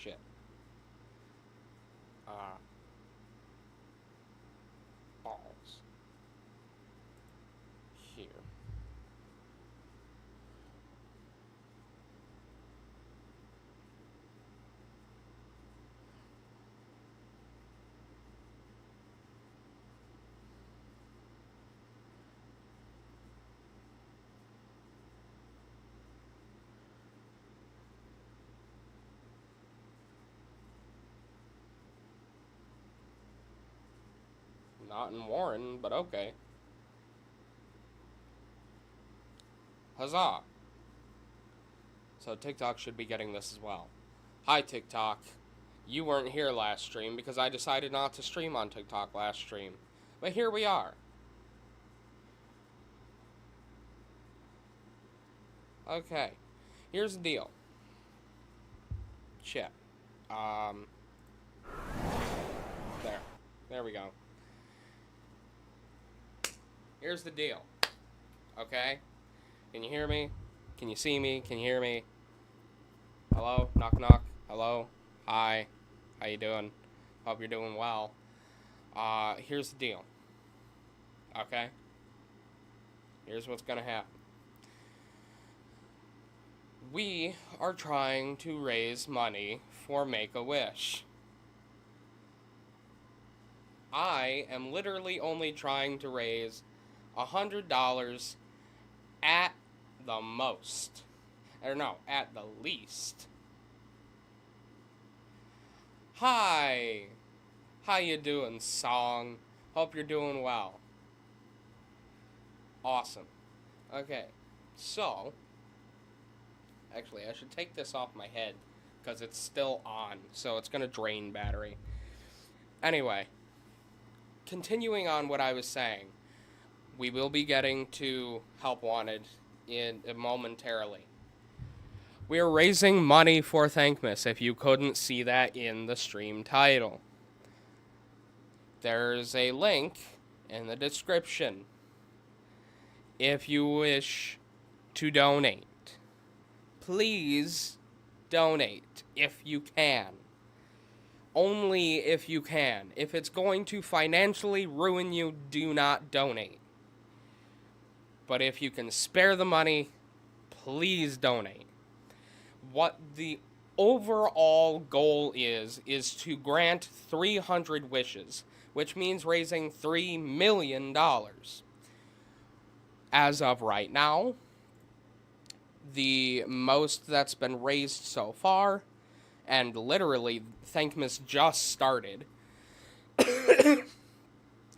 Shit. Balls. Here. Not in Warren, but okay. Huzzah! So TikTok should be getting this as well. Hi, TikTok. You weren't here last stream because I decided not to stream on TikTok last stream. But here we are. Okay. Here's the deal. Shit. There. There we go. Here's the deal. Okay? Can you hear me? Can you see me? Can you hear me? Hello? Knock knock. Hello? Hi. How you doing? Hope you're doing well. Here's the deal. Okay? Here's what's gonna happen. We are trying to raise money for Make-A-Wish. I am literally only trying to raise $100 at the most. Or no, at the least. Hi! How you doing, Song? Hope you're doing well. Awesome. Okay, so... Actually, I should take this off my head, because it's still on, so it's going to drain battery. Anyway, continuing on what I was saying, we will be getting to Help Wanted momentarily. We are raising money for Thankmas, if you couldn't see that in the stream title. There's a link in the description if you wish to donate. Please donate if you can. Only if you can. If it's going to financially ruin you, do not donate. But if you can spare the money, please donate. What the overall goal is to grant 300 wishes, which means raising $3 million. As of right now, the most that's been raised so far, and literally, Thankmas just started.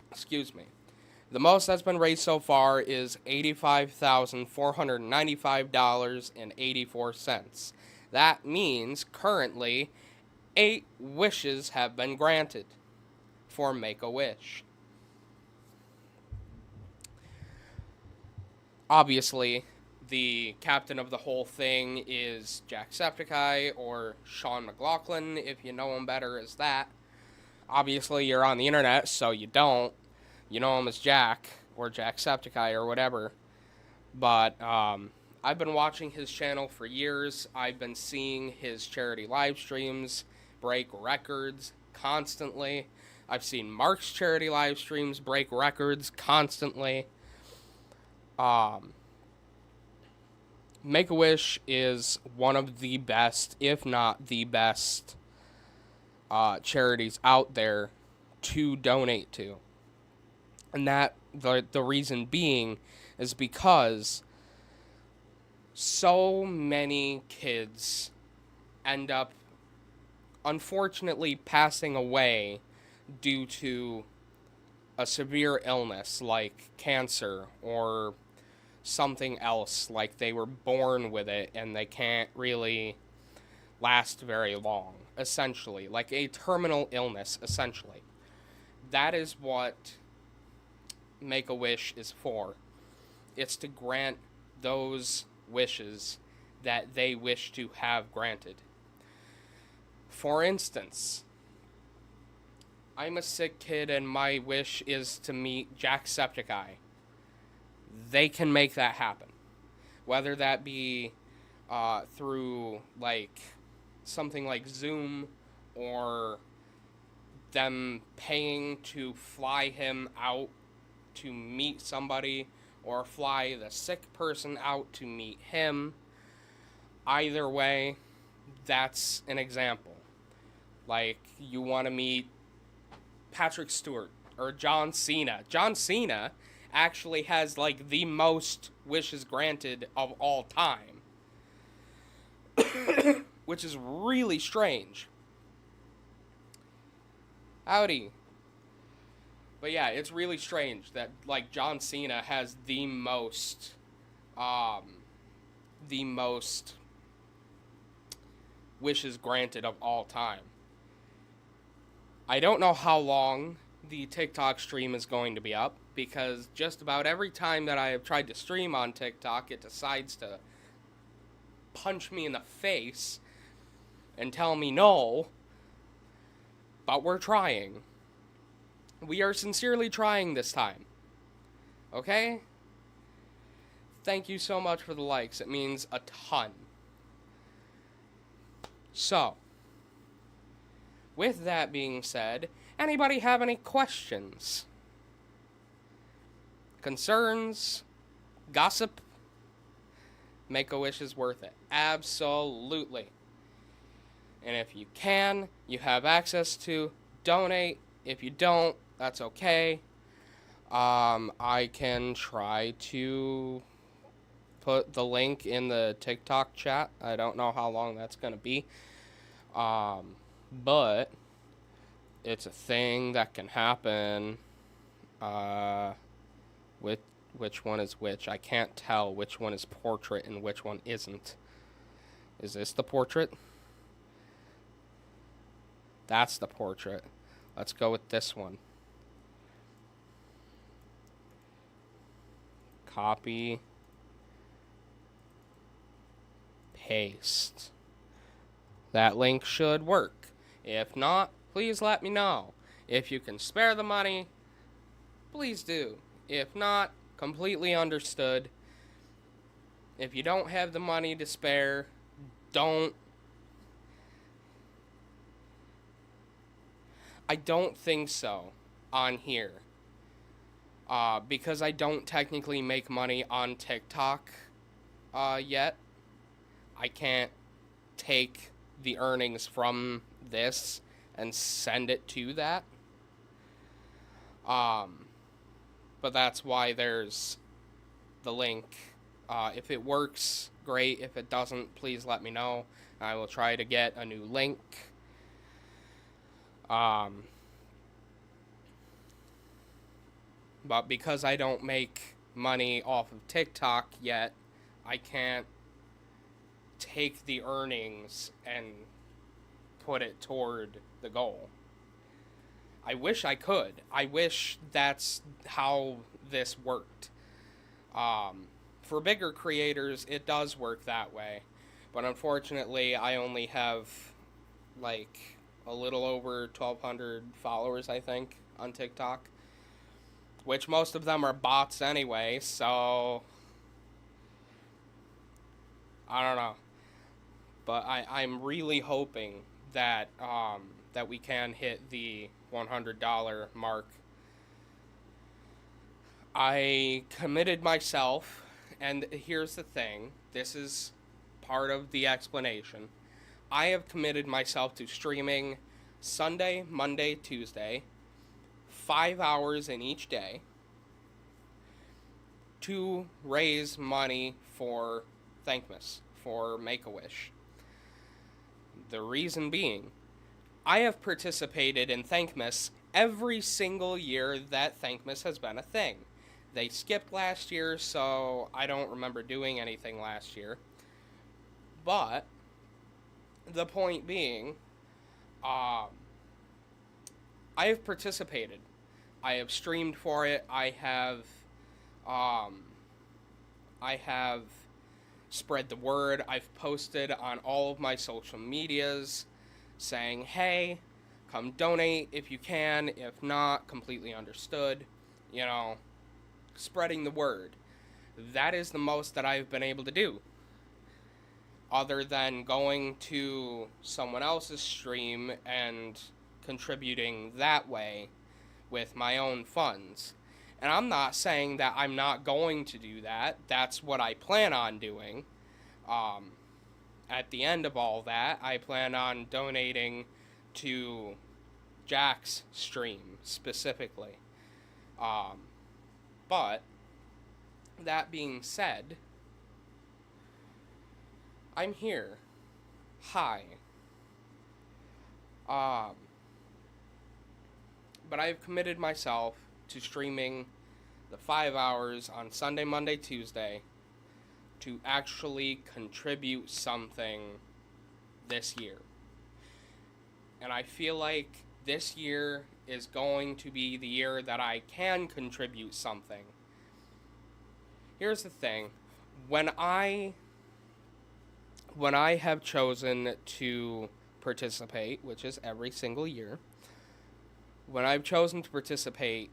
Excuse me. The most that's been raised so far is $85,495.84. That means currently 8 wishes have been granted for Make-A-Wish. Obviously, the captain of the whole thing is Jacksepticeye, or Sean McLaughlin, if you know him better as that. Obviously, you're on the internet, so you don't. You know him as Jack, or Jacksepticeye, or whatever. But, I've been watching his channel for years. I've been seeing his charity live streams break records constantly. I've seen Mark's charity live streams break records constantly. Make-A-Wish is one of the best, if not the best, charities out there to donate to. And that, the reason being, is because so many kids end up, unfortunately, passing away due to a severe illness like cancer or something else, like they were born with it and they can't really last very long, essentially, like a terminal illness, essentially. That is what Make-A-Wish is for. It's to grant those wishes that they wish to have granted. For instance, I'm a sick kid and my wish is to meet Jacksepticeye. They can make that happen. Whether that be through, like, something like Zoom, or them paying to fly him out to meet somebody, or fly the sick person out to meet him. Either way, that's an example. Like, you want to meet Patrick Stewart or John Cena. John Cena actually has, like, the most wishes granted of all time, which is really strange. Howdy. But yeah, it's really strange that, like, John Cena has the most wishes granted of all time. I don't know how long the TikTok stream is going to be up, because just about every time that I have tried to stream on TikTok, it decides to punch me in the face and tell me no, but we're trying. We are sincerely trying this time. Okay? Thank you so much for the likes. It means a ton. So, with that being said, anybody have any questions? Concerns? Gossip? Make-A-Wish is worth it. Absolutely. And if you can, you have access to donate. If you don't, that's okay. I can try to put the link in the TikTok chat. I don't know how long that's going to be. But it's a thing that can happen. With which one is which? I can't tell which one is portrait and which one isn't. Is this the portrait? That's the portrait. Let's go with this one. Copy. Paste. That link should work. If not, please let me know. If you can spare the money, please do. If not, completely understood. If you don't have the money to spare, don't. I don't think so on here. Because I don't technically make money on TikTok yet. I can't take the earnings from this and send it to that. But that's why there's the link. If it works, great. If it doesn't, please let me know. I will try to get a new link. But because I don't make money off of TikTok yet, I can't take the earnings and put it toward the goal. I wish I could. I wish that's how this worked. For bigger creators, it does work that way. But unfortunately, I only have, like, a little over 1,200 followers, I think, on TikTok. Which most of them are bots anyway, so I don't know. But I'm really hoping that that we can hit the $100 mark. I committed myself, and here's the thing. This is part of the explanation. I have committed myself to streaming Sunday, Monday, Tuesday, 5 hours in each day, to raise money for Thankmas, for Make-A-Wish. The reason being, I have participated in Thankmas every single year that Thankmas has been a thing. They skipped last year, so I don't remember doing anything last year. But the point being, I have participated. I have streamed for it. I have spread the word. I've posted on all of my social medias saying, hey, come donate if you can. If not, completely understood. You know, spreading the word. That is the most that I've been able to do. other than going to someone else's stream and contributing that way with my own funds. And I'm not saying that I'm not going to do that. That's what I plan on doing. Um, at the end of all that, I plan on donating to Jack's stream specifically. Um, but that being said, I'm here. Hi. Um, but I've committed myself to streaming the 5 hours on Sunday, Monday, Tuesday to actually contribute something this year. And I feel like this year is going to be the year that I can contribute something. Here's the thing. When I have chosen to participate, which is every single year, when I've chosen to participate,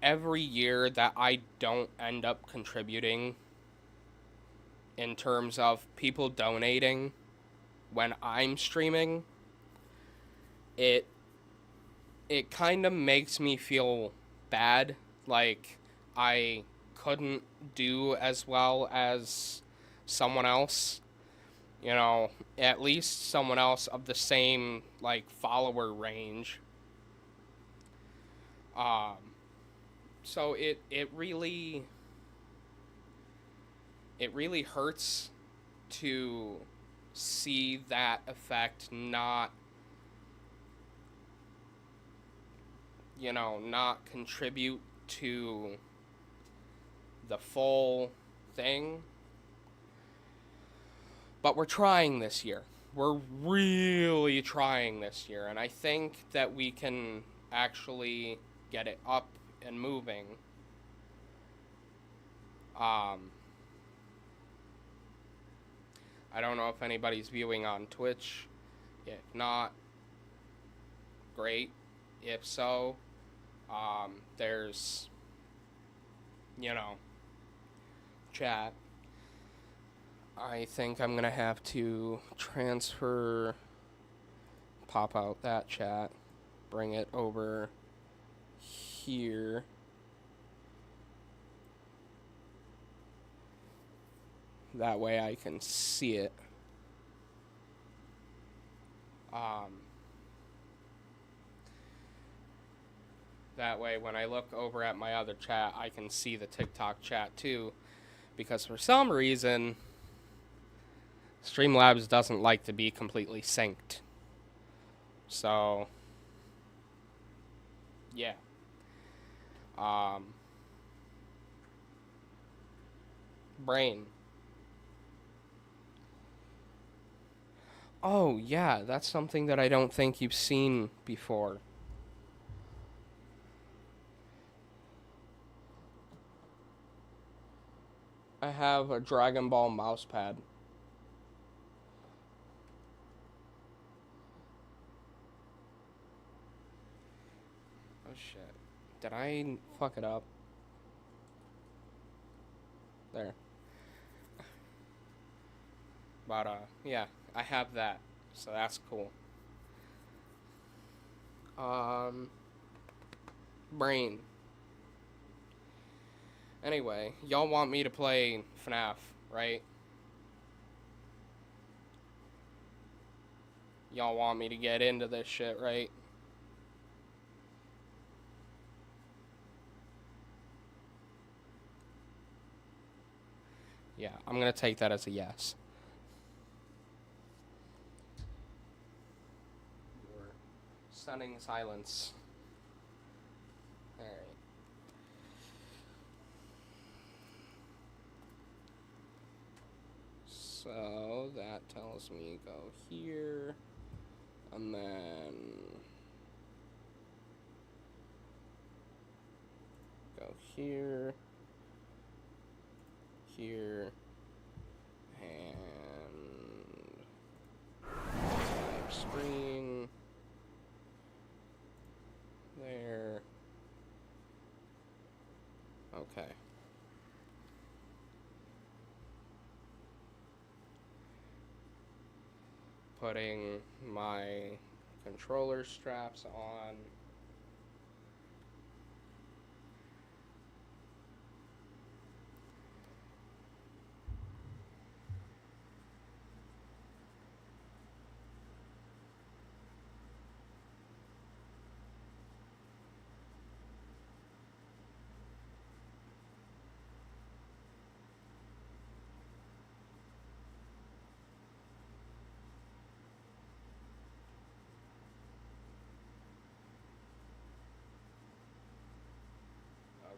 every year that I don't end up contributing in terms of people donating when I'm streaming, it kind of makes me feel bad, like I couldn't do as well as someone else, at least someone else of the same like follower range. So it really hurts to see that effect not contribute to the full thing. But we're trying this year. We're really trying this year, and I think that we can actually get it up and moving. I don't know if anybody's viewing on Twitch. If not, great. If so, there's, chat. I think I'm going to have to pop out that chat, bring it over here. That way I can see it. That way when I look over at my other chat, I can see the TikTok chat too. Because for some reason, Streamlabs doesn't like to be completely synced. So, yeah. Brain. Oh, yeah, that's something that I don't think you've seen before. I have a Dragon Ball mousepad. Oh shit. Did I fuck it up? There. But, yeah, I have that. So that's cool. Brain. Anyway, y'all want me to play FNAF, right? Y'all want me to get into this shit, right? Yeah, I'm gonna take that as a yes. Stunning silence. Alright. So that tells me go here, and then go here, here, and type screen, there, okay. putting my controller straps on.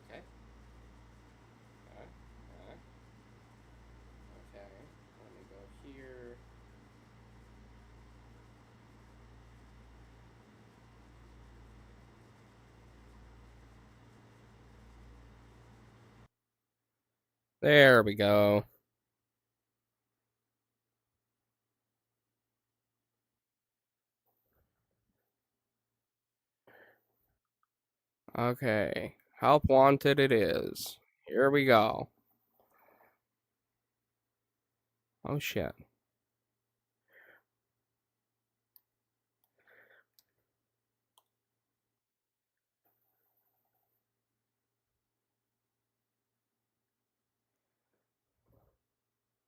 Okay. Okay. Okay. Okay. Let me go here. There we go. Okay. Help wanted it is. Here we go. Oh shit.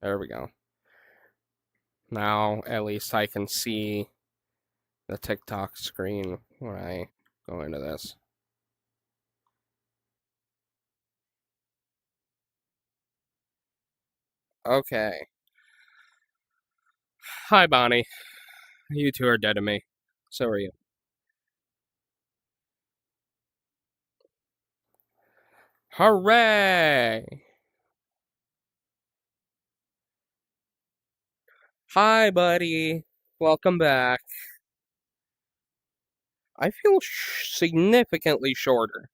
There we go. Now at least I can see the TikTok screen when I go into this. Okay. Hi, Bonnie. You two are dead to me. So are you. Hooray! Hi, buddy. Welcome back. I feel significantly shorter.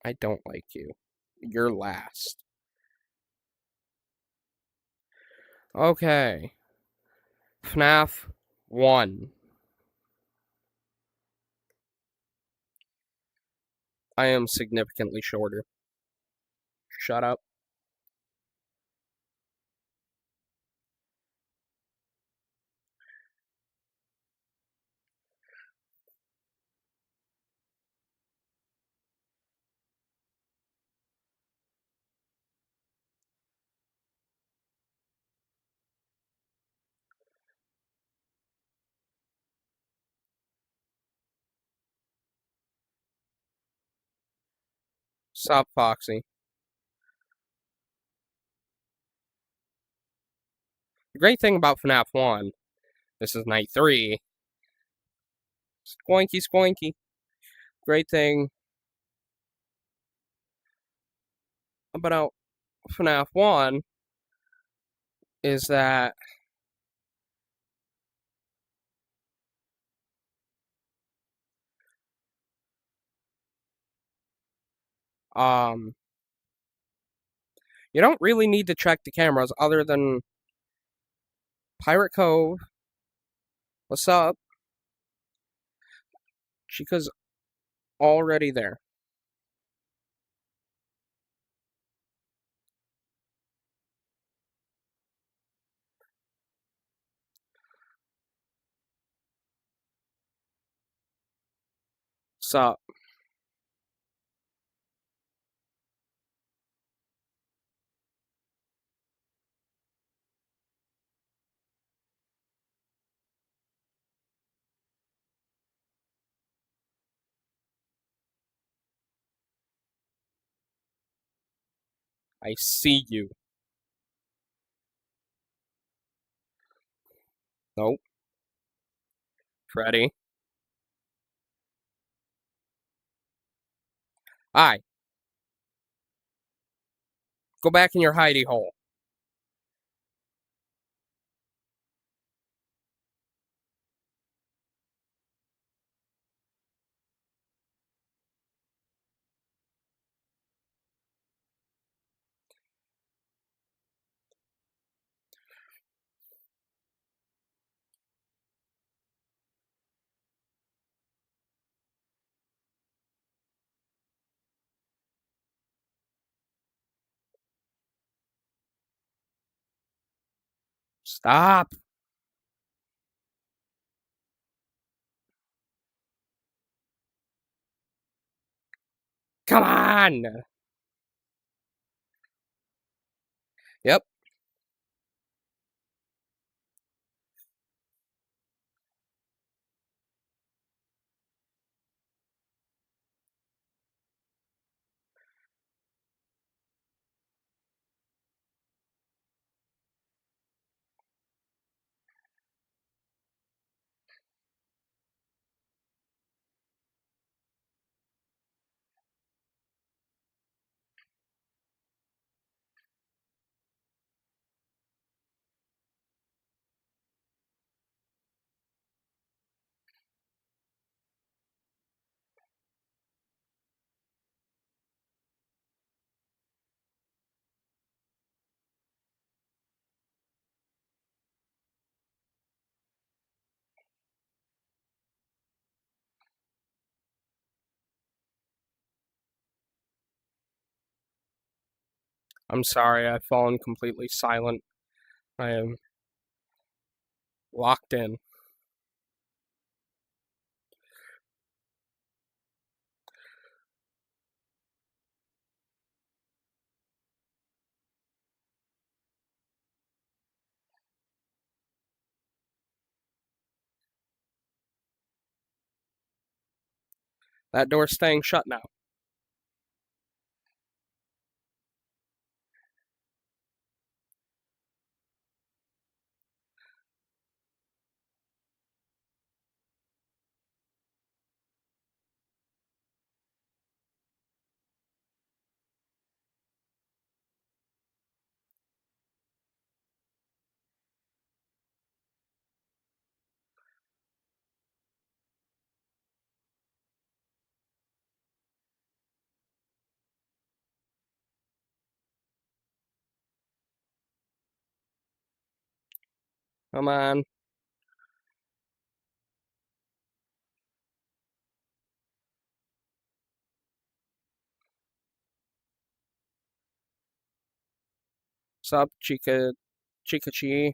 I don't like you. You're last. Okay. FNAF 1. I am significantly shorter. Shut up. Stop, Foxy. The great thing about FNAF 1, this is night 3. Squoinky, squoinky. Great thing about FNAF 1 is that um you don't really need to check the cameras other than Pirate Cove. What's up? Chica's already there. What's up? I see you. Nope. Freddy. Hi. Go back in your hidey hole. Stop. Come on. Yep. I'm sorry, I've fallen completely silent. I am locked in. That door's staying shut now. Come on. Sup, Chica Chikachu?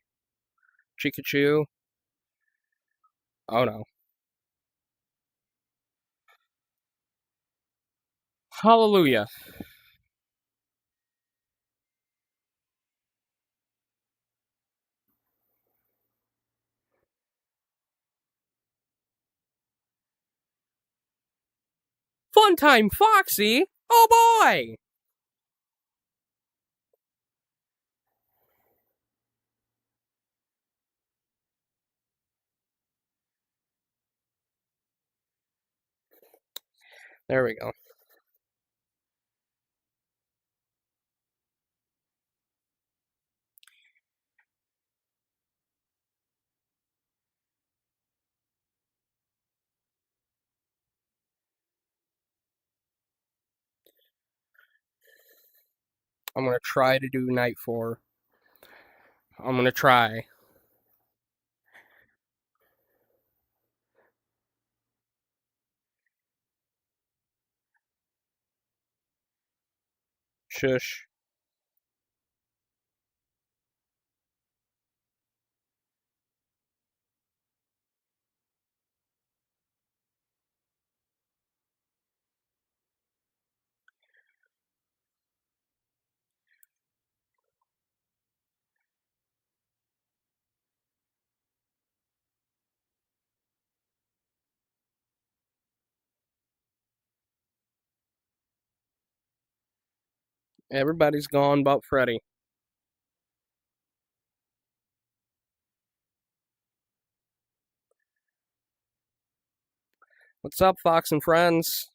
Oh no. Hallelujah. Fun time, Foxy! Oh boy! There we go. I'm gonna try to do night 4. I'm gonna try. Shush. Everybody's gone but Freddy. What's up, Fox and friends?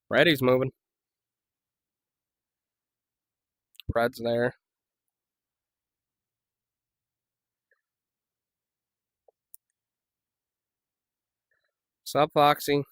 Freddy's moving. Fred's there. What's up, Foxy?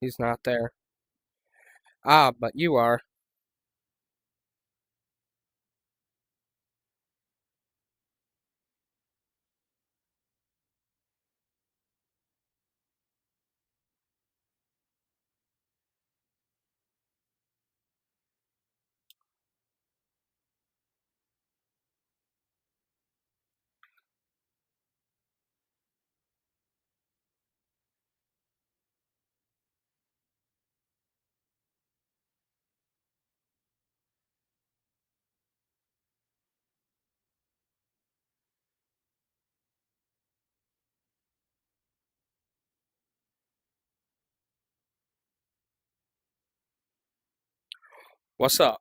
He's not there. Ah, but you are. What's up?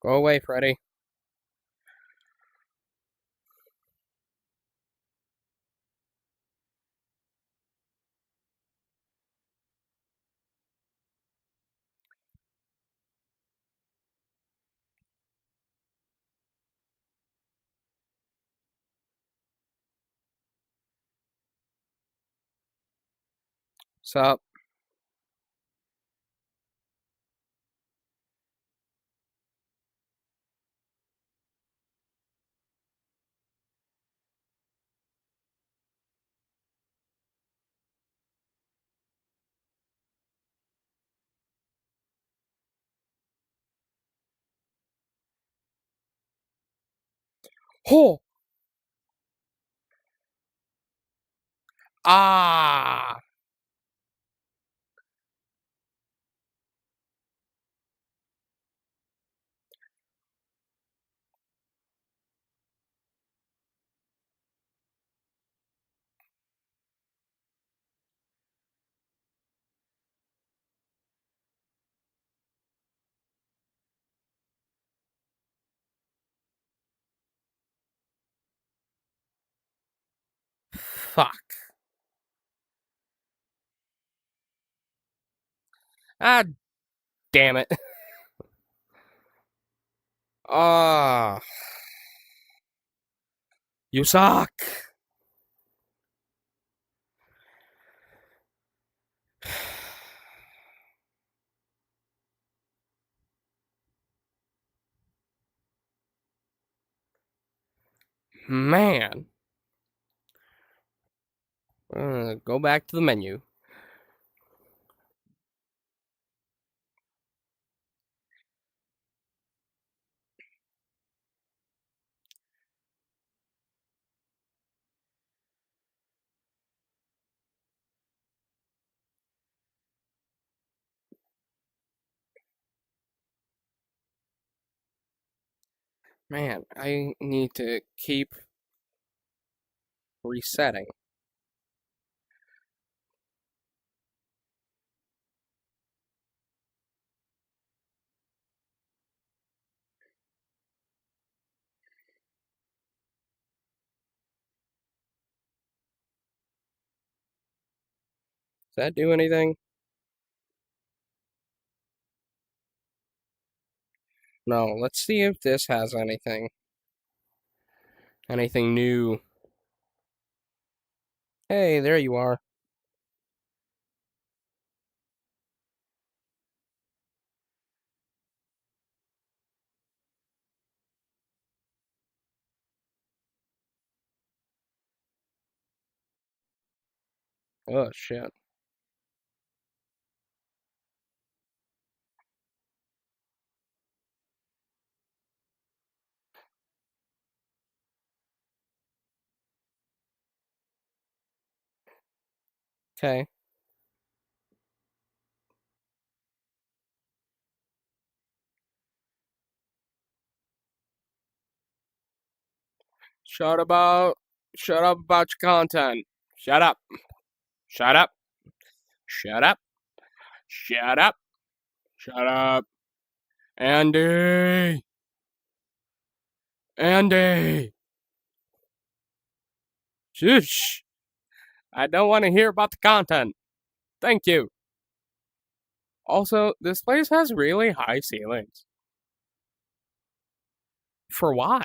Go away, Freddy. What's up? Oh! Ah! Fuck. Ah, damn it. Ah, you suck. Man. Go back to the menu. Man, I need to keep resetting. Does that do anything? No, let's see if this has anything. Anything new. Hey, there you are. Oh, shit. Okay. Shut up about your content. Shut up. Shut up. Shut up. Shut up. Shut up. Andy. Andy. Shush. I don't want to hear about the content. Thank you. Also, this place has really high ceilings. For why?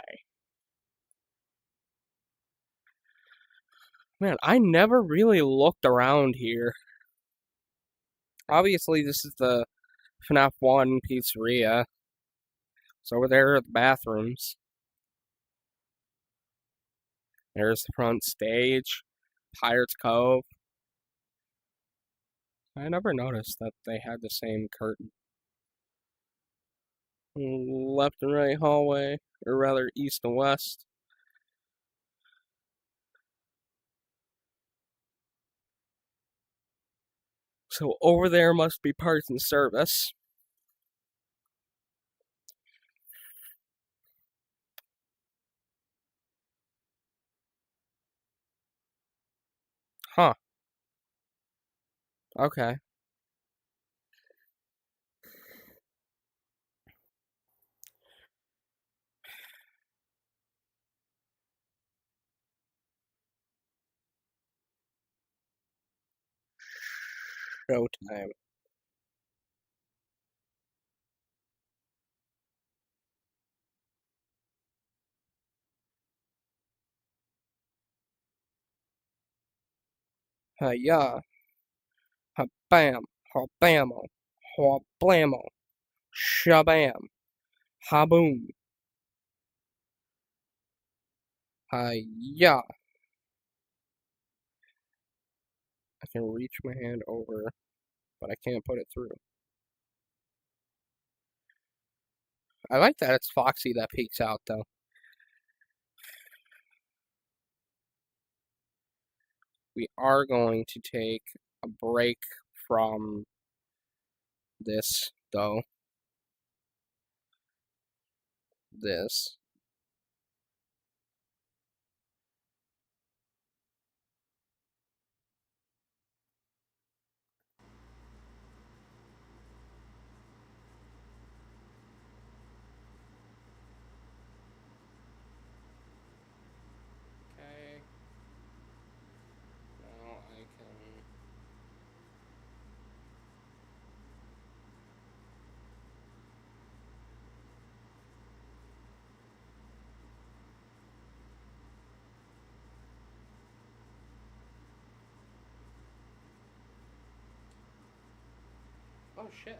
Man, I never really looked around here. Obviously, this is the FNAF 1 pizzeria. So over there are the bathrooms. There's the front stage. Pirates Cove. I never noticed that they had the same curtain. Left and right hallway, or rather east and west. So over there must be parts and service. Huh. Okay. Showtime. Yeah. Ha bam. Ha bammo. Ha blammo. Shabam. Ha boom. Yeah. I can reach my hand over, but I can't put it through. I like that it's Foxy that peeks out, though. We are going to take a break from this, though. This. Okay. Now I can. Oh shit.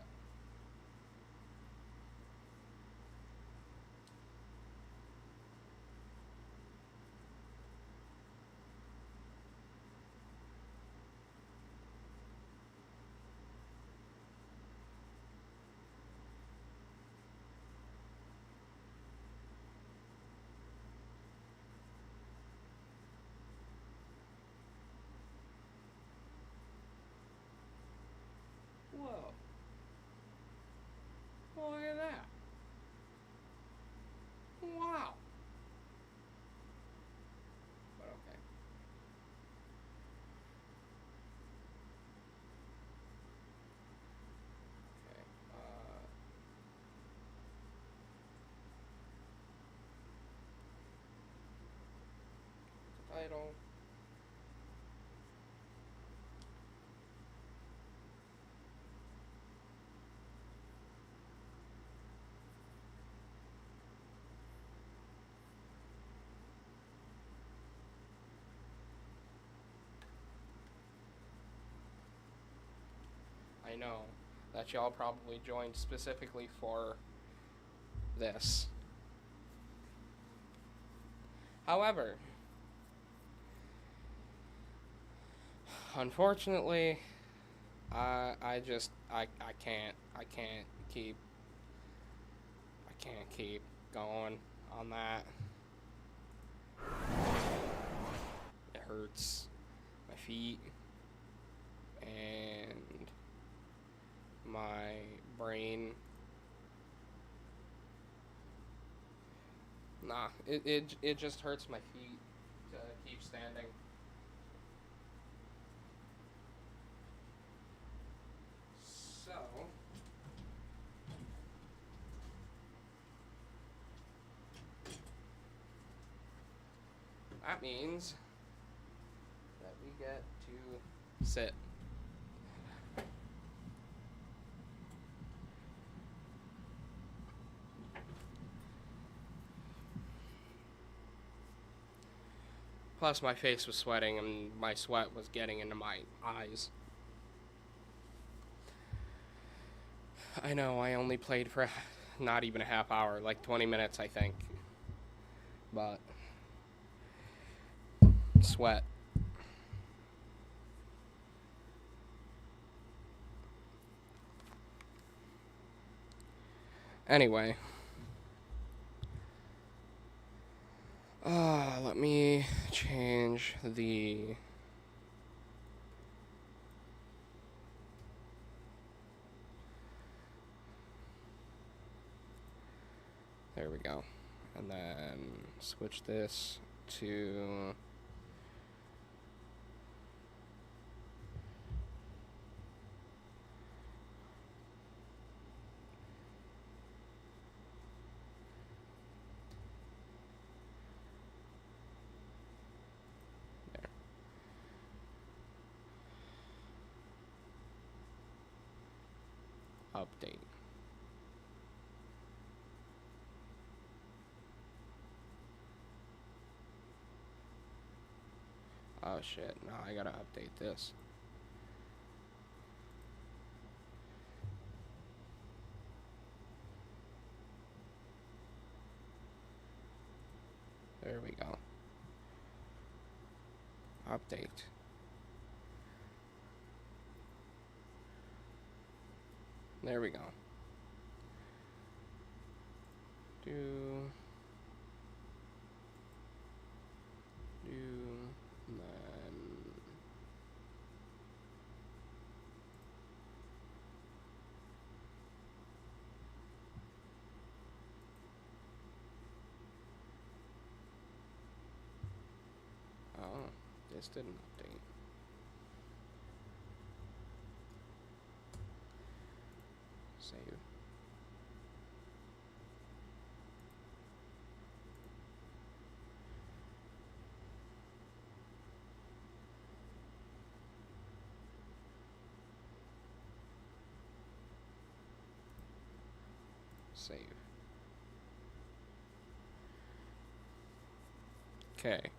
Whoa. Oh, look at that. Wow. But okay. Okay. Title. I know that y'all probably joined specifically for this. However, unfortunately, I can't keep going on that. It hurts my feet and my brain. Nah, it just hurts my feet to keep standing. So that means that we get to sit. Plus, my face was sweating and my sweat was getting into my eyes. I know, I only played for not even a half hour, like 20 minutes, I think. But, sweat. Anyway. Let me change the... There we go. And then switch this to... There. Update. Oh shit, no, I gotta update this. There we go. Update. There we go. Do... And then... Oh, this didn't update. Save. Save. Okay.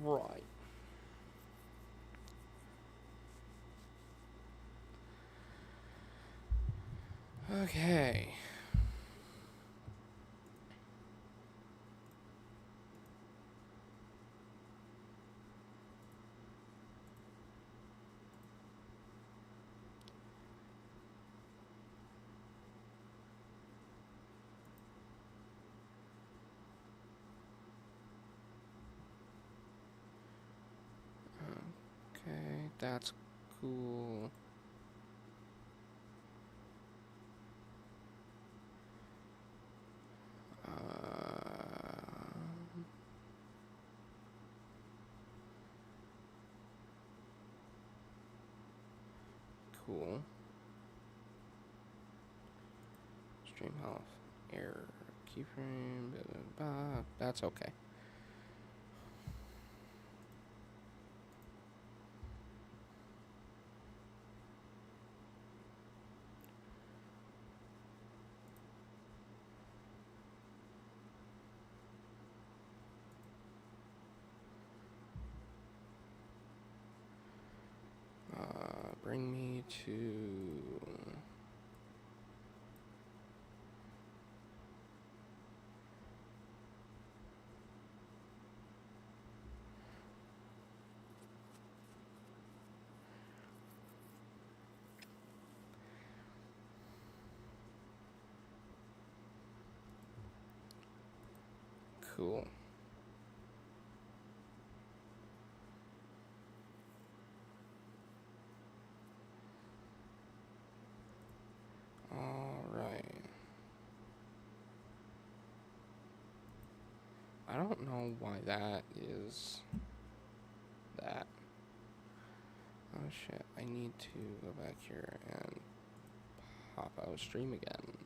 Alright. Okay. Okay, that's cool. Cool. Stream health. Error. Keyframe. Blah, blah, blah. That's okay. Bring me to... Cool. All right. don't know why that is that. Oh shit, I need to go back here and pop out stream again.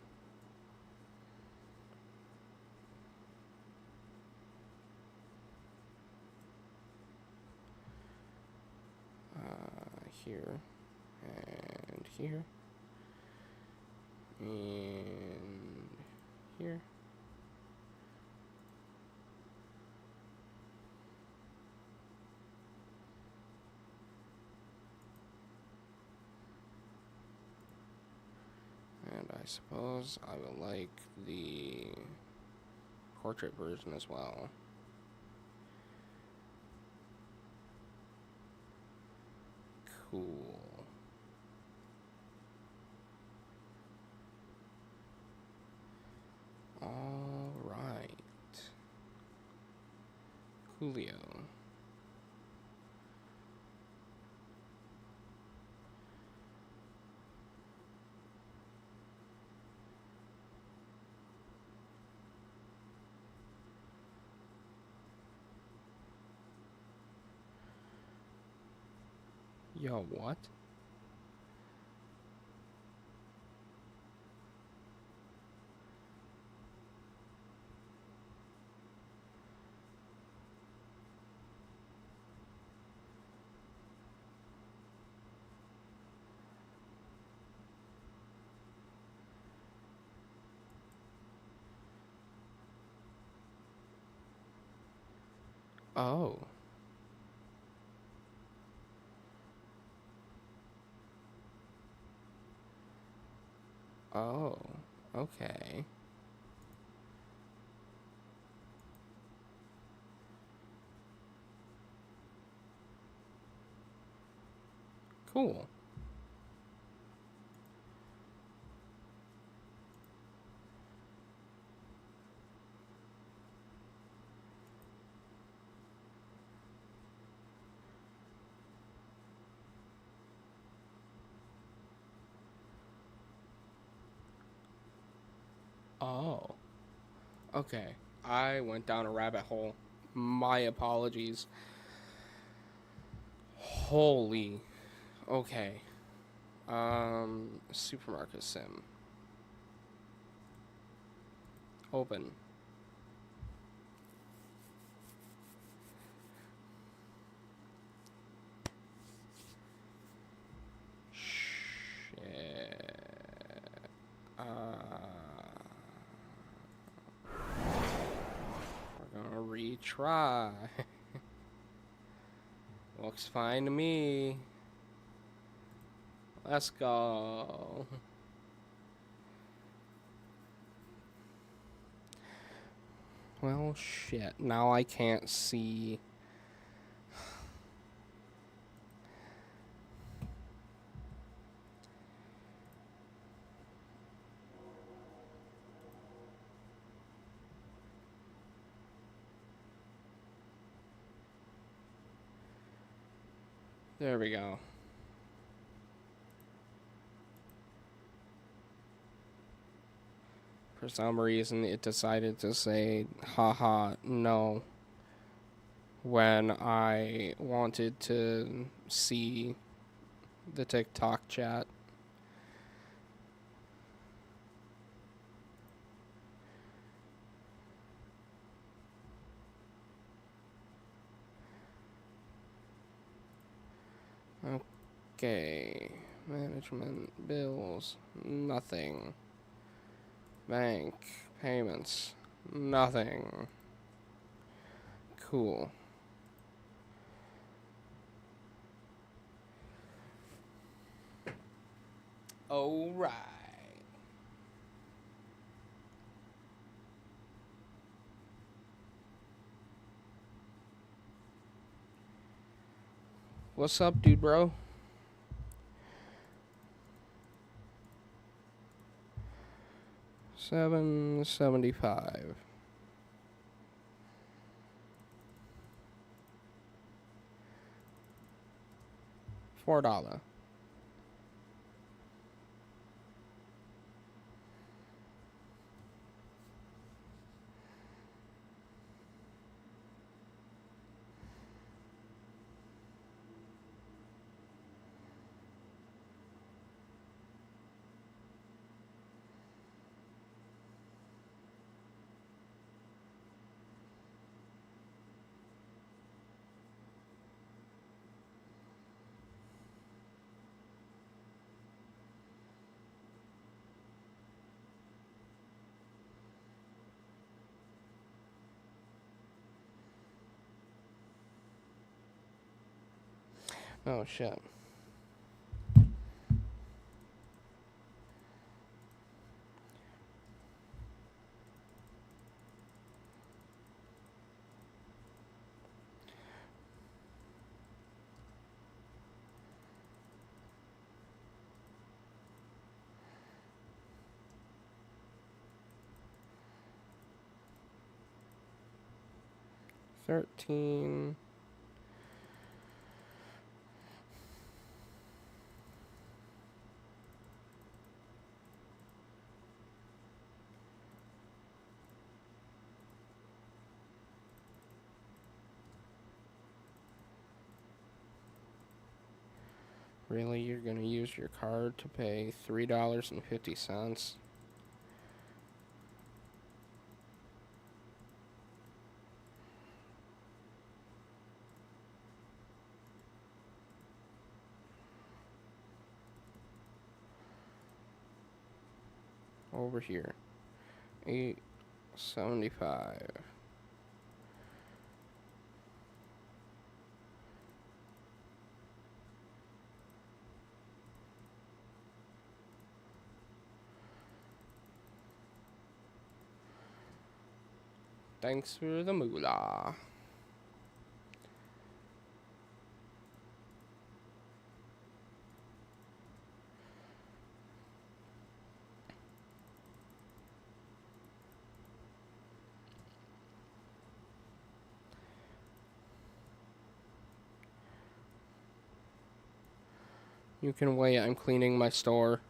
Here, and here, and here. And I suppose I would like the portrait version as well. Cool. All right. Coolio. Yo, what? Oh. Oh. Okay. Cool. Oh. Okay. I went down a rabbit hole. My apologies. Holy. Okay. Supermarket sim. Open. Shit. We're gonna retry. Looks fine to me. Let's go. Well, shit. Now I can't see. There we go. For some reason, it decided to say, haha, no, when I wanted to see the TikTok chat. Okay. Management, bills, nothing. Bank, payments, nothing. Cool. All right. What's up, dude, bro? $7.75. $4. Oh, shit. $13. Really, you're gonna use your card to pay $3.50? Over here. $8.75. Thanks for the moolah. You can wait, I'm cleaning my store.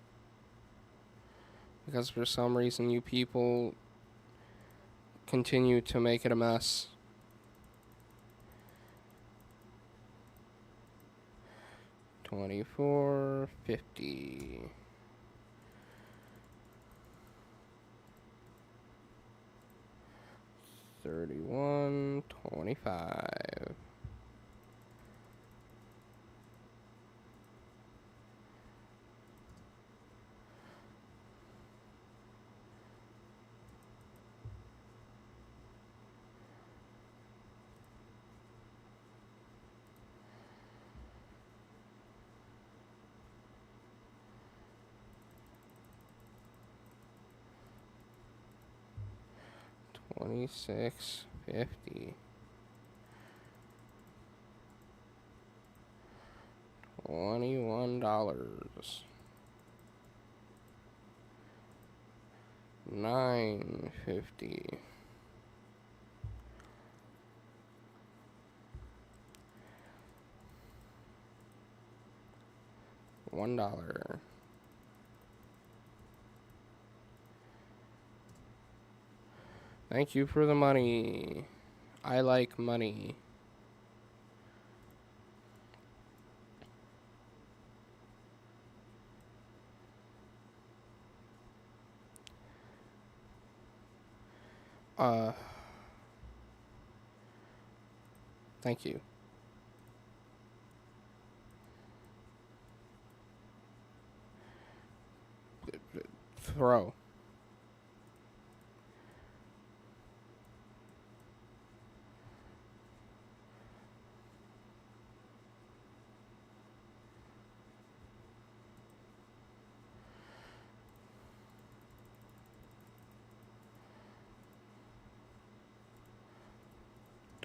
Because for some reason you people continue to make it a mess. $24.50. $31.25. $26.50. $21. $9.50. $1. Thank you for the money. I like money. Thank you. Throw.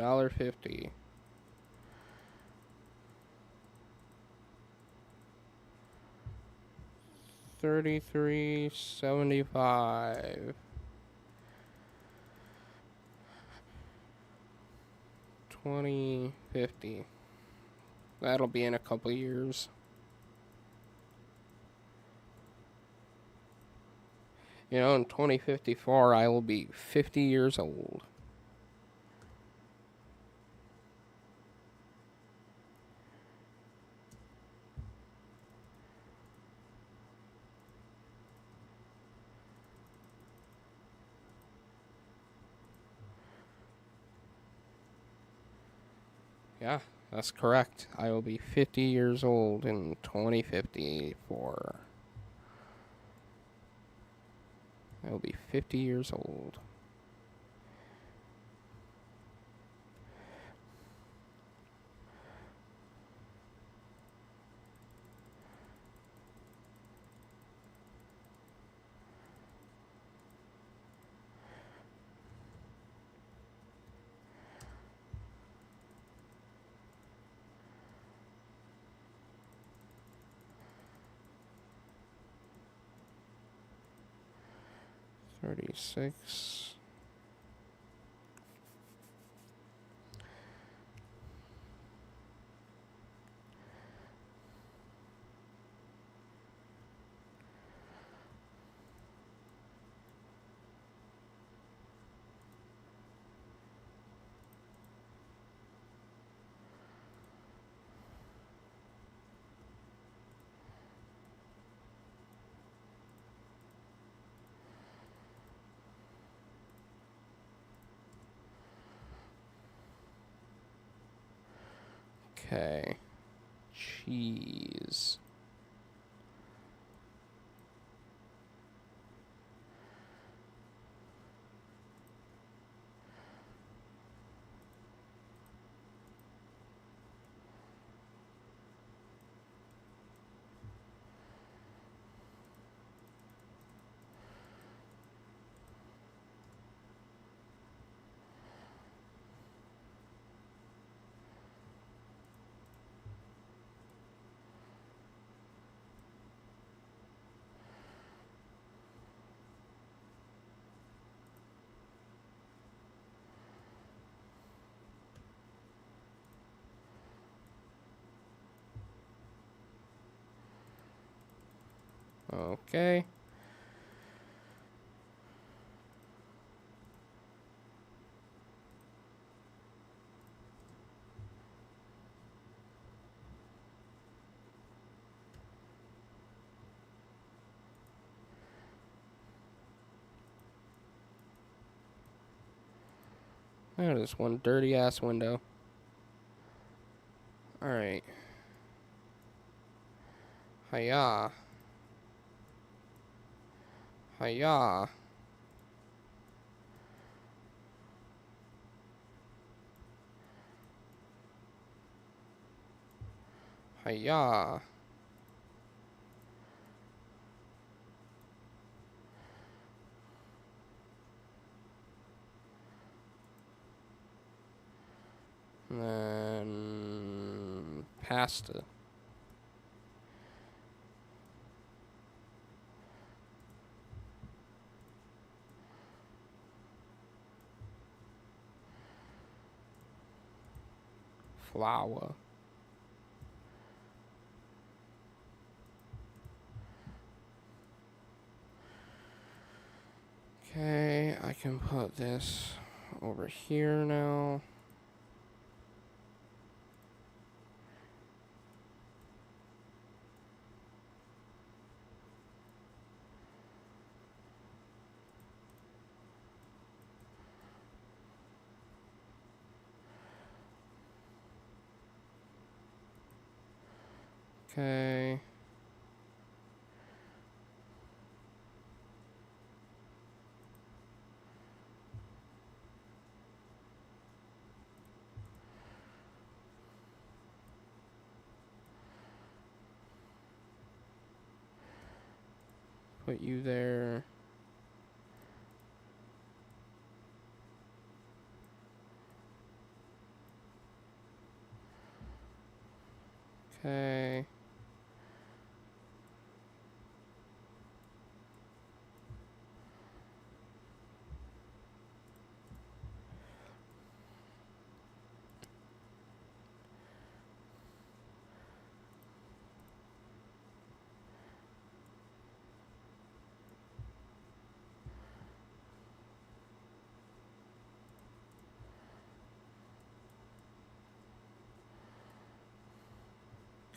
$1.50. $33.75. $20.50. That'll be in a couple years. You know, in 2054, I will be 50 years old. Yeah, that's correct. I will be 50 years old in 2054. I will be 50 years old. 36. Okay. Cheese. Okay. There's one dirty ass window. Alright. Hiya. Hiya. Hiya. And then pasta. Flour. Okay, I can put this over here now. Okay. Put you there. Okay.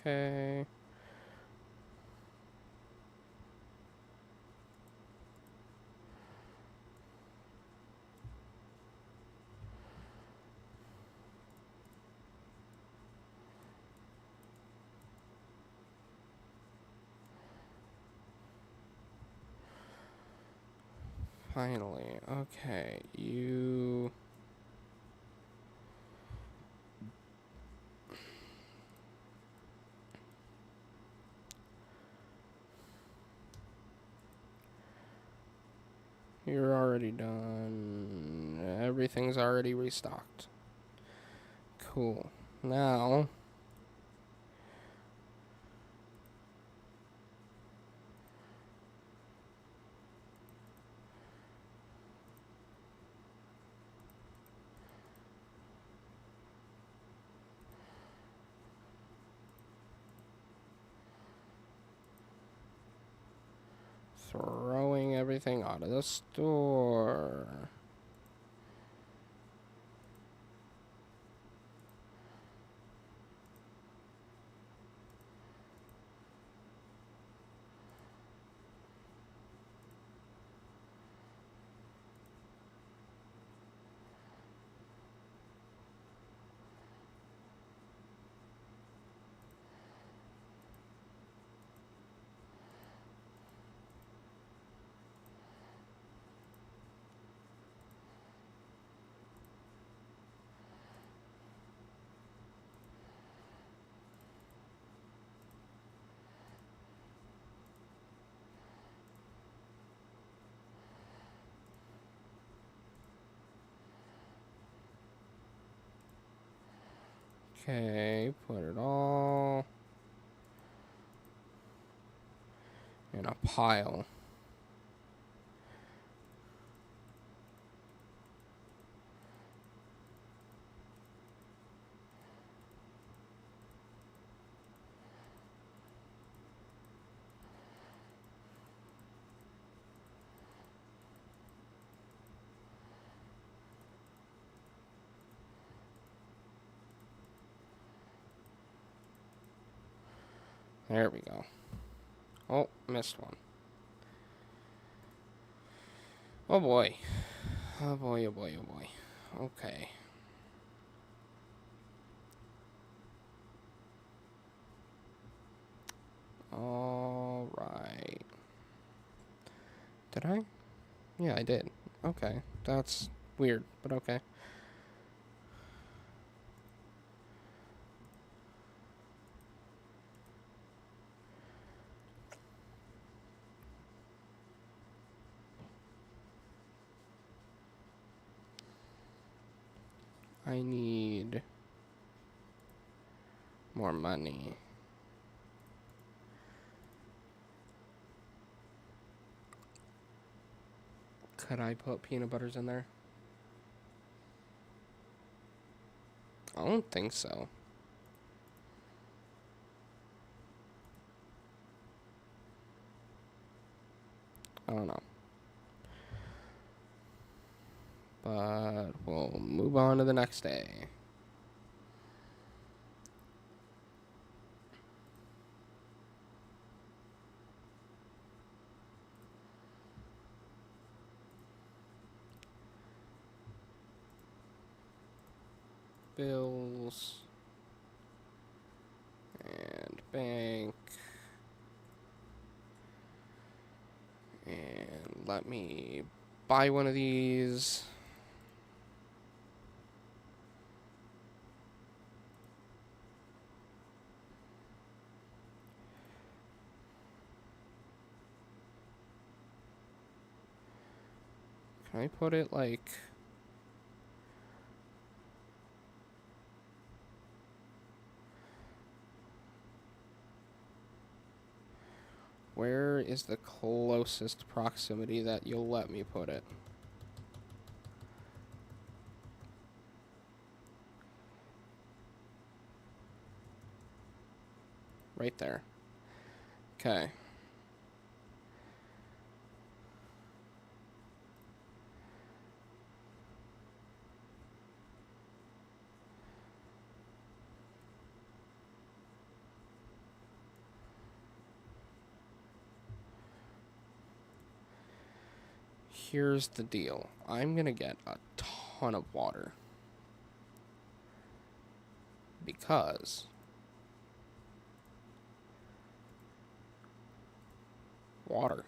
Okay. Finally. Okay. You're already done. Everything's already restocked. Cool. Now, throwing everything out of the store. Okay, put it all in a pile. There we go. Oh, missed one. Oh boy. Oh boy, oh boy, oh boy. Okay. All right. Did I? Yeah, I did. Okay. That's weird, but okay. I need more money. Could I put peanut butters in there? I don't think so. I don't know. But we'll move on to the next day. Bills and bank, and let me buy one of these. Can I put it like... Where is the closest proximity that you'll let me put it? Right there. Okay. Here's the deal. I'm gonna get a ton of water. Because water.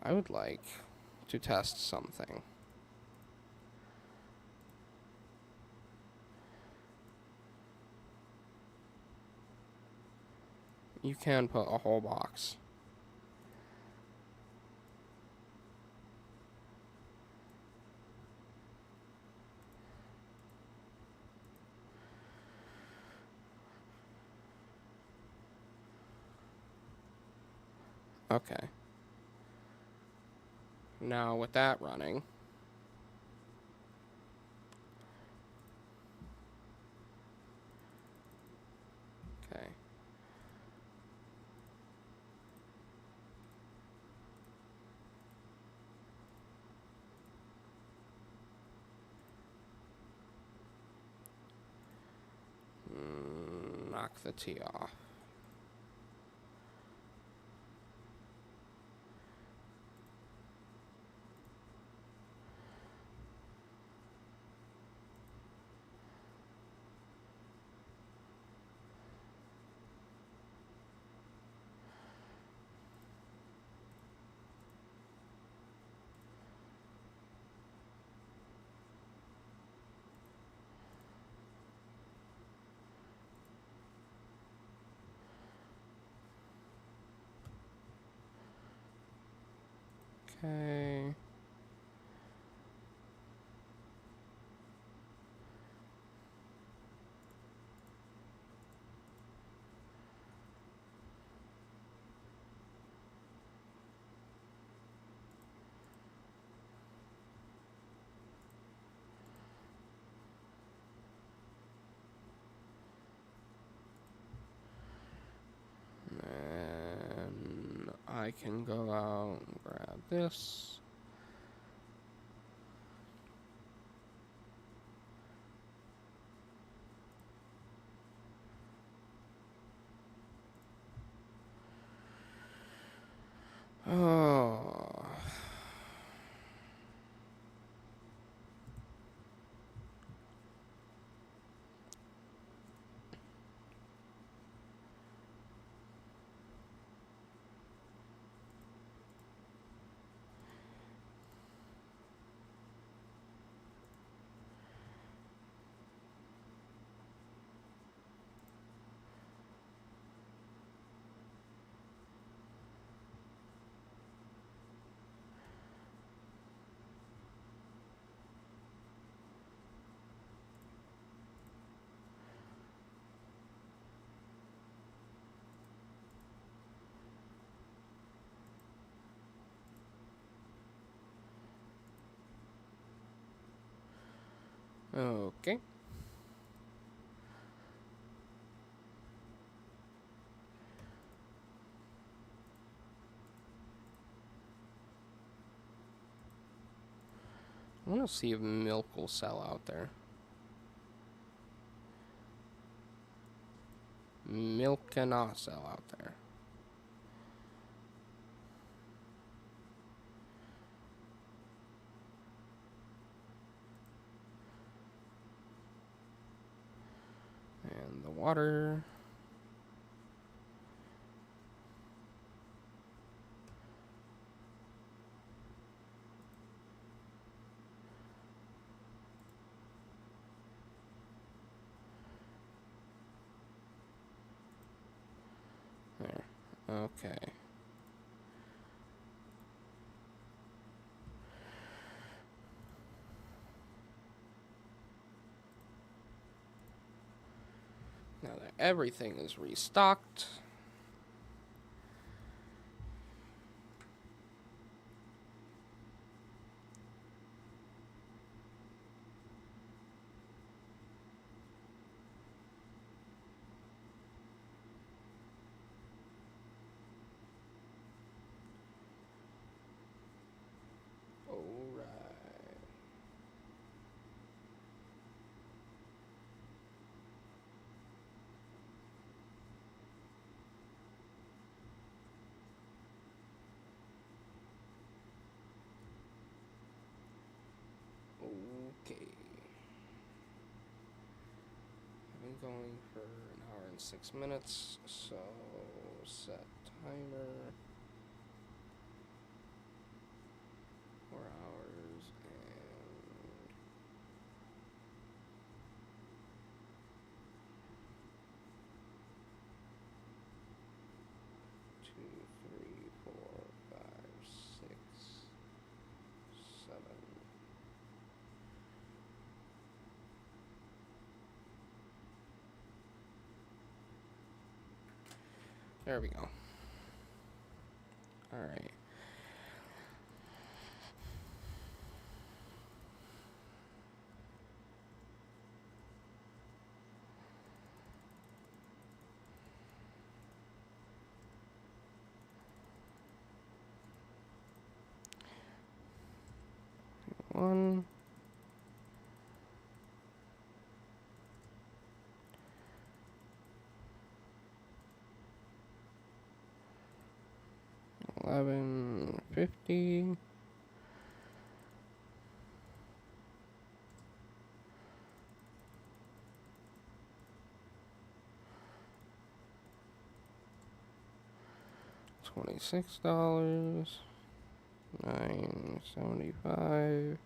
I would like to test something. You can put a whole box. Okay. Now with that running. Okay. Knock the T off. Okay. And I can go out and grab this. Oh. Okay. I want to see if milk will sell out there. Milk cannot sell out there. And the water. There. Okay. Now that everything is restocked. Alright. Okay. I've been going for an hour and 6 minutes, so set timer. 4 hours and 2, 3, 4, 5, 6, 7. There we go. All right. One. $11.50. $26. $9.75.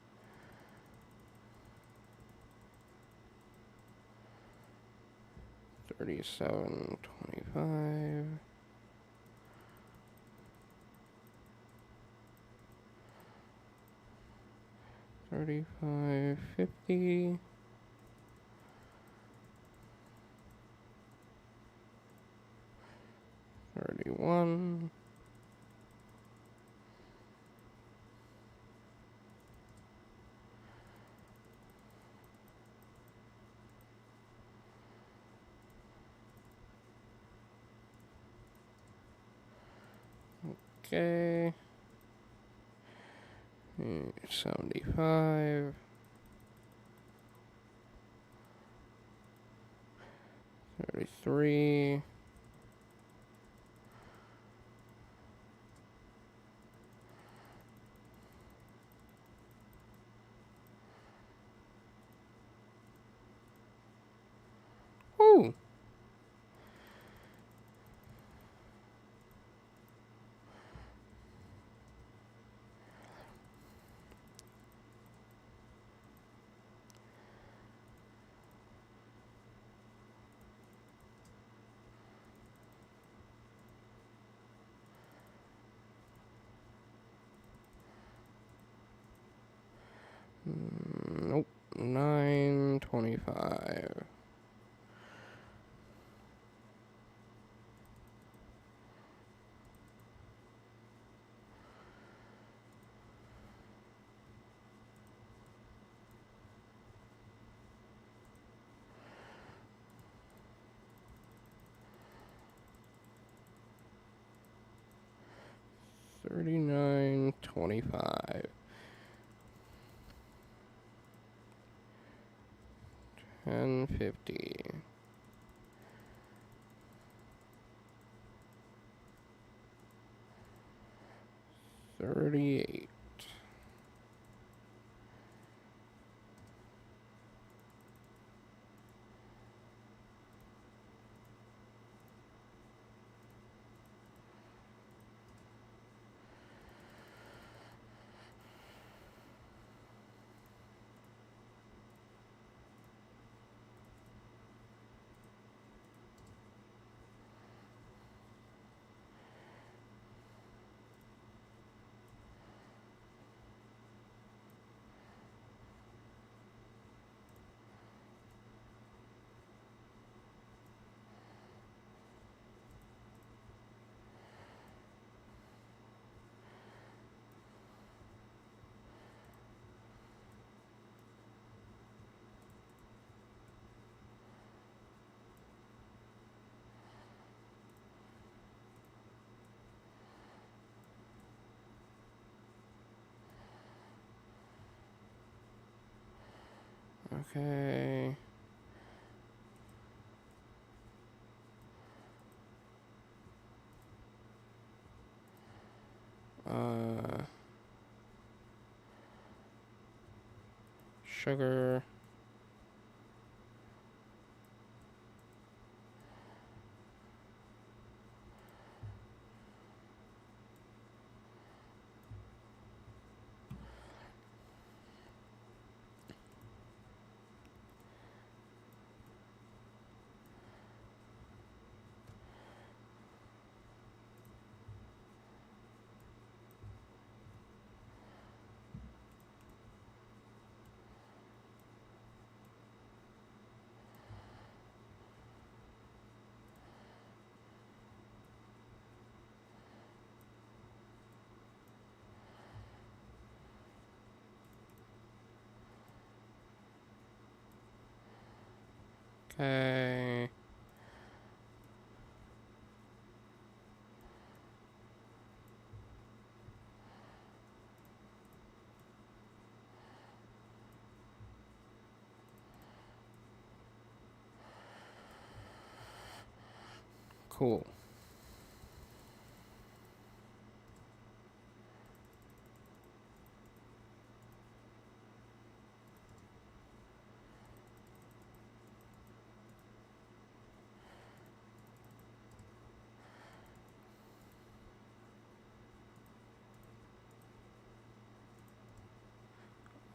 $37.25. $35.50. $31. Okay. 75. 33. Ooh. Nope. 9.25. $39.25. $10.50. $38. Okay. Sugar. Okay. Cool.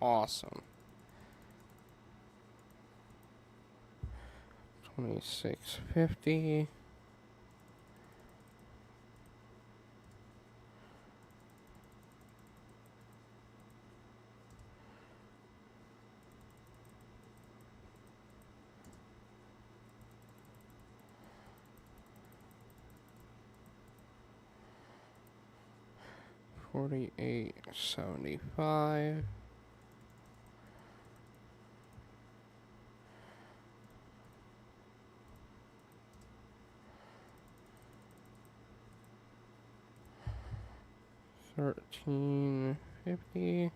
Awesome. 2650. $48.75. $13.50.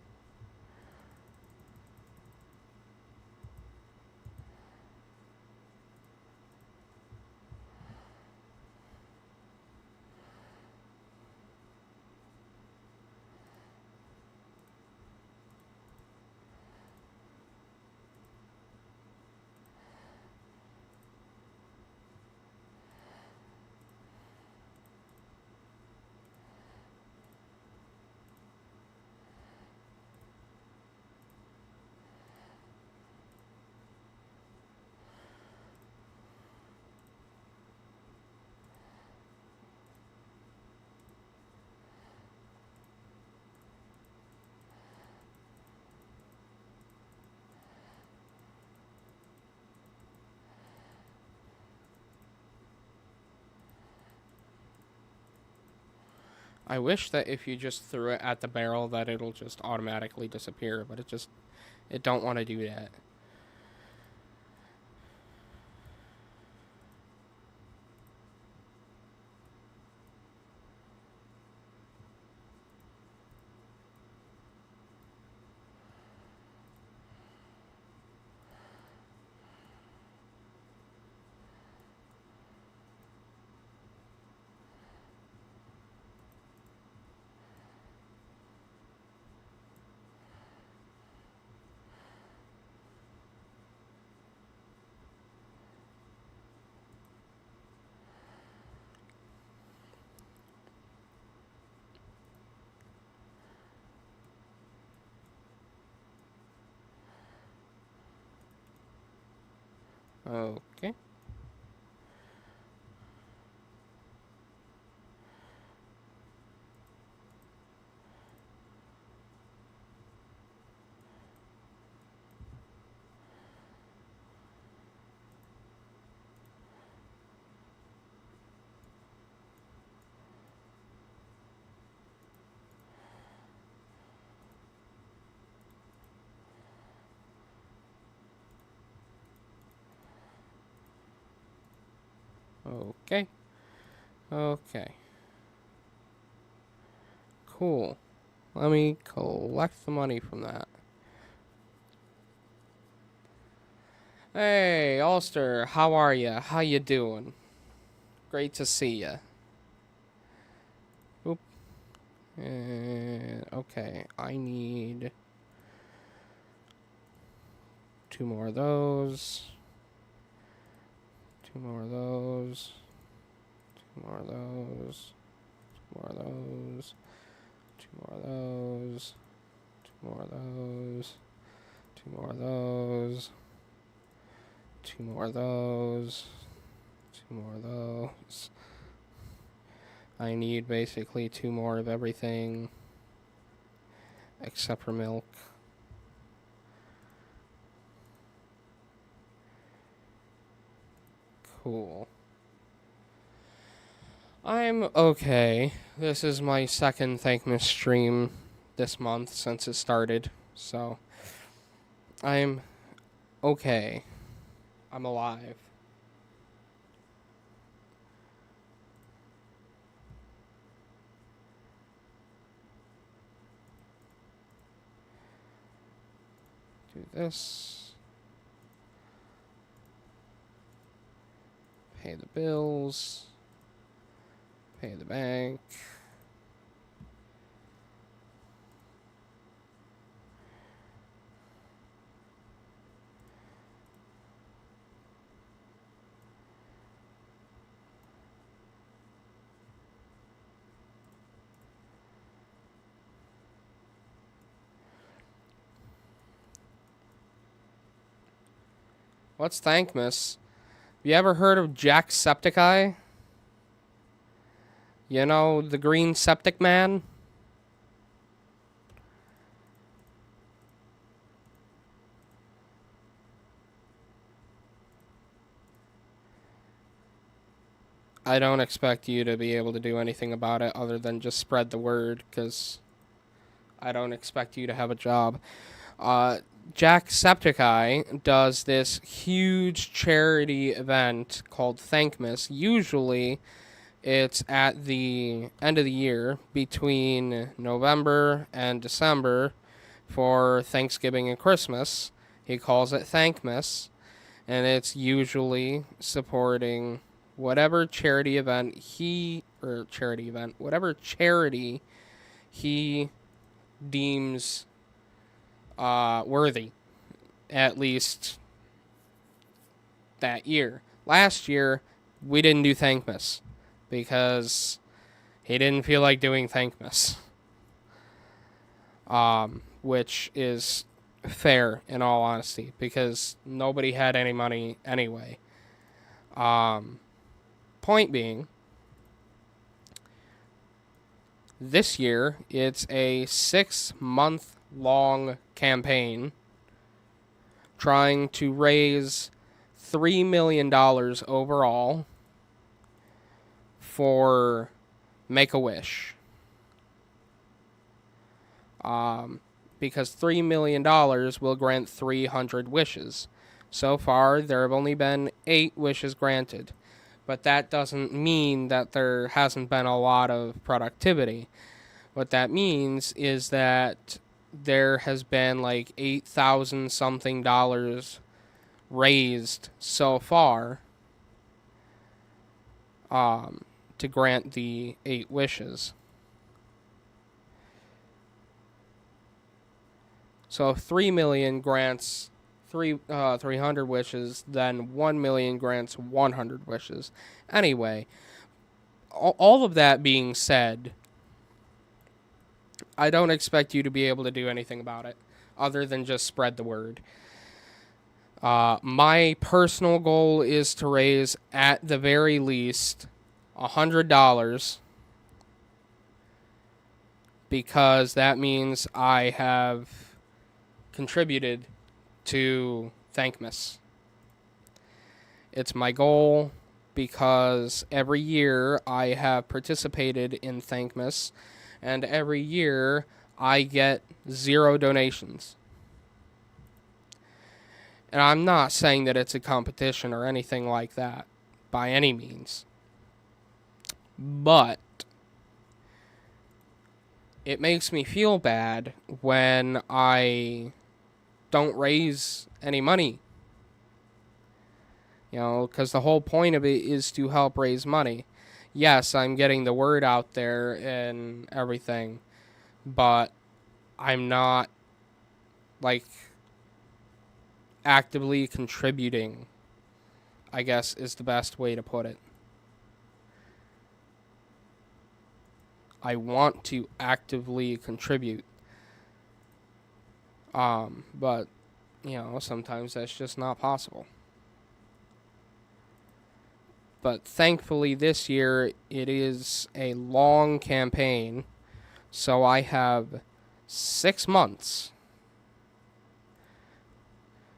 I wish that if you just threw it at the barrel that it'll just automatically disappear, but it don't want to do that. Okay. Okay. Okay. Cool. Let me collect the money from that. Hey, Ulster, how are ya? How you doing? Great to see ya. Oop. And, okay, I need 2 more of those. 2 more of those. 2 more of those. 2 more of those. 2 more of those. 2 more of those. 2 more of those. 2 more of those. 2 more of those. I need basically 2 more of everything except for milk. Cool. I'm okay. This is my second Thankmas stream this month since it started, so I'm okay. I'm alive. Do this. Pay the bills. Pay the bank. What's Thankmas? You ever heard of Jacksepticeye? You know, the green septic man? I don't expect you to be able to do anything about it other than just spread the word, because I don't expect you to have a job. Jacksepticeye does this huge charity event called Thankmas. Usually, it's at the end of the year between November and December for Thanksgiving and Christmas. He calls it Thankmas, and it's usually supporting whatever charity event whatever charity he deems worthy, at least that year. Last year, we didn't do Thankmas because he didn't feel like doing Thankmas, which is fair in all honesty because nobody had any money anyway. Point being, this year it's a 6-month-long campaign trying to raise $3 million overall for Make-A-Wish. Because $3 million will grant 300 wishes. So far, there have only been 8 wishes granted. But that doesn't mean that there hasn't been a lot of productivity. What that means is that there has been like $8,000 something raised so far to grant the 8 wishes. So if 3 million grants 300 wishes, then 1 million grants 100 wishes. Anyway, all of that being said, I don't expect you to be able to do anything about it other than just spread the word. My personal goal is to raise, at the very least, $100, because that means I have contributed to Thankmas. It's my goal because every year I have participated in Thankmas, and every year I get 0 donations. And I'm not saying that it's a competition or anything like that, by any means. But it makes me feel bad when I don't raise any money. You know, because the whole point of it is to help raise money. Yes, I'm getting the word out there and everything, but I'm not, like, actively contributing, I guess is the best way to put it. I want to actively contribute. But, you know, sometimes that's just not possible. But thankfully this year it is a long campaign, so I have 6 months.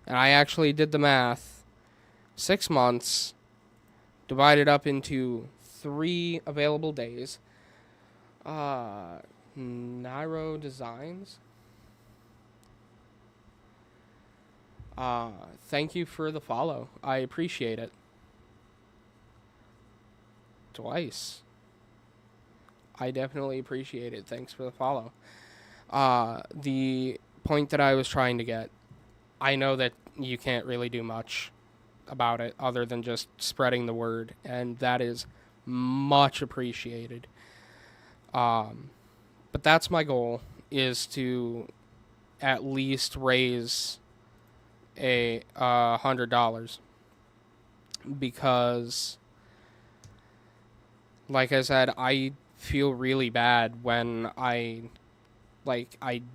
And I actually did the math. 6 months divided up into 3 available days. Nairo Designs. Uh, Thank you for the follow. I appreciate it. Twice. I definitely appreciate it. Thanks for the follow. The point that I was trying to get, I know that you can't really do much about it other than just spreading the word, and that is much appreciated. Um, but that's my goal, is to at least raise $100, because, like I said, I feel really bad when I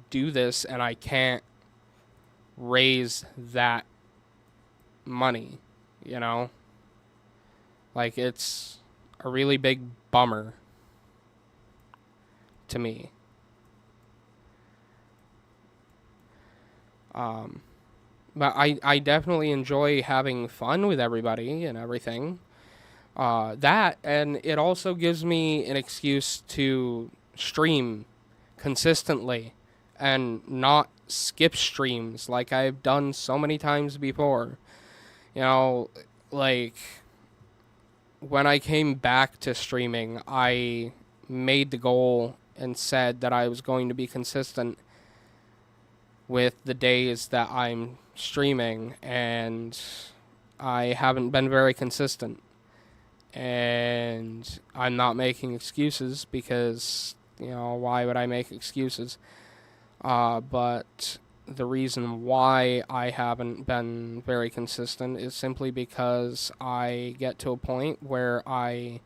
do this and I can't raise that money, you know? Like, it's a really big bummer to me. Um, but I definitely enjoy having fun with everybody and everything. That, and it also gives me an excuse to stream consistently and not skip streams like I've done so many times before. You know, like, when I came back to streaming, I made the goal and said that I was going to be consistent with the days that I'm streaming, and I haven't been very consistent. And I'm not making excuses because, why would I make excuses? But the reason why I haven't been very consistent is simply because I get to a point where I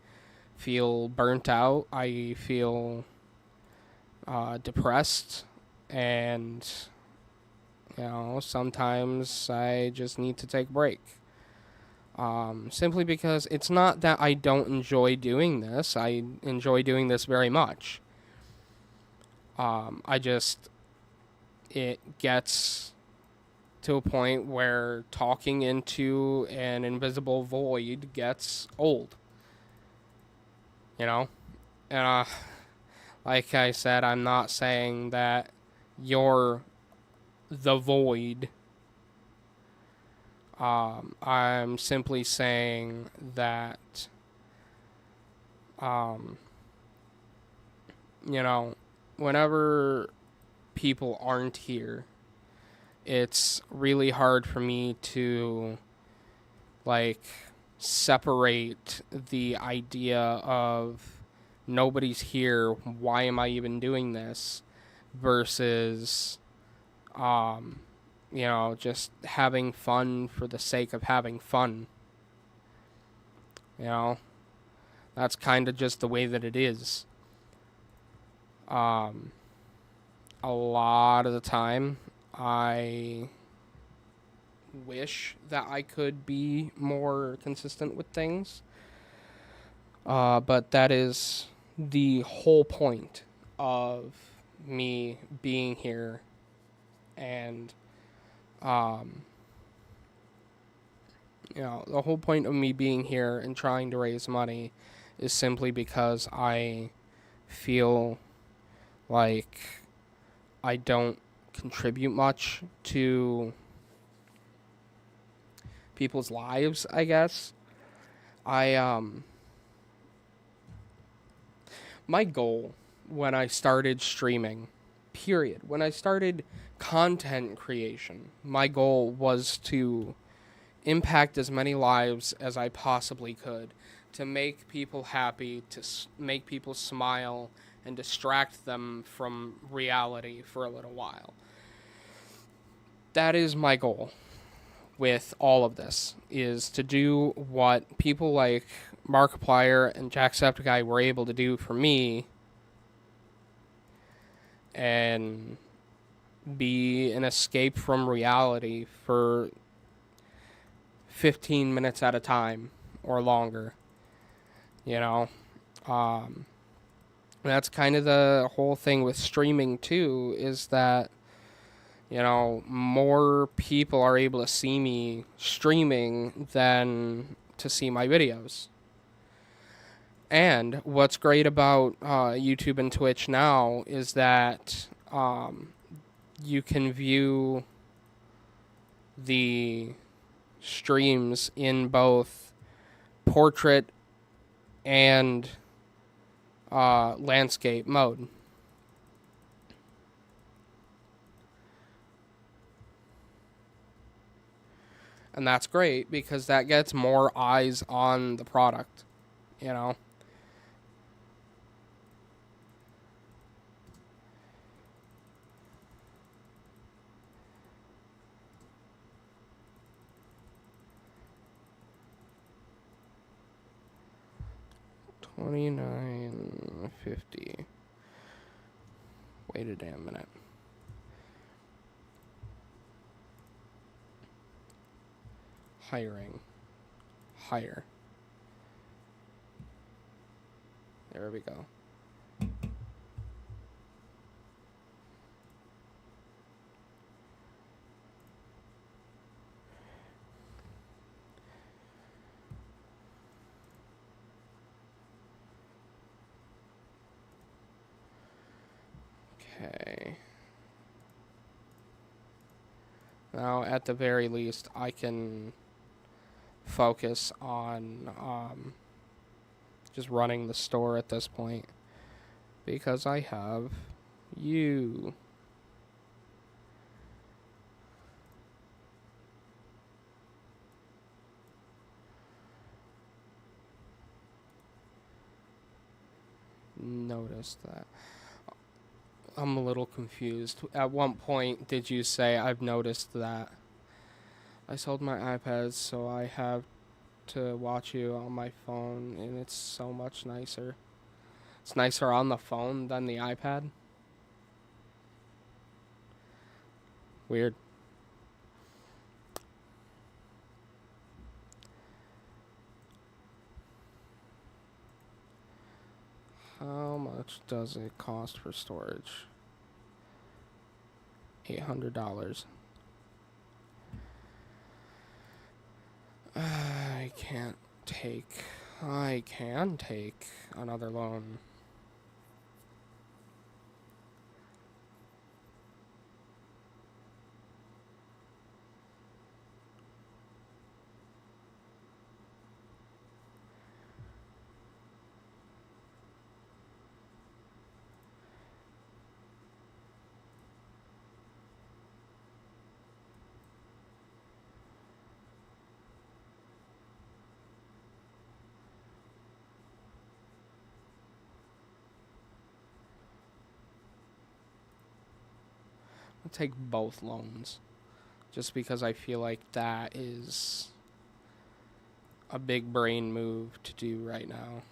feel burnt out, I feel depressed, and, sometimes I just need to take a break. Simply because it's not that I don't enjoy doing this. I enjoy doing this very much. It gets to a point where talking into an invisible void gets old. And, like I said, I'm not saying that you're the void. I'm simply saying that, whenever people aren't here, it's really hard for me to, separate the idea of nobody's here, why am I even doing this, versus, just having fun for the sake of having fun. That's kind of just the way that it is. A lot of the time, I wish that I could be more consistent with things. But that is the whole point of me being here, and the whole point of me being here and trying to raise money is simply because I feel like I don't contribute much to people's lives, I guess. My goal when I started streaming, period, when I started content creation, my goal was to impact as many lives as I possibly could, to make people happy, to make people smile, and distract them from reality for a little while. That is my goal with all of this, is to do what people like Markiplier and Jacksepticeye were able to do for me, and be an escape from reality for 15 minutes at a time or longer. That's kind of the whole thing with streaming too, is that, more people are able to see me streaming than to see my videos. And what's great about YouTube and Twitch now is that you can view the streams in both portrait and landscape mode. And that's great because that gets more eyes on the product, you know? $29.50. Wait a damn minute. Hiring. Hire. There we go. Okay. Now, at the very least, I can focus on just running the store at this point because I have you. Noticed that. I'm a little confused. At one point, did you say I've noticed that? I sold my iPad, so I have to watch you on my phone, and it's so much nicer. It's nicer on the phone than the iPad? Weird. How much does it cost for storage? $800. I can take another loan. I'll take both loans. Just because I feel like that is a big brain move to do right now.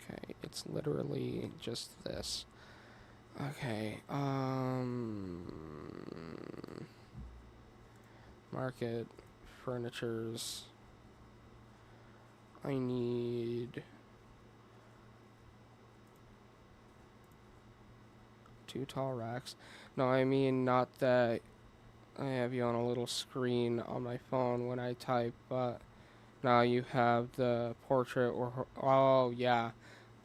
Okay, it's literally just this. Okay, market, furnitures. I need 2 tall racks. No, I mean not that I have you on a little screen on my phone when I type, but now you have the portrait or, oh yeah,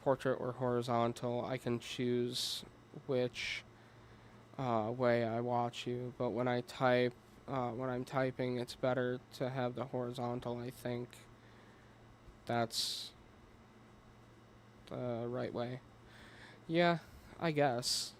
portrait or horizontal. I can choose which way I watch you, but when I type, when I'm typing, it's better to have the horizontal. I think that's the right way. Yeah, I guess.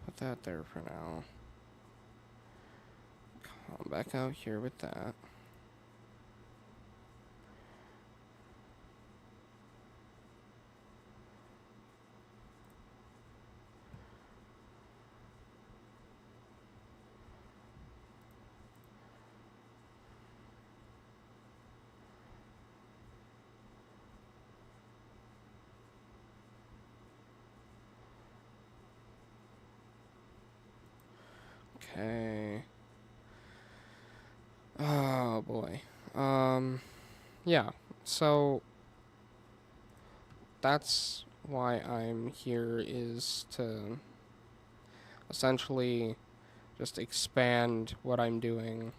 Put that there for now. Come back out here with that. boy. Yeah. So that's why I'm here, is to essentially just expand what I'm doing.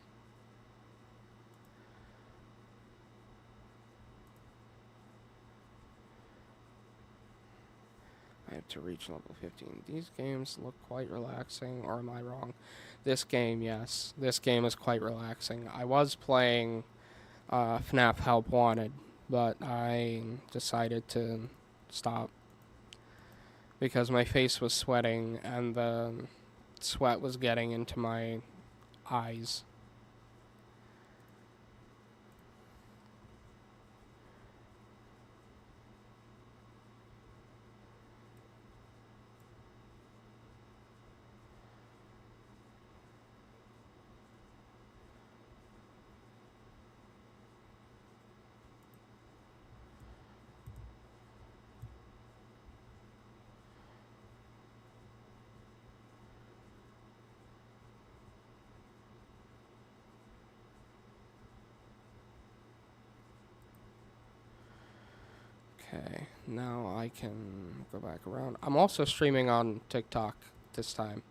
I have to reach level 15. These games look quite relaxing, or am I wrong? This game, yes. This game is quite relaxing. I was playing FNAF Help Wanted, but I decided to stop because my face was sweating and the sweat was getting into my eyes. Okay, now I can go back around. I'm also streaming on TikTok this time.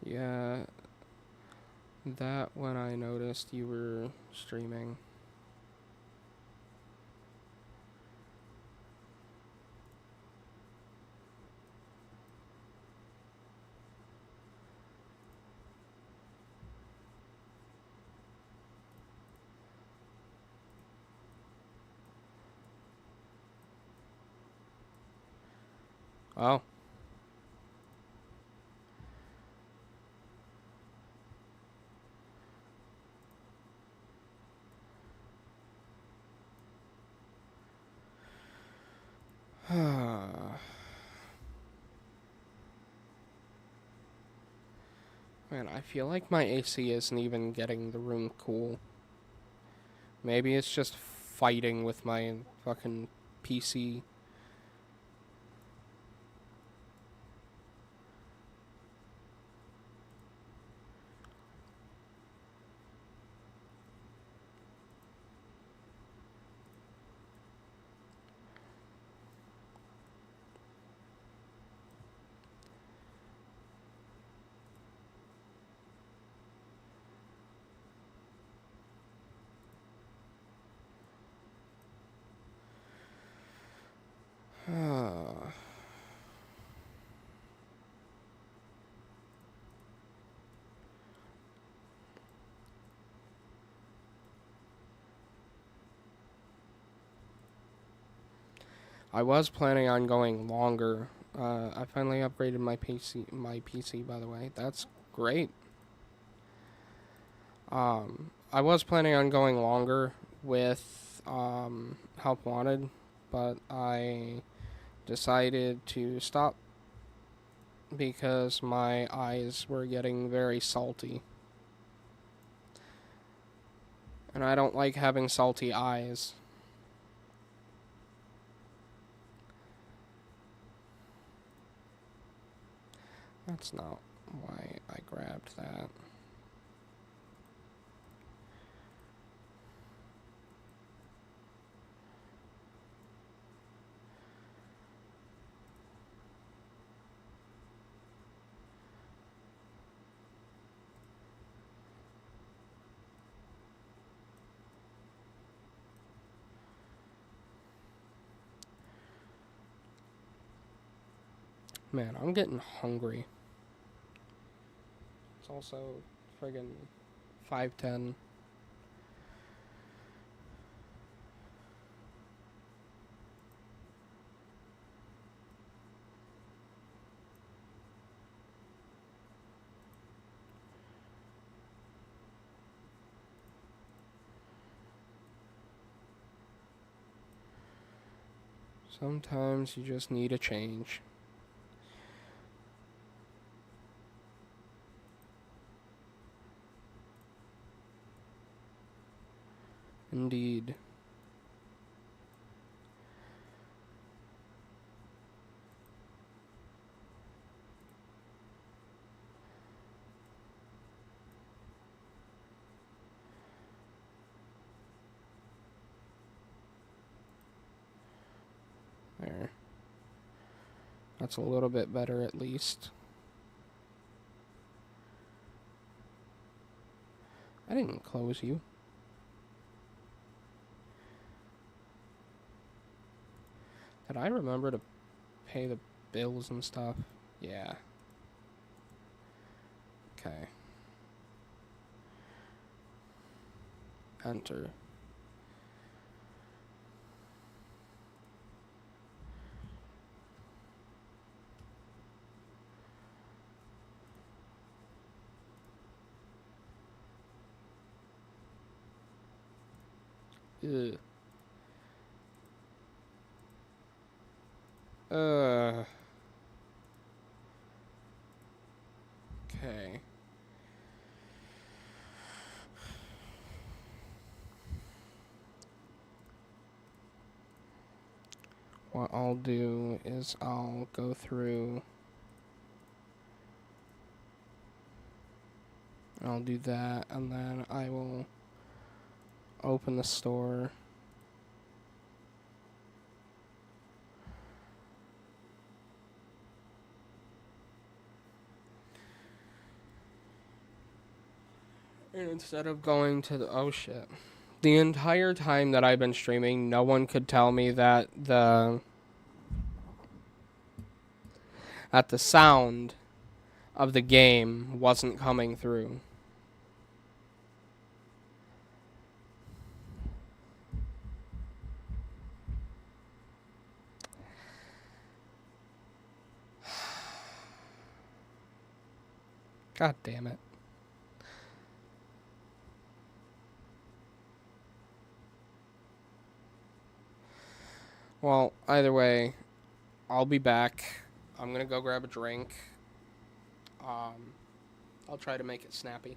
Yeah, that when I noticed you were streaming. Oh. Man, I feel like my AC isn't even getting the room cool. Maybe it's just fighting with my fucking PC. I was planning on going longer. I finally upgraded my PC. My PC, by the way, that's great. I was planning on going longer with Help Wanted, but I decided to stop because my eyes were getting very salty. And I don't like having salty eyes. That's not why I grabbed that. Man, I'm getting hungry. It's also friggin' 5:10. Sometimes you just need a change. Indeed. There. That's a little bit better at least. I didn't close you. Did I remember to pay the bills and stuff? Yeah. Okay. Enter. Ugh. Okay. What I'll do is I'll go through. I'll do that, and then I will open the store. And instead of going to the... Oh, shit. The entire time that I've been streaming, no one could tell me that the sound of the game wasn't coming through. God damn it. Well, either way, I'll be back. I'm gonna go grab a drink. I'll try to make it snappy.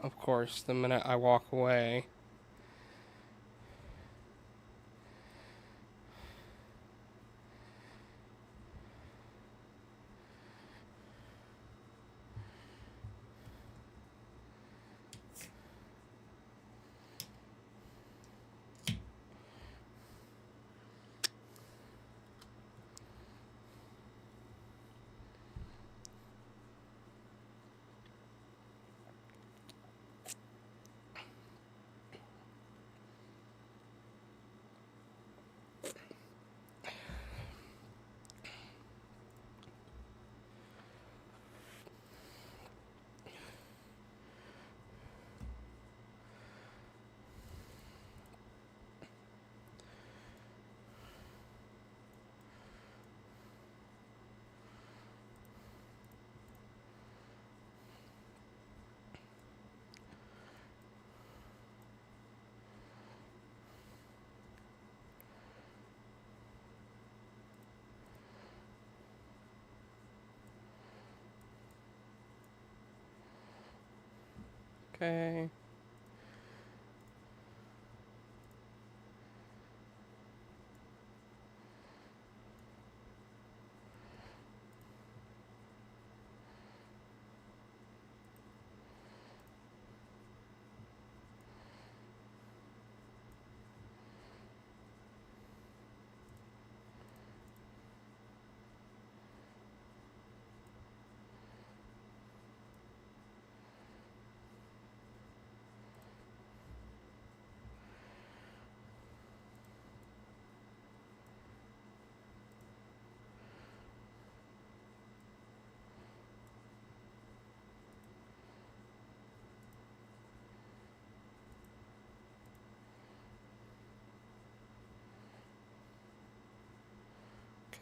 of course, the minute I walk away. Okay.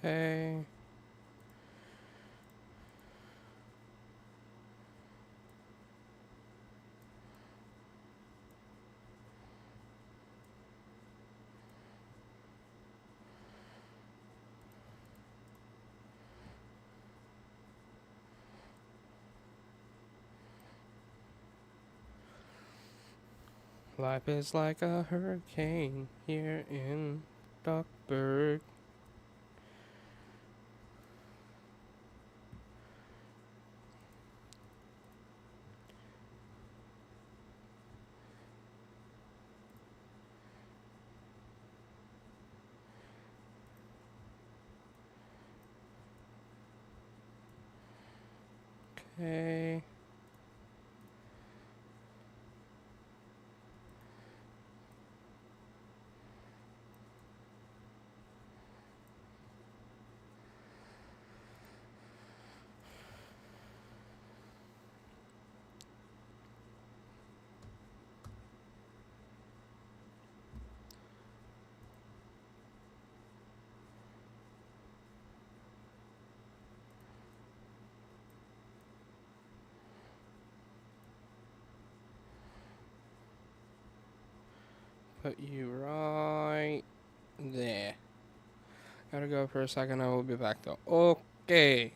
Okay. Life is like a hurricane here in Duckburg. Okay. Put you right there. Gotta go for a second. I will be back though. Okay.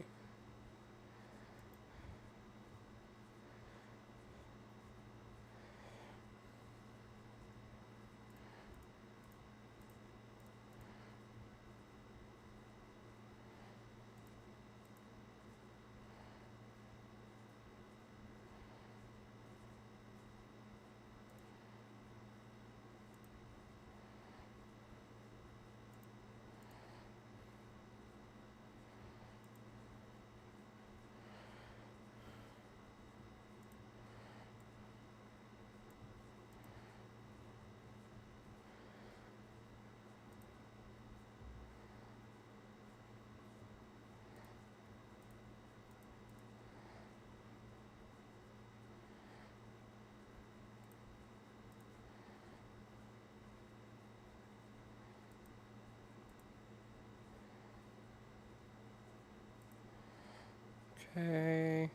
Okay.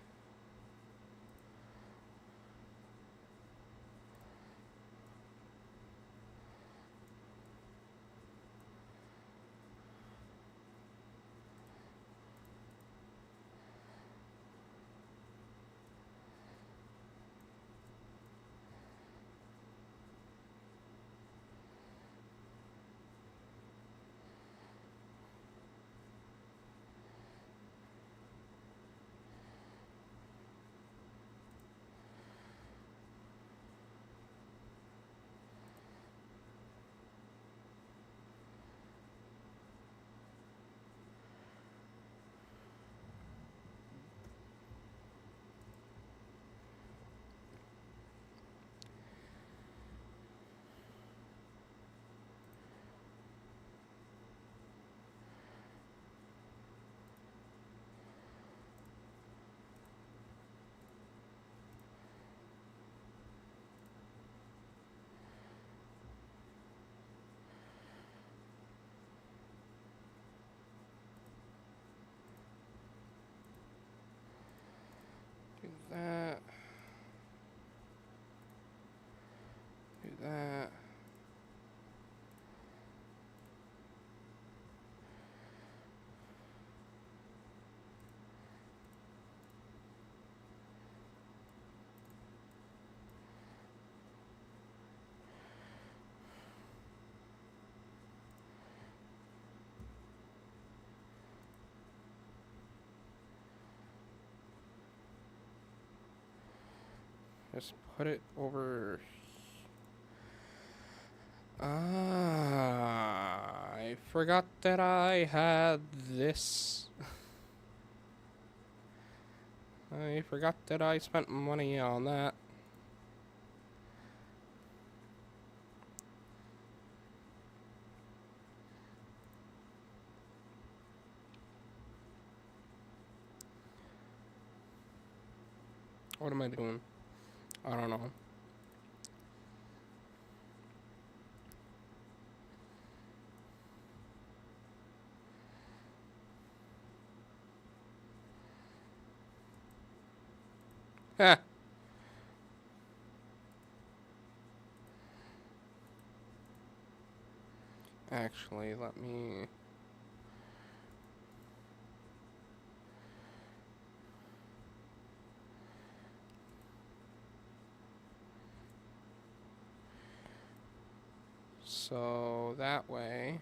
Just put it over. Ah, I forgot that I had this. I forgot that I spent money on that. What am I doing? I don't know. Heh. Actually, let me... So that way,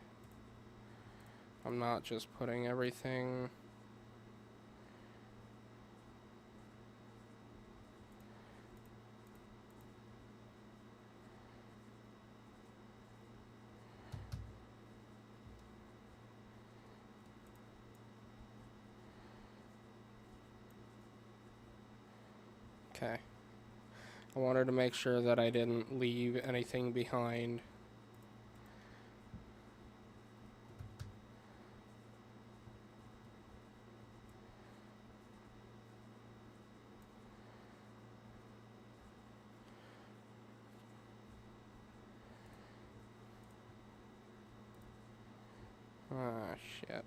I'm not just putting everything... Okay. I wanted to make sure that I didn't leave anything behind. Ah, shit.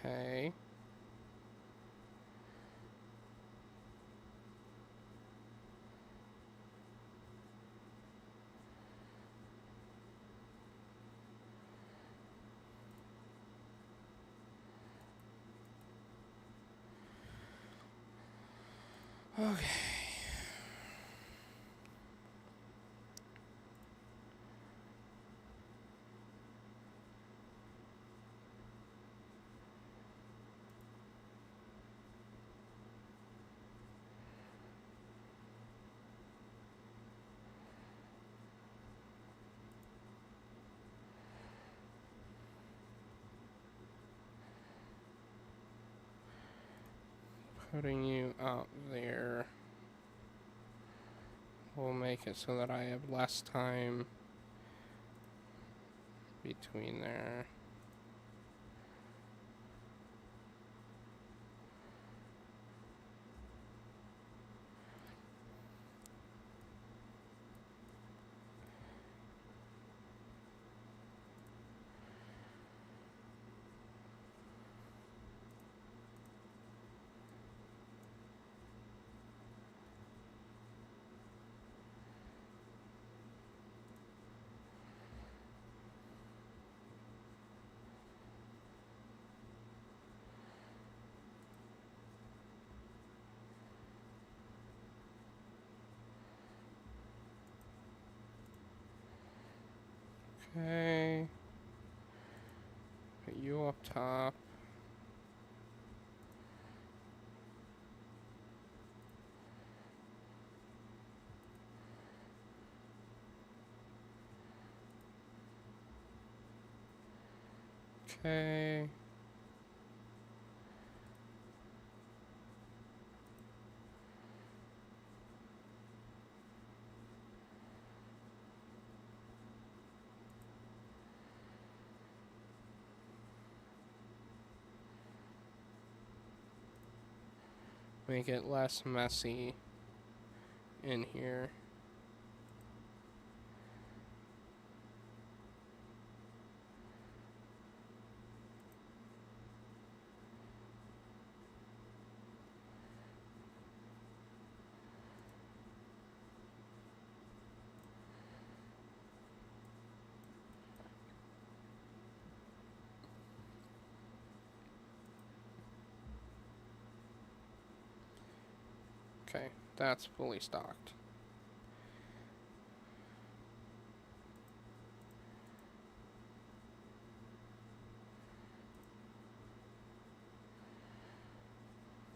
Okay. Okay. Putting you out there will make it so that I have less time between there. Okay. Put you up top. Okay. Make it less messy in here. Okay, that's fully stocked.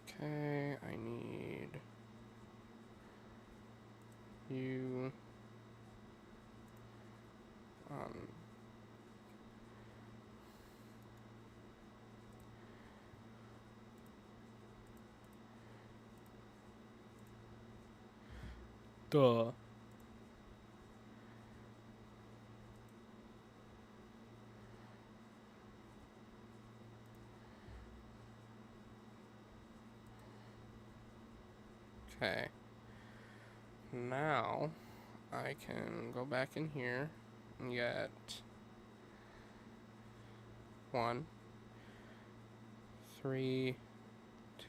Okay, I need you on duh. Okay. Now I can go back in here and get 1, 3,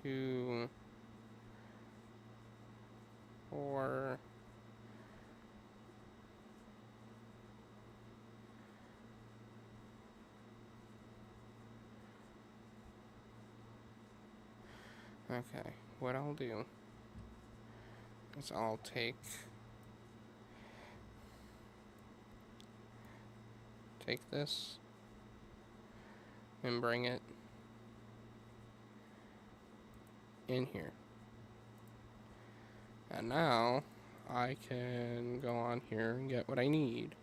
2, 4. Okay, what I'll do is I'll take this and bring it in here. And now I can go on here and get what I need.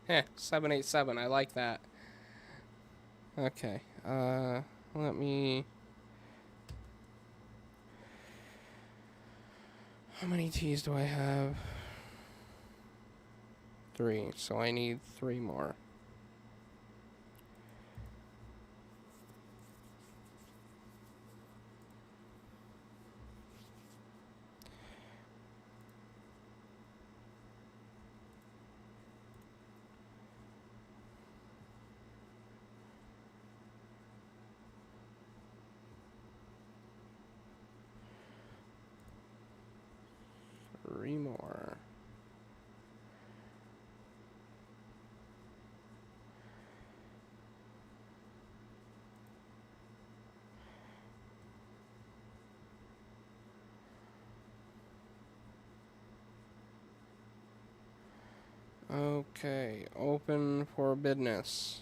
Heh, 787, I like that. Okay, let me... How many T's do I have? 3, so I need 3 more. Three more. Okay, open for business.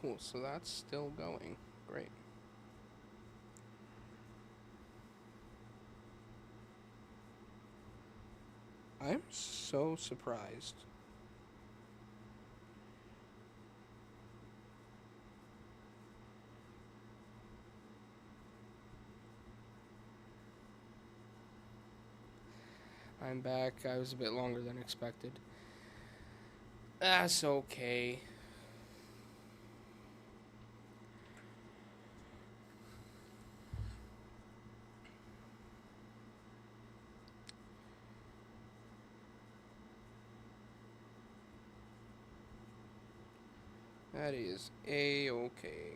Cool, so that's still going. Great. I'm so surprised. I'm back. I was a bit longer than expected. That's okay. That is a-okay.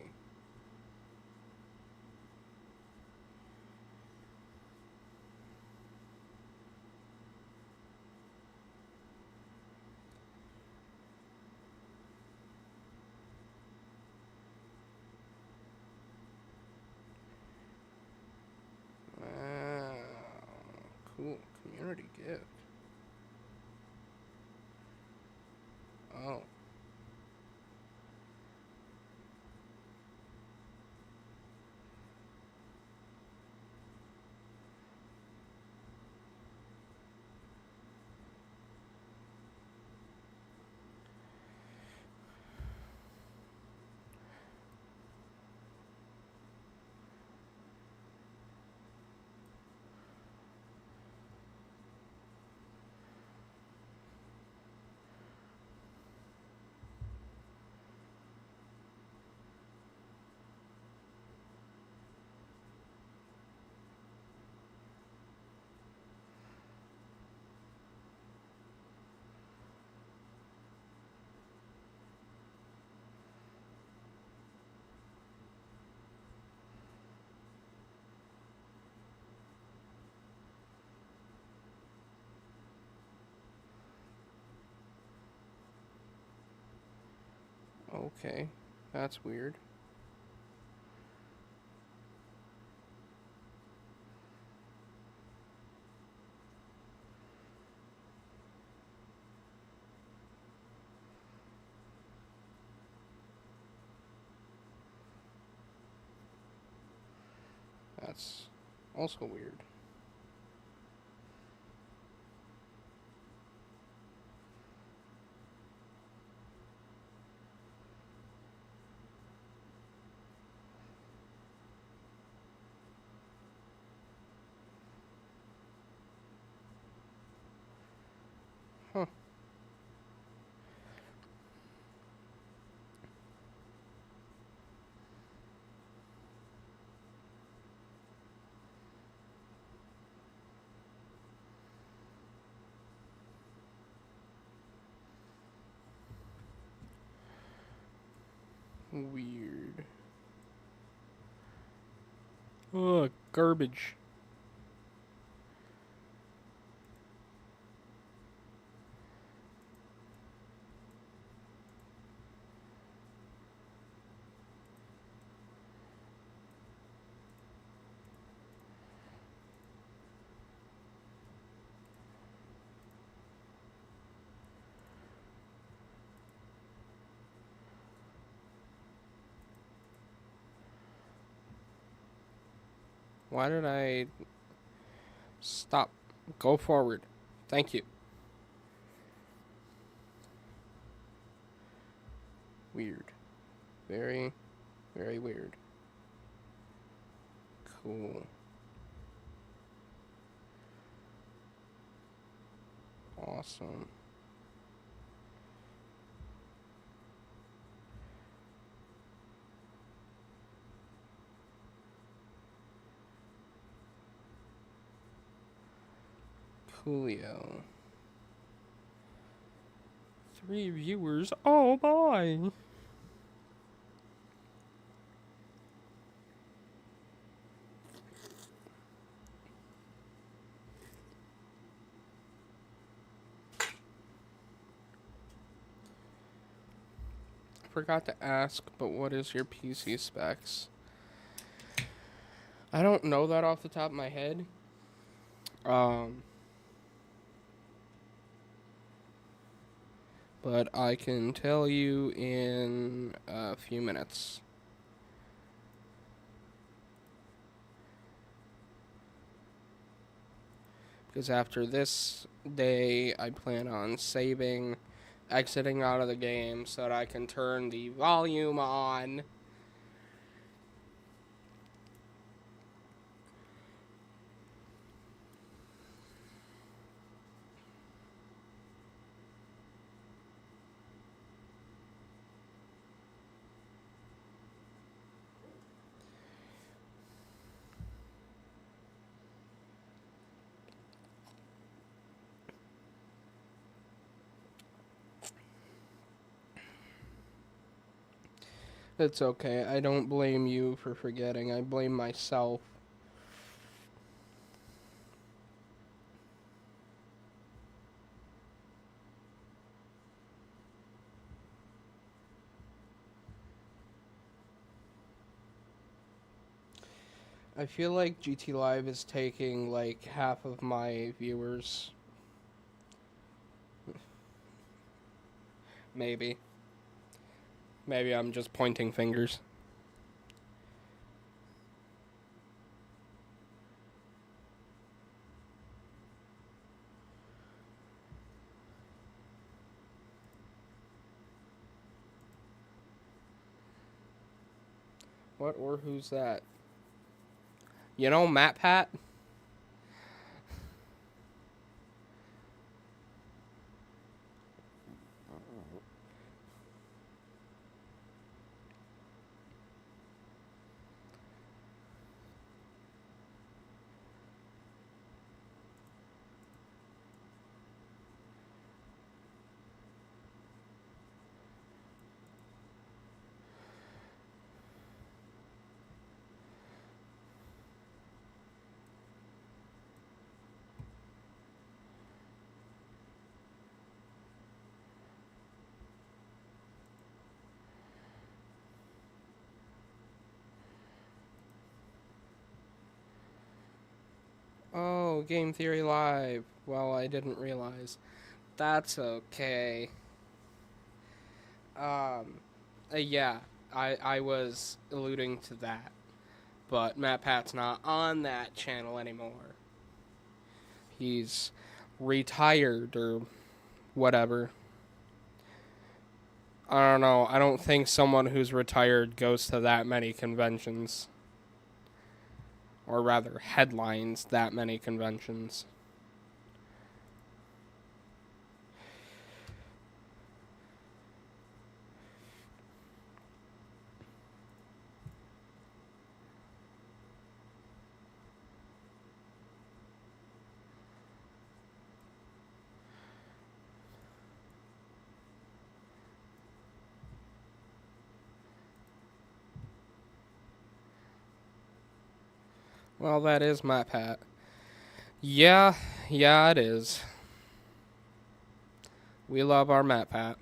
Wow. Cool. Community gift. Okay, that's weird. That's also weird. Huh. Weird. Ugh, garbage. Why did I stop? Go forward. Thank you. Weird. Very, very weird. Cool. Awesome. Coolio. 3 viewers. Oh boy. I forgot to ask, but what is your PC specs? I don't know that off the top of my head. But I can tell you in a few minutes. Because after this day, I plan on saving, exiting out of the game so that I can turn the volume on. It's okay. I don't blame you for forgetting. I blame myself. I feel like GT Live is taking like half of my viewers. Maybe. Maybe I'm just pointing fingers. What or who's that? You know Matt Pat? no, Game Theory Live. Well, I didn't realize. That's okay. Um, yeah, I was alluding to that. But Matt Pat's not on that channel anymore. He's retired or whatever. I don't know. I don't think someone who's retired goes to that many conventions. Or rather, headlines that many conventions. Well, that is Matt Pat. Yeah, it is. We love our Matt Pat.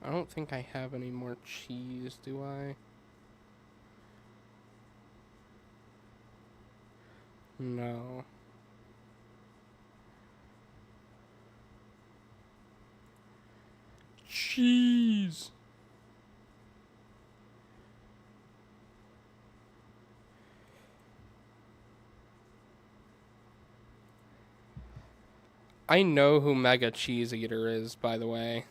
I don't think I have any more cheese, do I? No. Cheese! I know who Mega Cheese Eater is, by the way.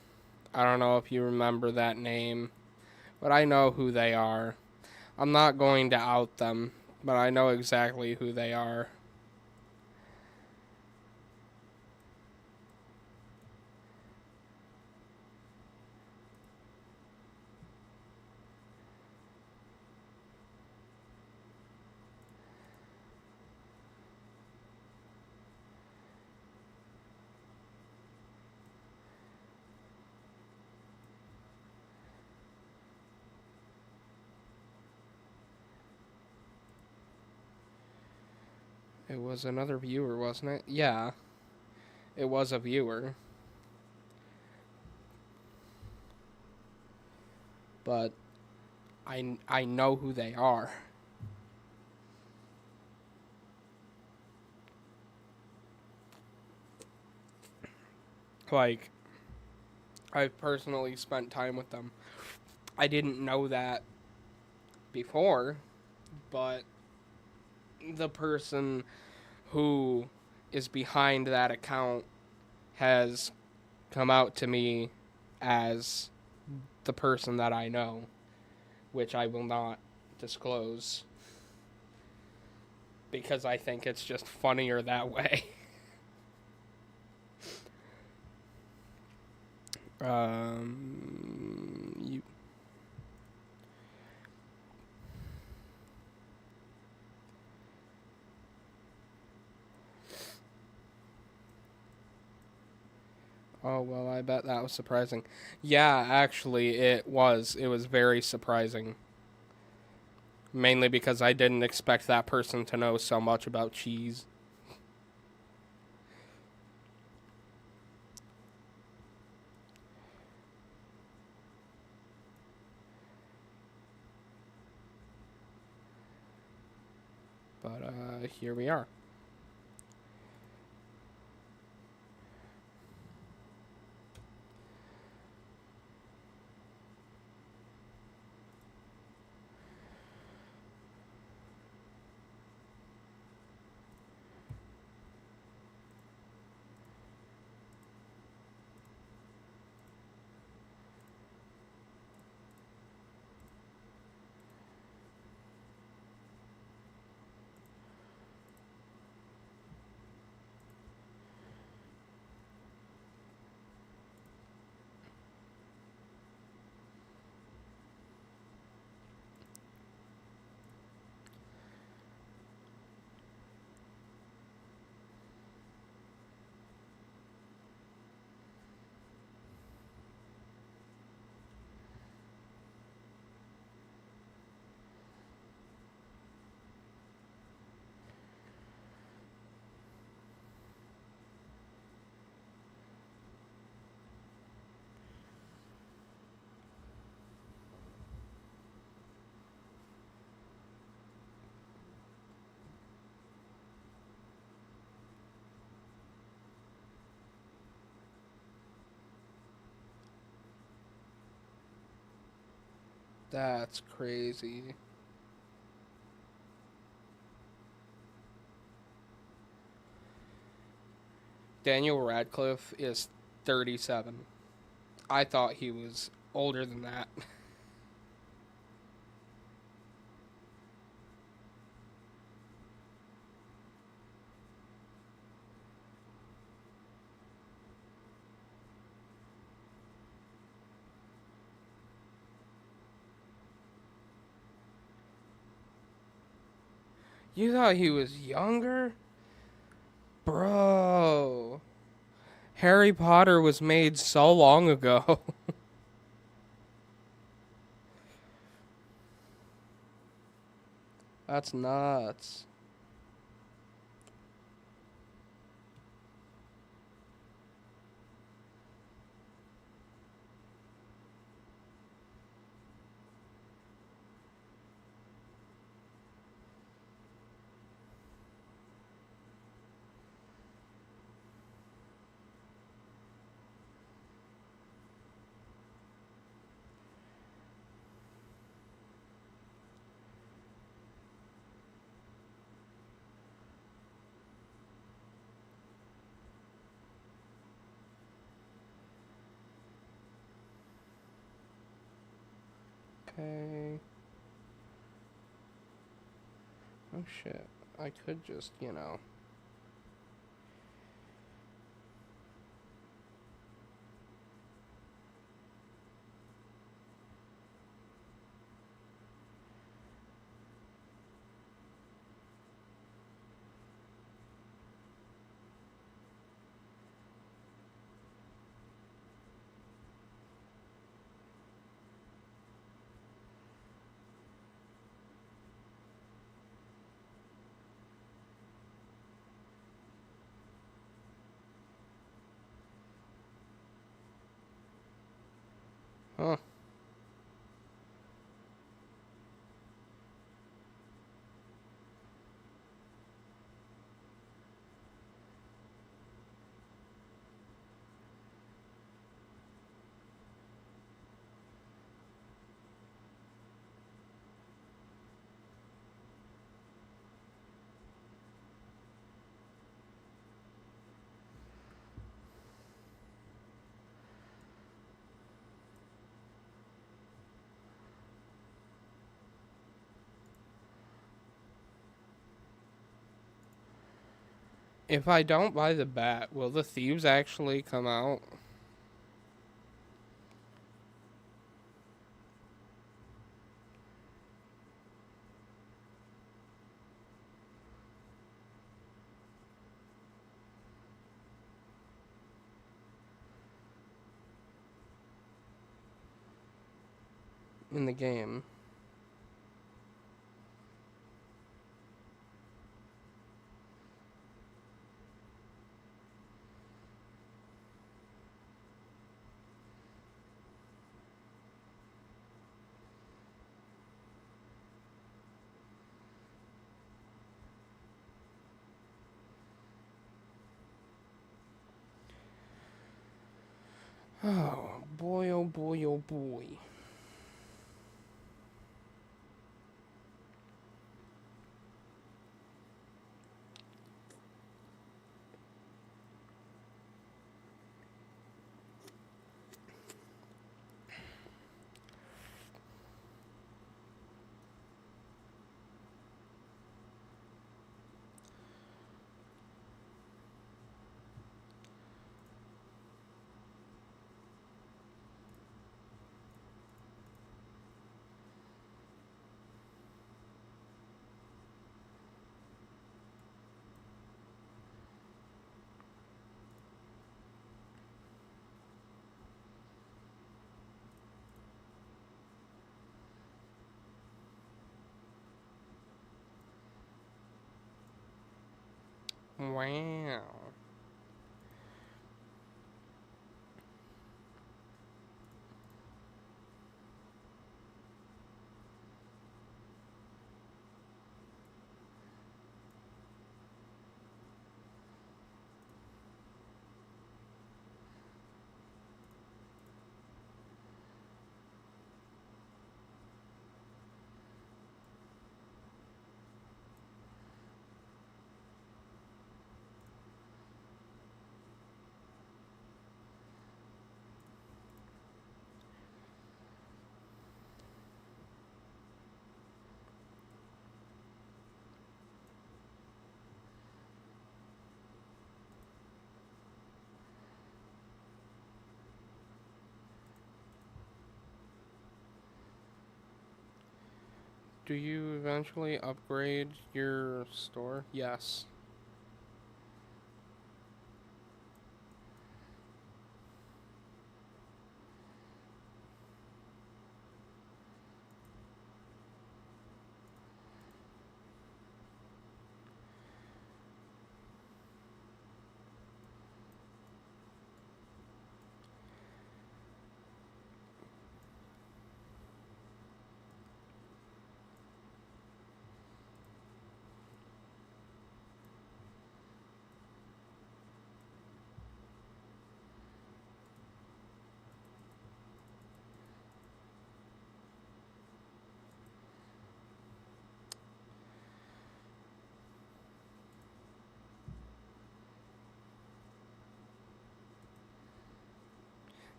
I don't know if you remember that name, but I know who they are. I'm not going to out them, but I know exactly who they are. It was another viewer, wasn't it? Yeah, it was a viewer. But I know who they are. Like, I've personally spent time with them. I didn't know that before, but the person who is behind that account has come out to me as the person that I know, which I will not disclose because I think it's just funnier that way. You. Oh, well, I bet that was surprising. Yeah, actually, it was. It was very surprising. Mainly because I didn't expect that person to know so much about cheese. But, here we are. That's crazy. Daniel Radcliffe is 37. I thought he was older than that. You thought he was younger? Bro. Harry Potter was made so long ago. That's nuts. Okay. Oh shit. I could just, Huh. If I don't buy the bat, will the thieves actually come out in the game? Oh boy, oh boy, oh boy. Wow. Do you eventually upgrade your store? Yes.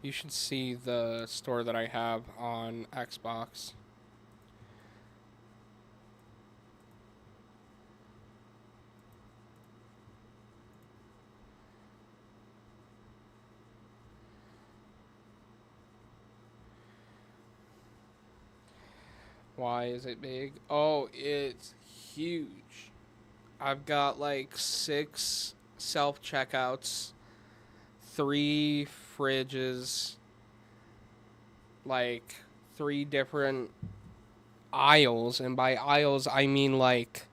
You should see the store that I have on Xbox. Why is it big? Oh, it's huge. I've got like 6 self checkouts, 3 fridges, like 3 different aisles, and by aisles I mean like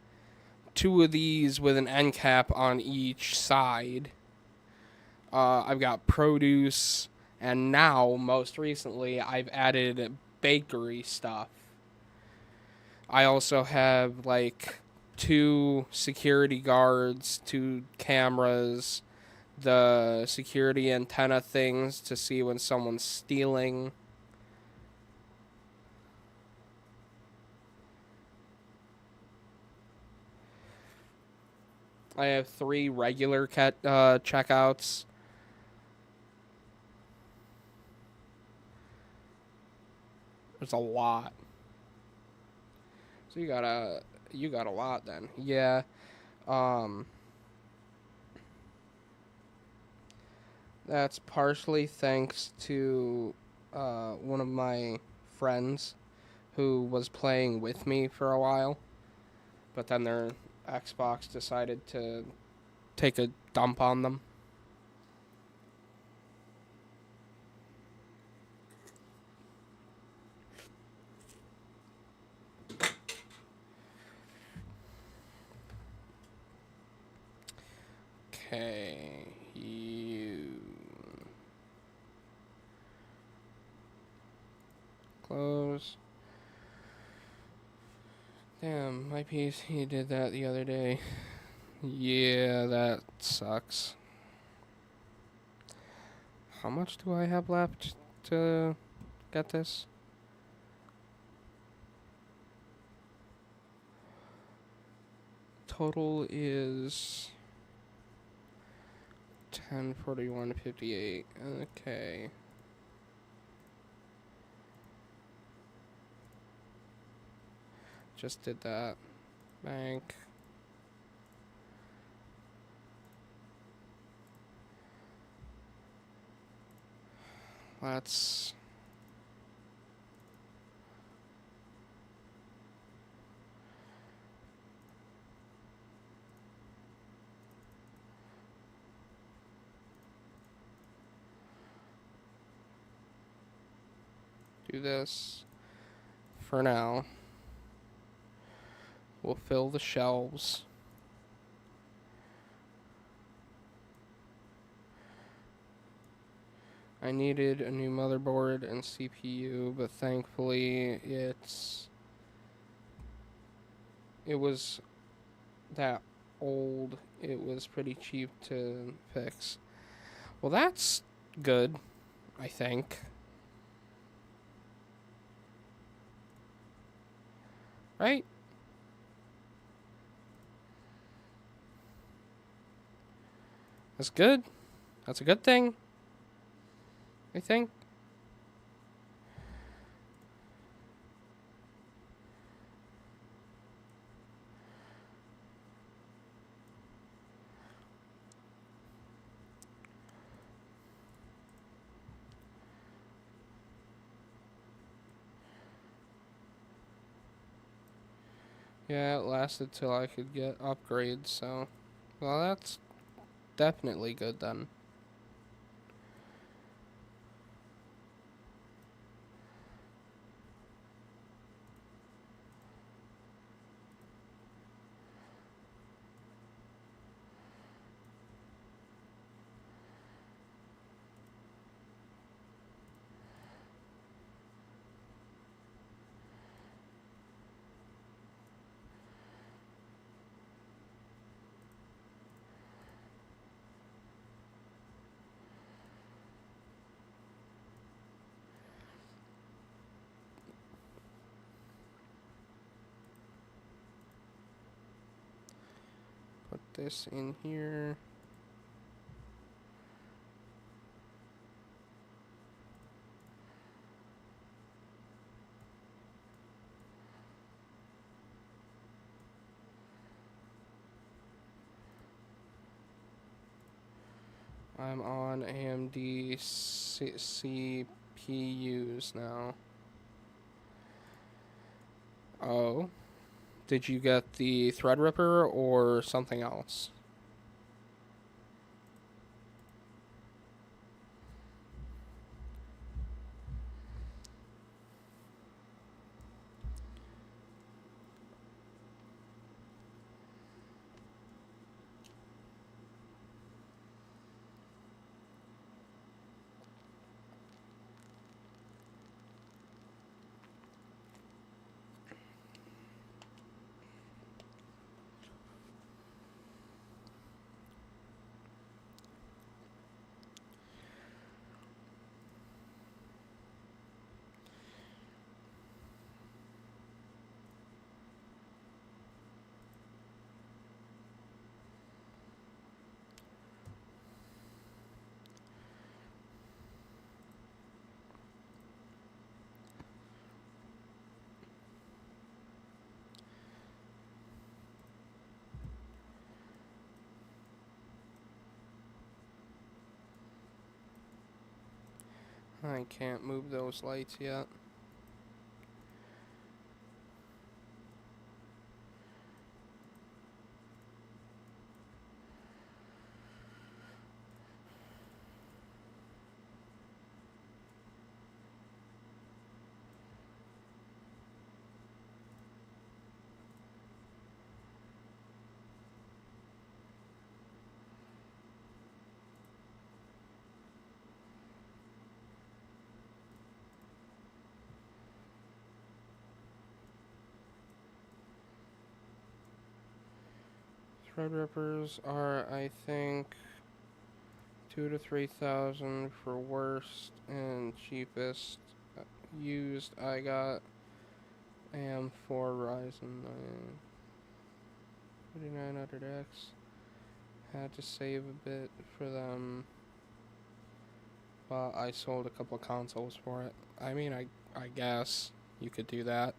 2 of these with an end cap on each side. I've got produce, and now most recently I've added bakery stuff. I also have like 2 security guards, 2 cameras, the security antenna things to see when someone's stealing. I have 3 regular checkouts. There's a lot. So you got a lot then. Yeah. Um that's partially thanks to one of my friends who was playing with me for a while, but then their Xbox decided to take a dump on them. Okay, you close. Damn, my PC did that the other day. Yeah, that sucks. How much do I have left to get this? Total is 1041.58. Okay. Just did that. Bank. Let's do this for now. We'll fill the shelves. I needed a new motherboard and CPU, but thankfully it was that old. It was pretty cheap to fix. Well, that's good, I think. Right? That's good. That's a good thing, I think. Yeah, it lasted till I could get upgrades, so... Well, that's definitely good then. Put this in here. I'm on AMD CPUs now. Oh. Did you get the Threadripper or something else? I can't move those lights yet. Threadrippers are, I think, 2 to 3,000 for worst, and cheapest used I got AM4 Ryzen 9 4900X. Had to save a bit for them, but I sold a couple consoles for it. I mean, I guess you could do that.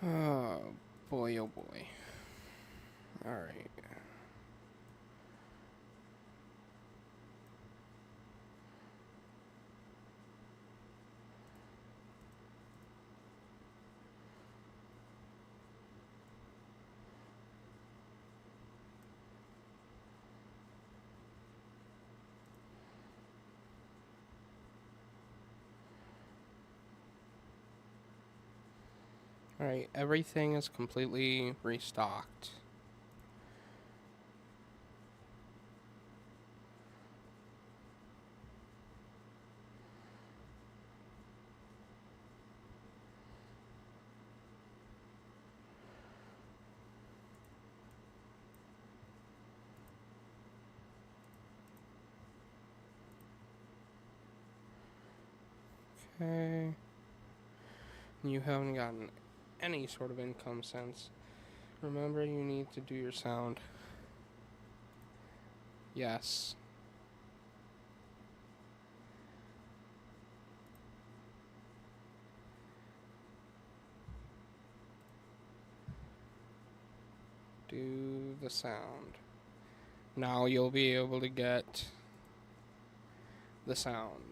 Oh boy, oh boy. Alright. Alright, everything is completely restocked. Okay. You haven't gotten any sort of income since. Remember, you need to do your sound. Yes. Do the sound. Now you'll be able to get the sound.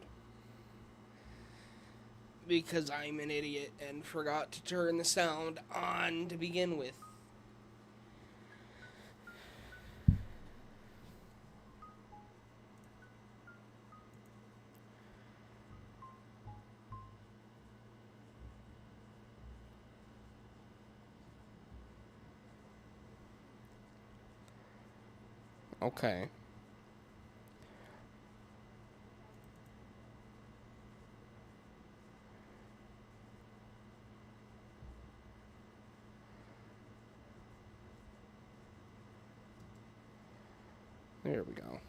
Because I'm an idiot and forgot to turn the sound on to begin with. Okay. There we go.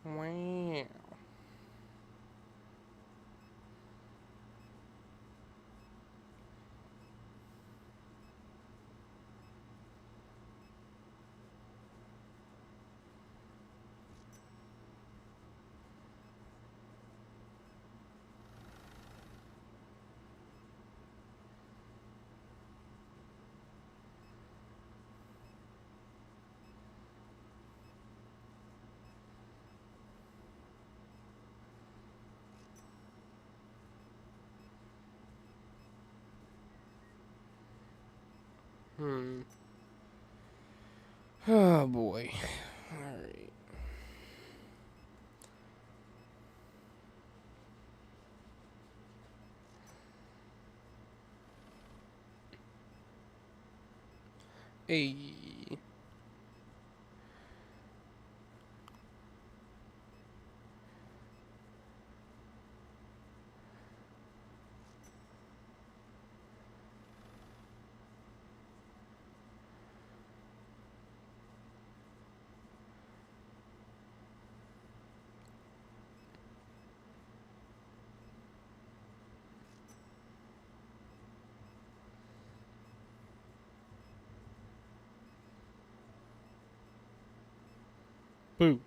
Wow. Oh boy. Alright. Hey. Boo.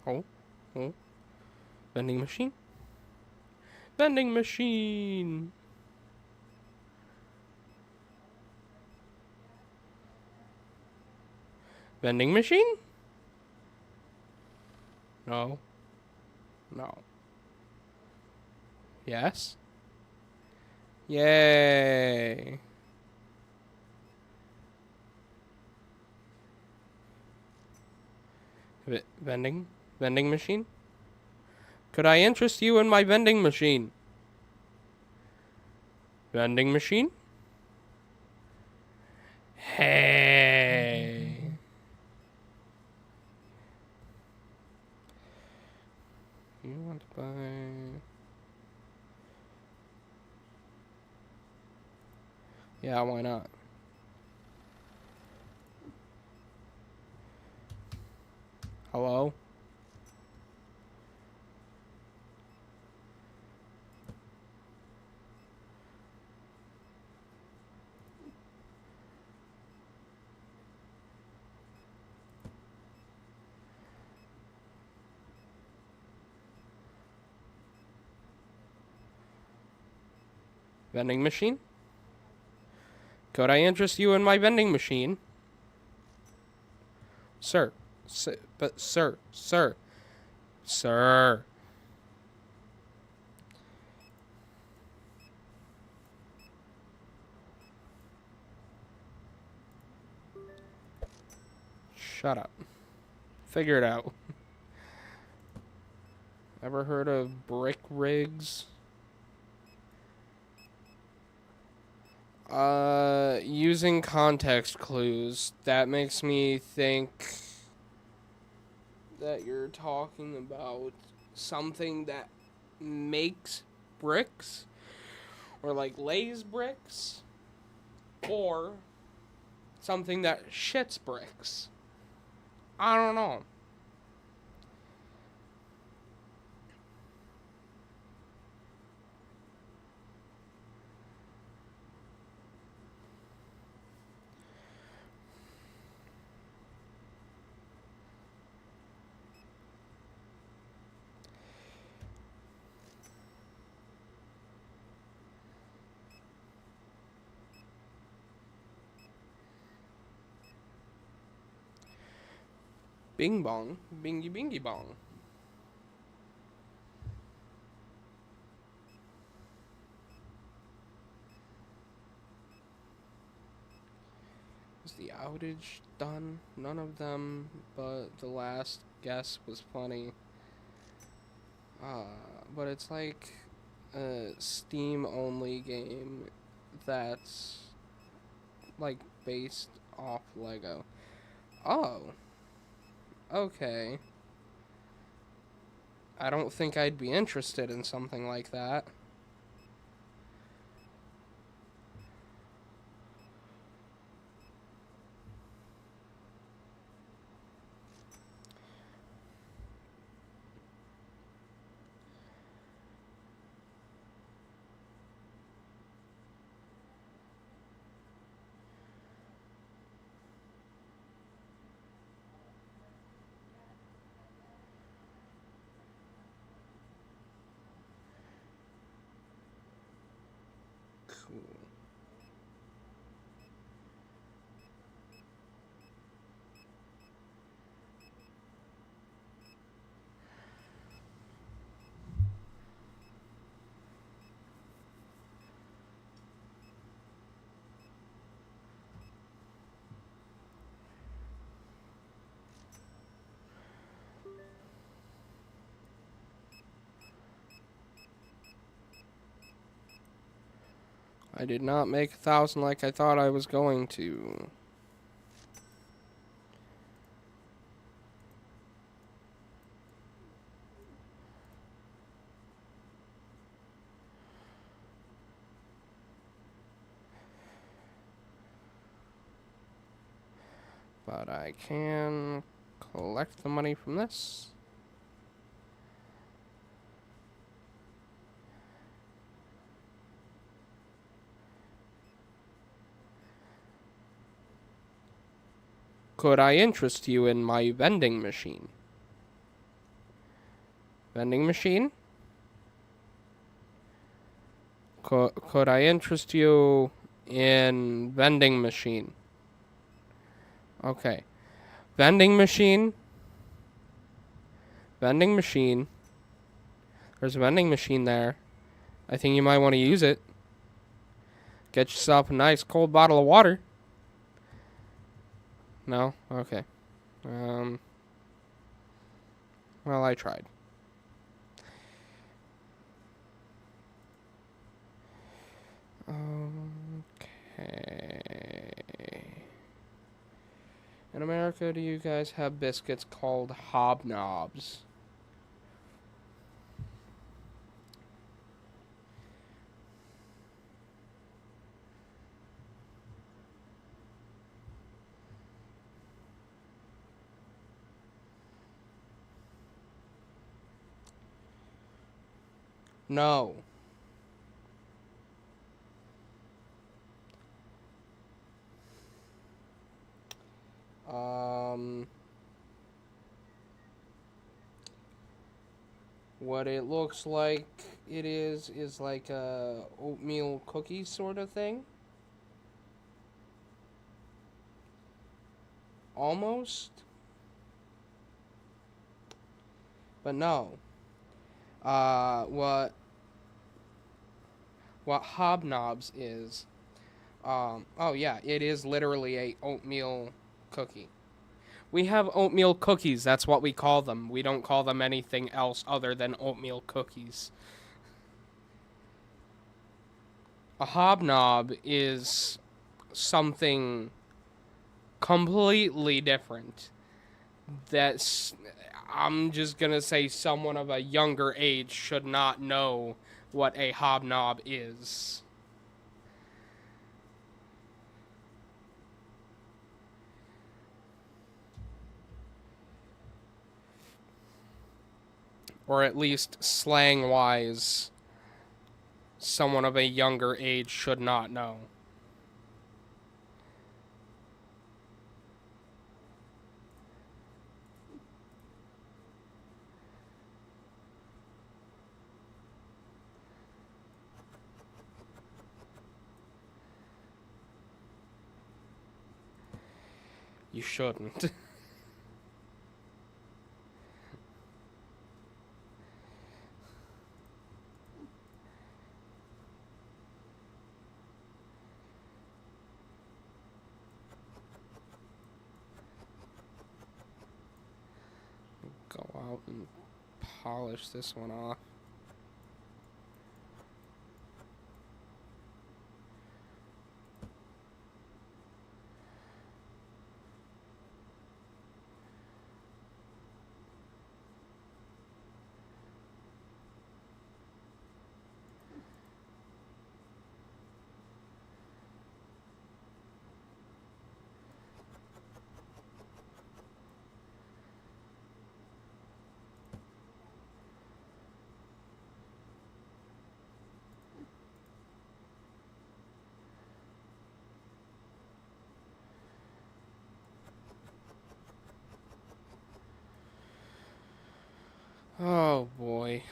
Oh. Oh. Vending machine? Vending machine! Vending machine? No. No. Yes? Yay! Vending? Vending machine? Could I interest you in my vending machine? Vending machine? Hey. You want to buy... Yeah, why not? Hello? Vending machine? Could I interest you in my vending machine? Sir. Sir. Sir. Shut up. Figure it out. Ever heard of brick rigs? Using context clues, that makes me think that you're talking about something that makes bricks, or like lays bricks, or something that shits bricks. I don't know. Bing bong, bingy bingy bong. Is the outage done? None of them, but the last guess was funny. But it's like a Steam only game that's like based off Lego. Oh, okay. I don't think I'd be interested in something like that. Cool. I did not make 1,000 like I thought I was going to. But I can collect the money from this. Could I interest you in my vending machine? Vending machine? Could I interest you in vending machine? Okay. Vending machine. Vending machine. There's a vending machine there. I think you might want to use it. Get yourself a nice cold bottle of water. No? Okay. Well, I tried. Okay. In America, do you guys have biscuits called hobnobs? No. What it looks like it is like a oatmeal cookie sort of thing. Almost. But no. What Hobnobs is, oh yeah, it is literally a oatmeal cookie. We have oatmeal cookies, that's what we call them. We don't call them anything else other than oatmeal cookies. A hobnob is something completely different. That's, I'm just gonna say someone of a younger age should not know what a hobnob is. Or at least slang wise, someone of a younger age should not know. You shouldn't. Go out and polish this one off. Oh boy.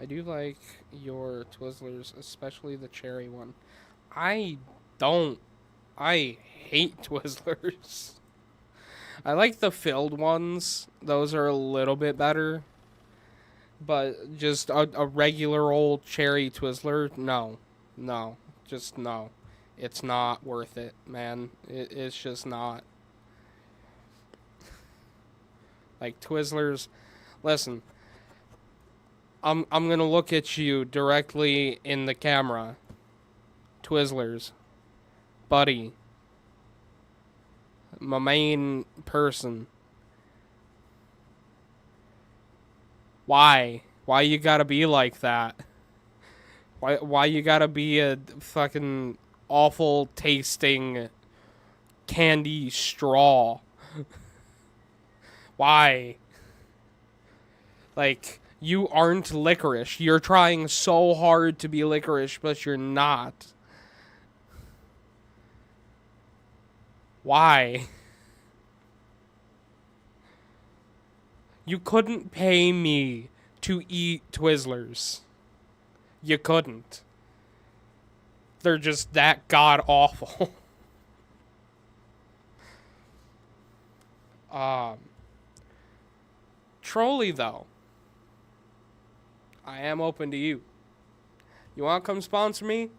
I do like your Twizzlers, especially the cherry one. I don't. I hate Twizzlers. I like the filled ones. Those are a little bit better. But just a regular old cherry Twizzler, no. No. Just no. It's not worth it, man. It's just not. Like Twizzlers, listen. I'm gonna look at you directly in the camera. Twizzlers, buddy, my main person. Why? Why you gotta be like that? Why you gotta be a fucking awful tasting candy straw? Why? Like, you aren't licorice. You're trying so hard to be licorice, but you're not. Why? You couldn't pay me to eat Twizzlers. You couldn't. They're just that god awful. um, Trolley though, I am open to you. You want to come sponsor me?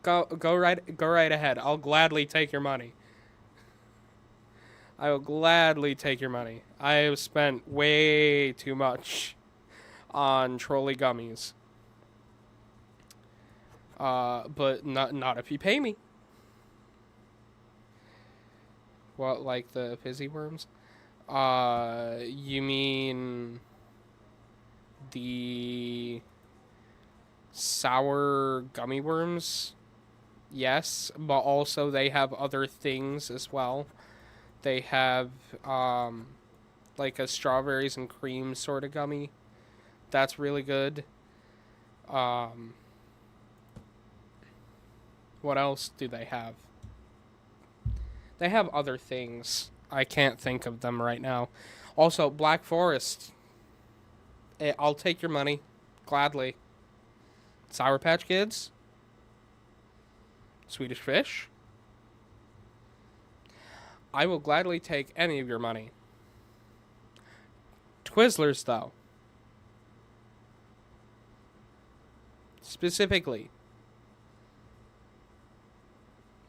Go right ahead. I'll gladly take your money. I will gladly take your money. I have spent way too much on trolley gummies. But not if you pay me. What, like the fizzy worms? You mean the sour gummy worms? Yes, but also they have other things as well. They have like a strawberries and cream sort of gummy. That's really good. Um, what else do they have? They have other things. I can't think of them right now. Also, Black Forest. I'll take your money. Gladly. Sour Patch Kids? Swedish fish? I will gladly take any of your money. Twizzlers, though. Specifically.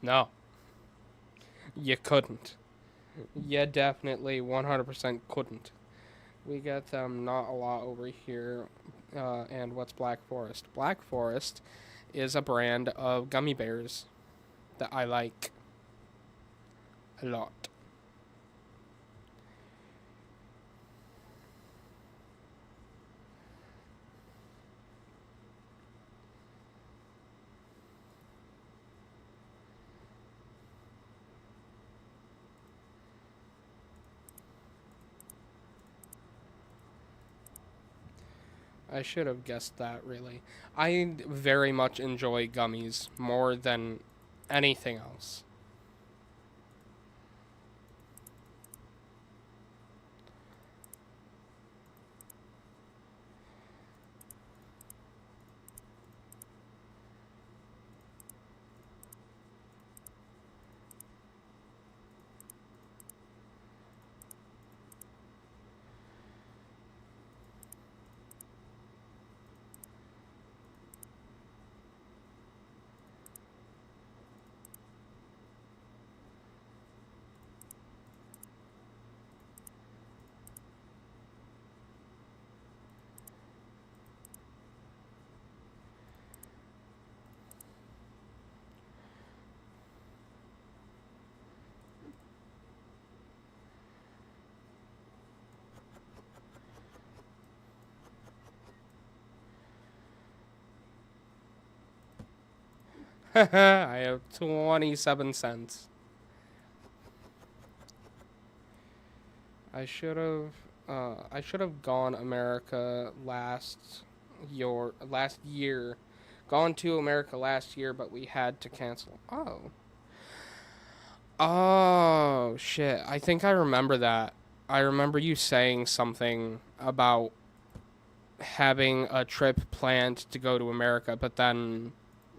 No. You couldn't. You definitely 100% couldn't. We got not a lot over here. And what's Black Forest? Black Forest is a brand of gummy bears that I like a lot. I should have guessed that, really. I very much enjoy gummies more than anything else. I have 27 cents. I should have gone America last year. Gone to America last year, but we had to cancel. Oh. Oh, shit. I think I remember that. I remember you saying something about having a trip planned to go to America, but then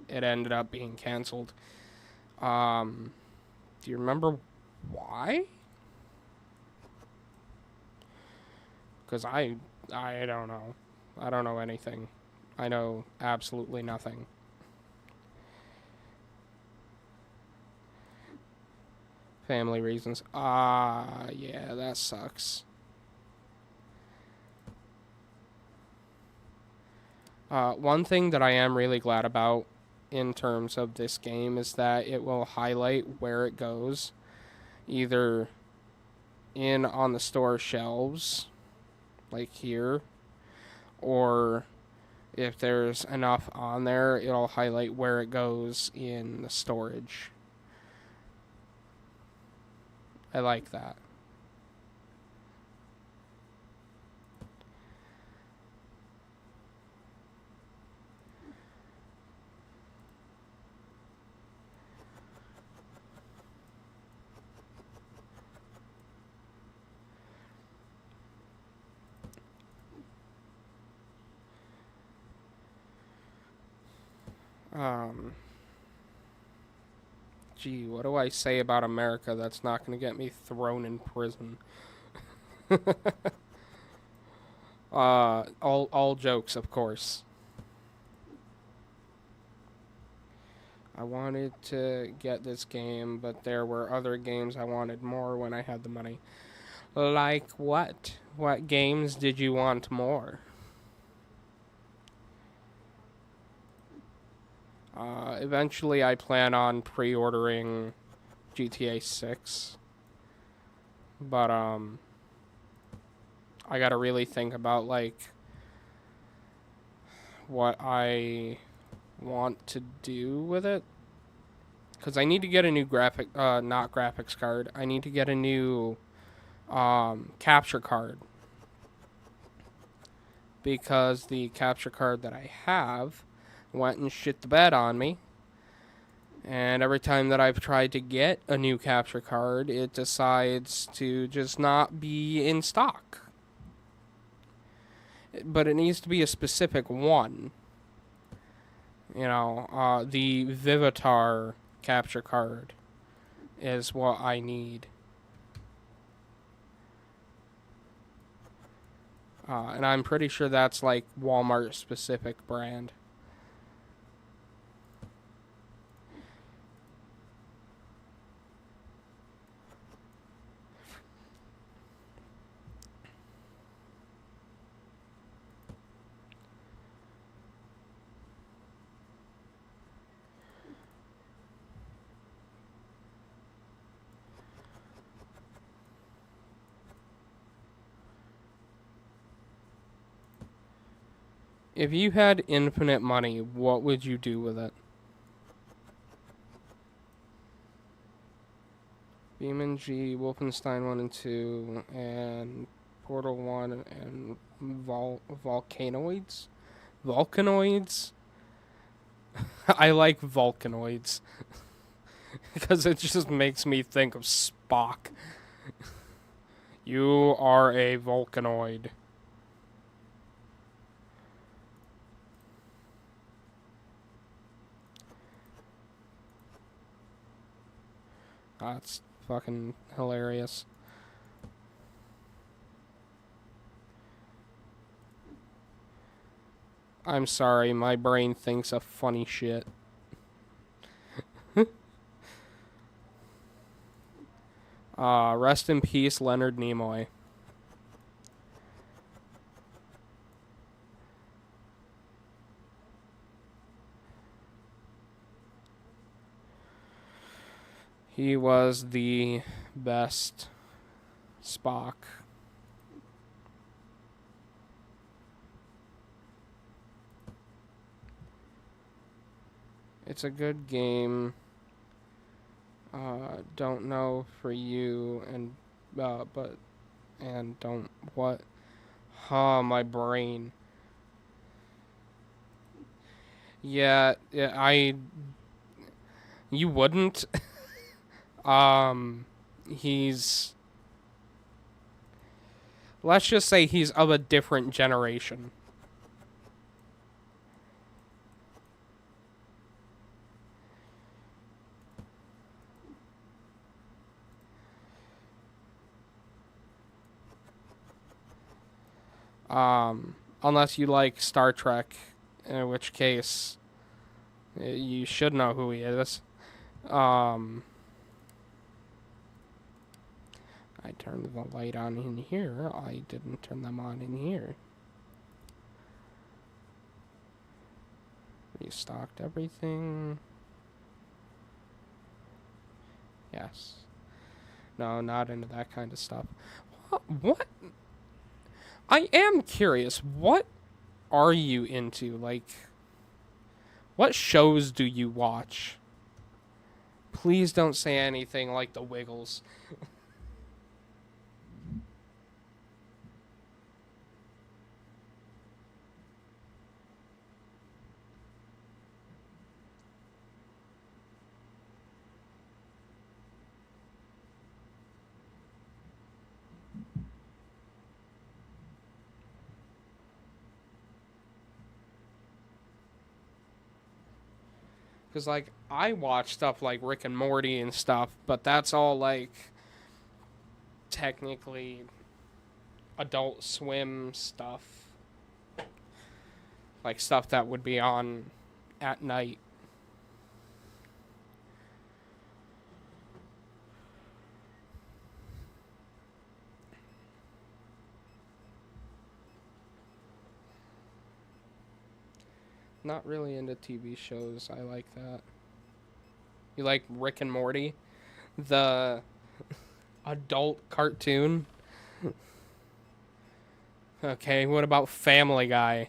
it ended up being canceled. Do you remember why? Because I don't know. I don't know anything. I know absolutely nothing. Family reasons. Yeah, that sucks. One thing that I am really glad about in terms of this game is that it will highlight where it goes, either in on the store shelves, like here, or if there's enough on there, it'll highlight where it goes in the storage. I like that. Um, Gee, what do I say about America that's not going to get me thrown in prison? All jokes, of course. I wanted to get this game, but there were other games I wanted more when I had the money. Like what? What games did you want more? Eventually, I plan on pre-ordering GTA 6, but I gotta really think about like what I want to do with it, because I need to get a new not graphics card. I need to get a new capture card, because the capture card that I have went and shit the bed on me. And every time that I've tried to get a new capture card, it decides to just not be in stock. But it needs to be a specific one. You know, the Vivitar capture card is what I need. And I'm pretty sure that's like Walmart specific brand. If you had infinite money, what would you do with it? BeamNG, Wolfenstein 1 and 2, and Portal 1, and Volcanoids? Volcanoids? I like Volcanoids. Because it just makes me think of Spock. You are a Volcanoid. That's fucking hilarious. I'm sorry, my brain thinks of funny shit. Rest in peace, Leonard Nimoy. He was the best Spock. It's a good game. Don't know for you and don't what? My brain. Yeah, you wouldn't. He's, let's just say he's of a different generation. Unless you like Star Trek, in which case you should know who he is. I turned the light on in here. I didn't turn them on in here. Restocked everything. Yes. No, not into that kind of stuff. What? I am curious. What are you into? Like, what shows do you watch? Please don't say anything like The Wiggles. Because, like, I watch stuff like Rick and Morty and stuff, but that's all, like, technically Adult Swim stuff. Like, stuff that would be on at night. Not really into TV shows. I like that. You like Rick and Morty? The adult cartoon? Okay, what about Family Guy?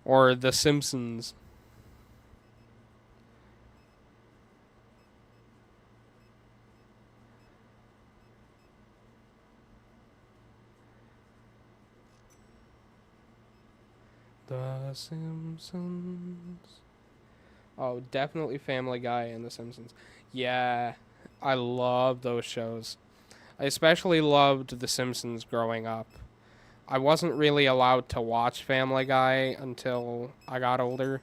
Or The Simpsons? The Simpsons. Oh, definitely Family Guy and The Simpsons. Yeah, I love those shows. I especially loved The Simpsons growing up. I wasn't really allowed to watch Family Guy until I got older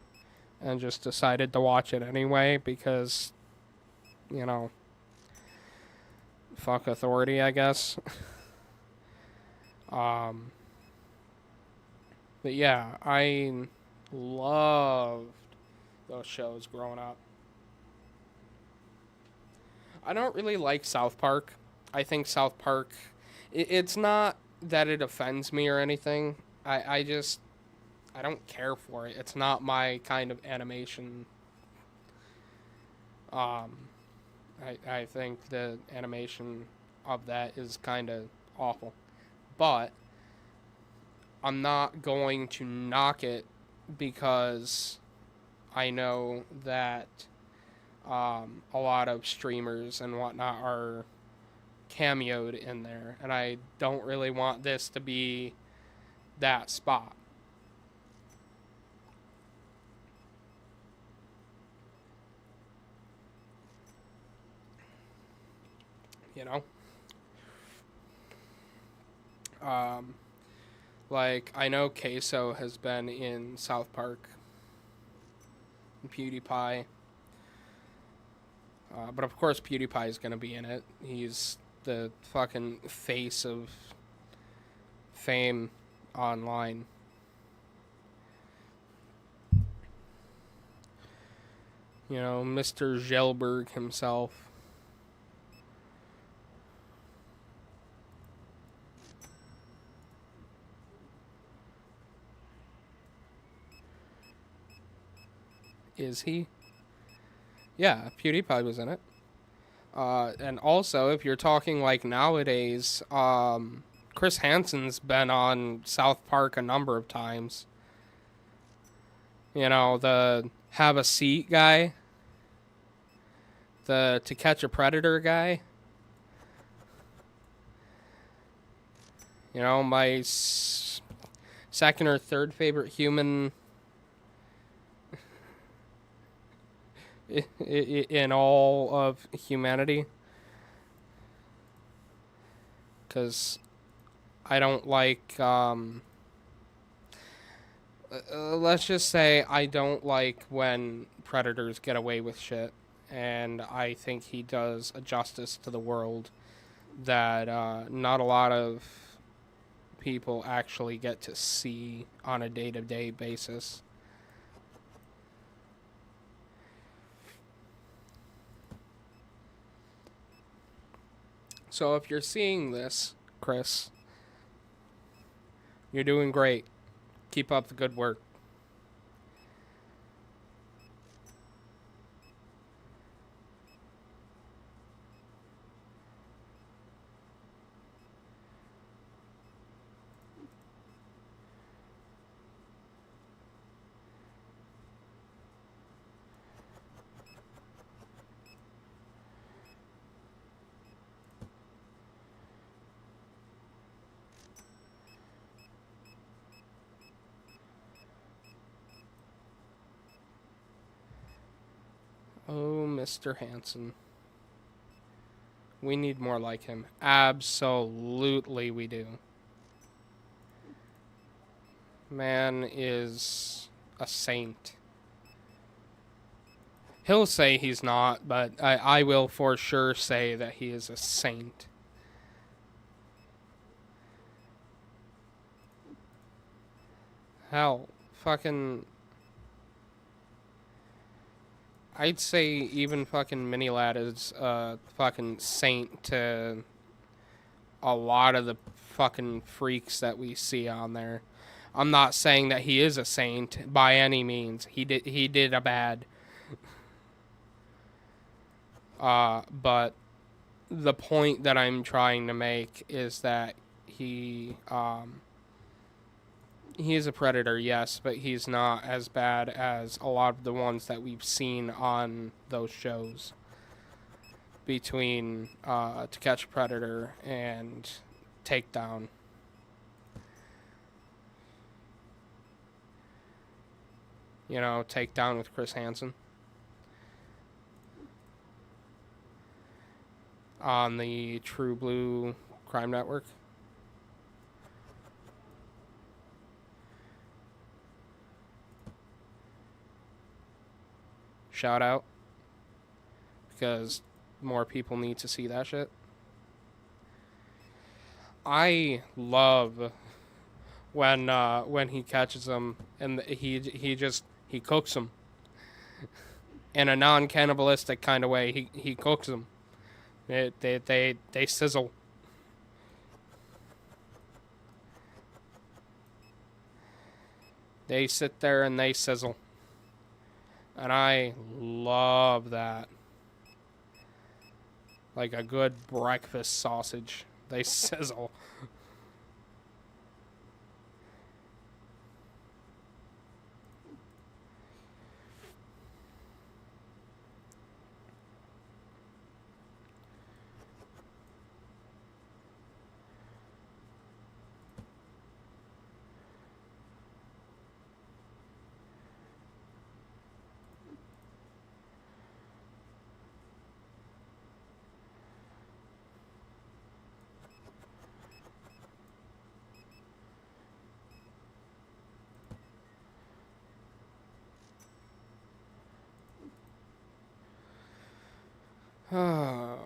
and just decided to watch it anyway because, you know, fuck authority, I guess. um, but yeah, I loved those shows growing up. I don't really like South Park. I think South Park, it's not that it offends me or anything. I just, I don't care for it. It's not my kind of animation. Um, I think the animation of that is kind of awful. But I'm not going to knock it because I know that a lot of streamers and whatnot are cameoed in there, and I don't really want this to be that spot. You know? Um, like, I know Queso has been in South Park, and PewDiePie. But of course, PewDiePie is going to be in it. He's the fucking face of fame online. You know, Mr. Gelberg himself. Is he? Yeah, PewDiePie was in it. And also, if you're talking like nowadays, Chris Hansen's been on South Park a number of times. You know, the have a seat guy, the To Catch a Predator guy. You know, my second or third favorite human in all of humanity. Because I don't like, let's just say I don't like when predators get away with shit. And I think he does a justice to the world that not a lot of people actually get to see on a day-to-day basis. So if you're seeing this, Chris, you're doing great. Keep up the good work. Oh, Mr. Hansen. We need more like him. Absolutely we do. Man is a saint. He'll say he's not, but I will for sure say that he is a saint. Hell, fucking... I'd say even fucking Minilad is a fucking saint to a lot of the fucking freaks that we see on there. I'm not saying that he is a saint by any means. He did a bad. But the point that I'm trying to make is that he is a predator, yes, but he's not as bad as a lot of the ones that we've seen on those shows. Between To Catch a Predator and Takedown. You know, Takedown with Chris Hansen. On the True Blue Crime Network. shout out because more people need to see that shit. I love when he catches them and he cooks them in a non-cannibalistic kind of way. He cooks them. They sizzle. They sit there and they sizzle. And I love that. Like a good breakfast sausage. They sizzle. Oh.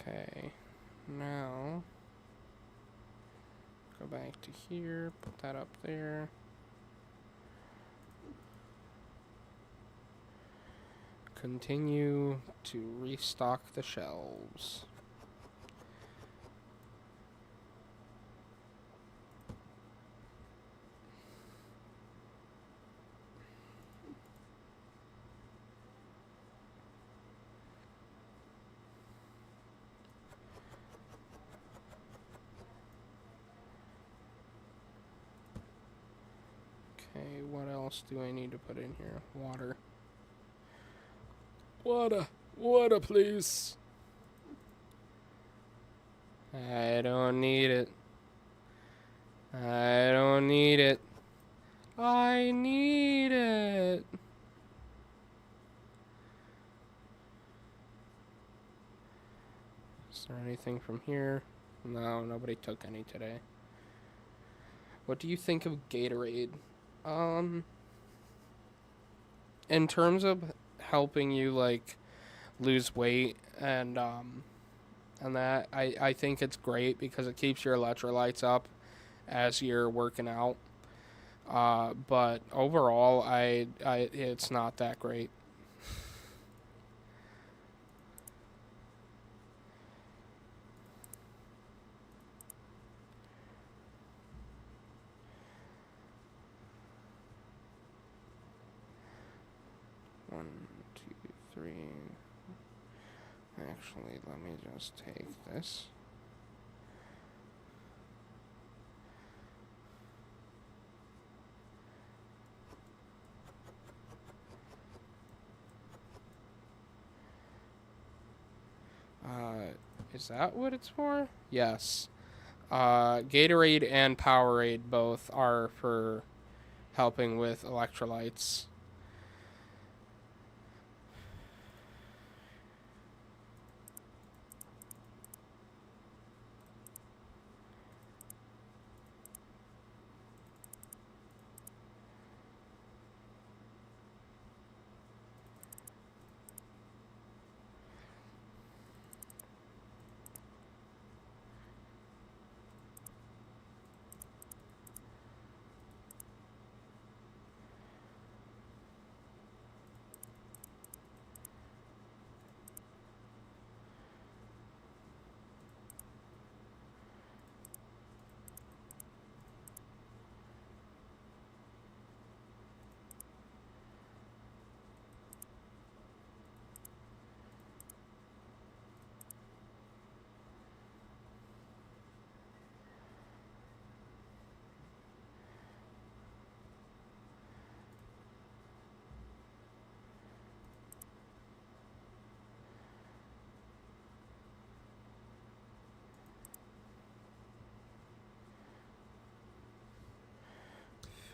Okay, now go back to here, put that up there. Continue to restock the shelves. Okay, what else do I need to put in here? Water. Water, please. I don't need it. I don't need it. I need it. Is there anything from here? No, nobody took any today. What do you think of Gatorade? In terms of helping you like lose weight and that I think it's great because it keeps your electrolytes up as you're working out. But overall, I it's not that great. One, two, three. Actually, let me just take this. Is that what it's for? Yes. Gatorade and Powerade both are for helping with electrolytes.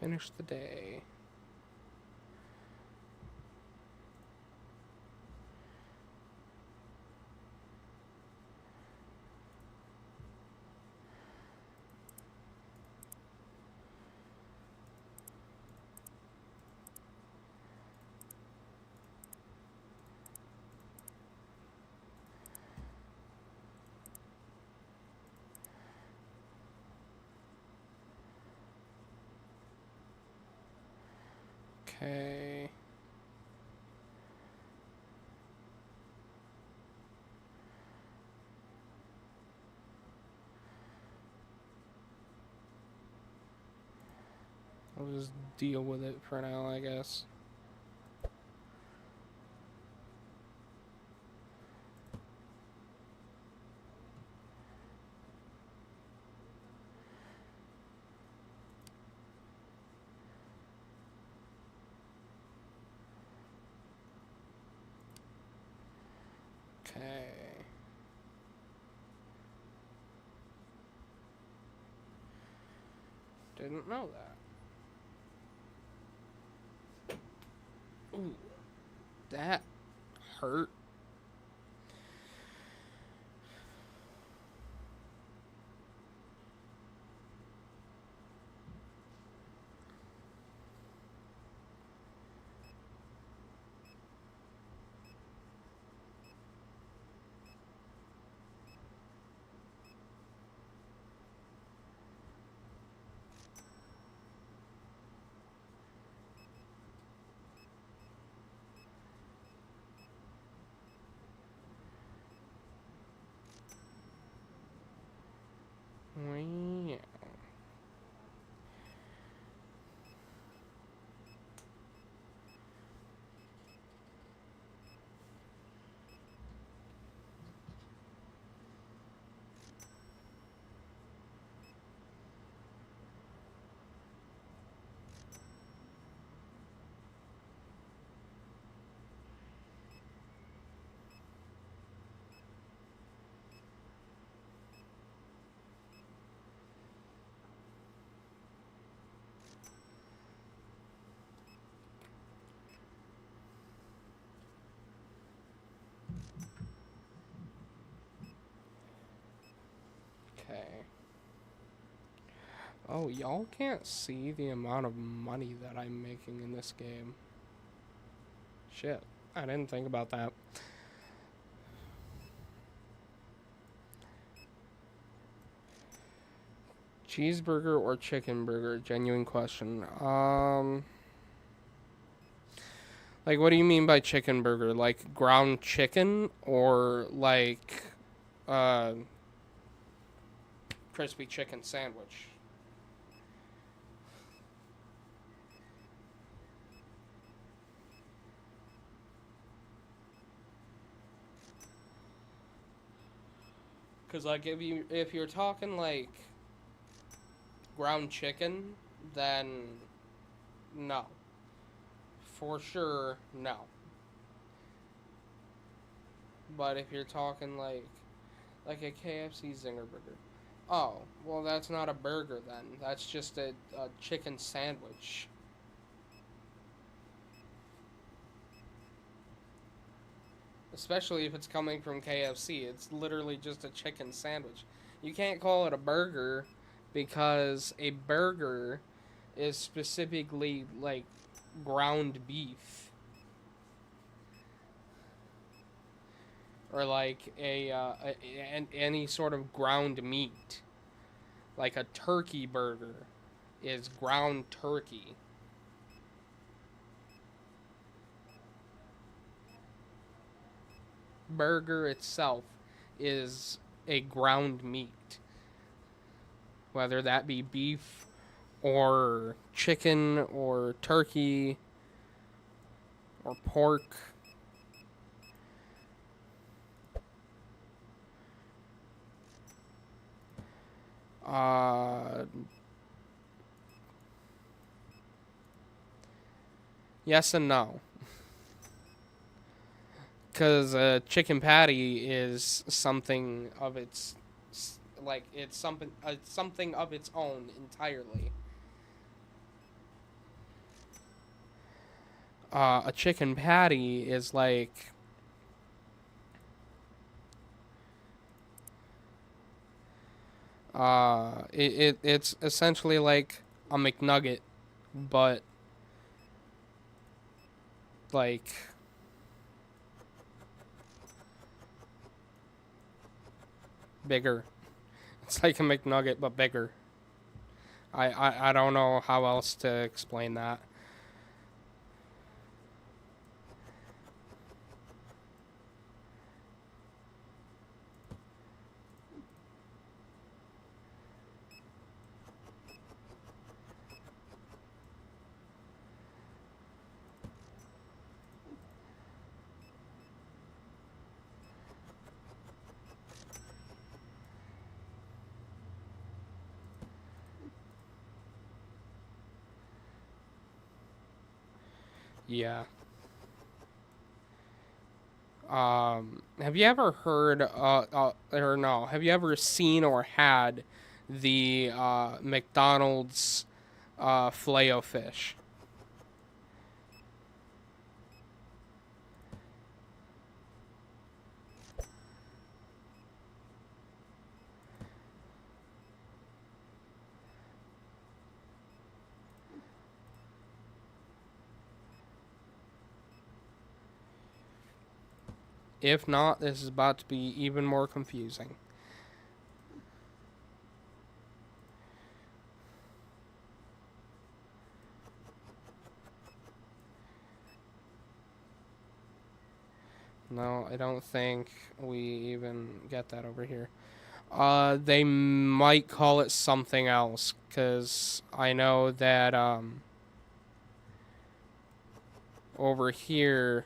finish the day. Okay. I'll just deal with it for now, I guess. Okay. Didn't know that. Ooh. That hurt. Yeah. Okay. Oh, y'all can't see the amount of money that I'm making in this game. Shit. I didn't think about that. Cheeseburger or chicken burger? Genuine question. Like, what do you mean by chicken burger? Like ground chicken or like, crispy chicken sandwich? Cause like if you're talking like ground chicken, then no. For sure, no. But if you're talking like a KFC Zinger Burger, oh, well that's not a burger then. That's just a chicken sandwich. Especially if it's coming from KFC, it's literally just a chicken sandwich. You can't call it a burger because a burger is specifically like ground beef or like any sort of ground meat. Like a turkey burger is ground turkey. Burger itself is a ground meat, whether that be beef or chicken or turkey or pork. Uh, yes and no. Because a chicken patty is something of its, like, it's something of its own entirely. A chicken patty is like it's essentially like a McNugget, but like bigger. It's like a McNugget but bigger. I don't know how else to explain that. Yeah. Have you ever heard, or no, have you ever seen or had the McDonald's Filet-O-Fish? If not, this is about to be even more confusing. No, I don't think we even get that over here. They might call it something else, because I know that, over here,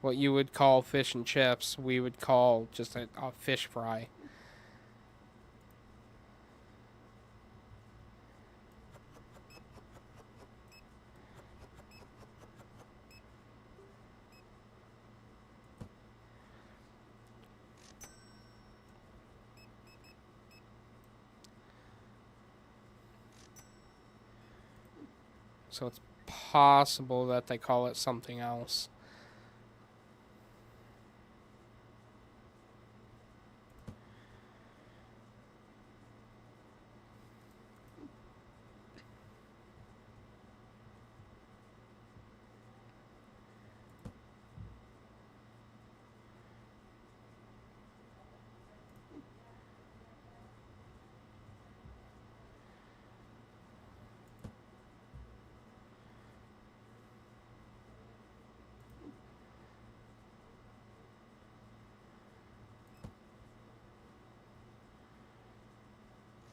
what you would call fish and chips, we would call just a fish fry. So it's possible that they call it something else.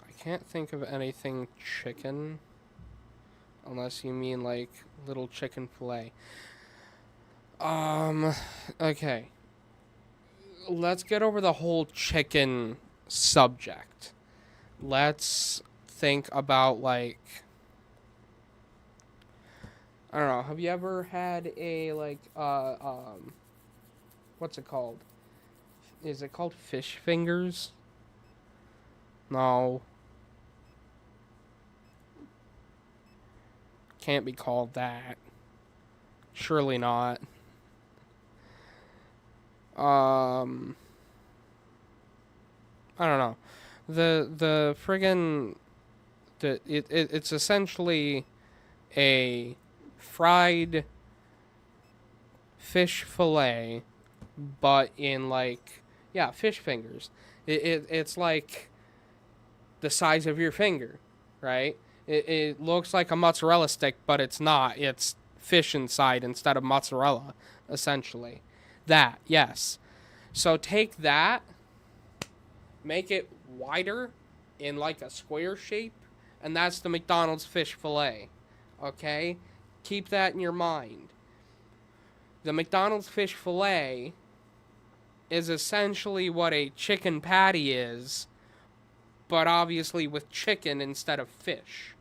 I can't think of anything chicken, unless you mean like little chicken fillet. Um, okay. Let's get over the whole chicken subject. Let's think about like, I don't know, have you ever had a like what's it called? Is it called fish fingers? No. Can't be called that. Surely not. Um, I don't know. The friggin' it's essentially a fried fish fillet, but in like, yeah, fish fingers. It's like the size of your finger, right? It looks like a mozzarella stick, but it's not. It's fish inside instead of mozzarella, essentially. That, yes. So take that, make it wider in like a square shape, and that's the McDonald's fish fillet. Okay? Keep that in your mind. The McDonald's fish fillet is essentially what a chicken patty is, but obviously with chicken instead of fish.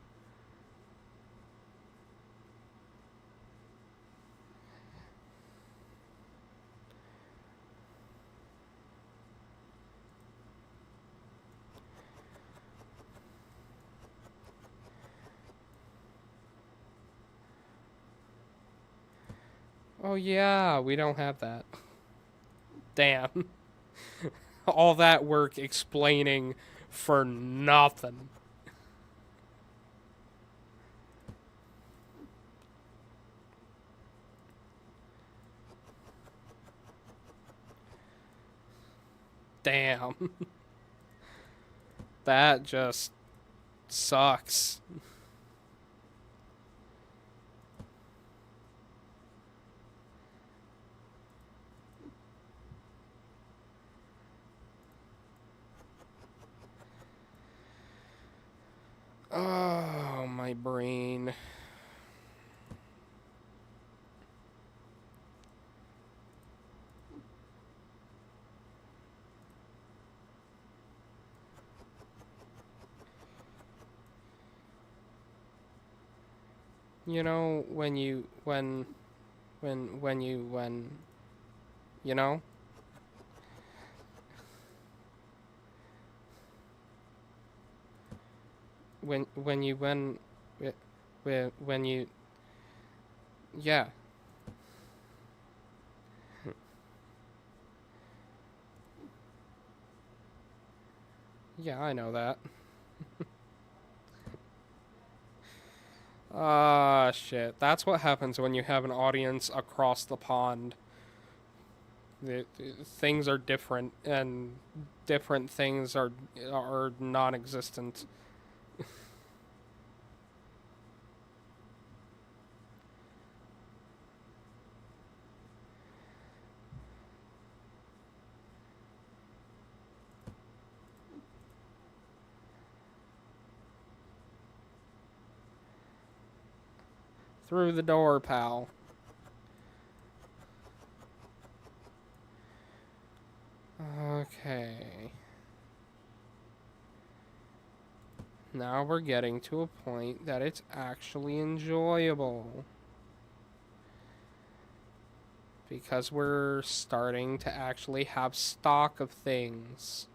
Oh yeah, we don't have that. Damn. All that work explaining for nothing. Damn. That just sucks. Oh, my brain. You know, you know, when you, when you, yeah, yeah, I know that. Ah, shit. That's what happens when you have an audience across the pond. Things are different, and different things are non-existent. Through the door, pal. Okay. Now we're getting to a point that it's actually enjoyable. Because we're starting to actually have stock of things.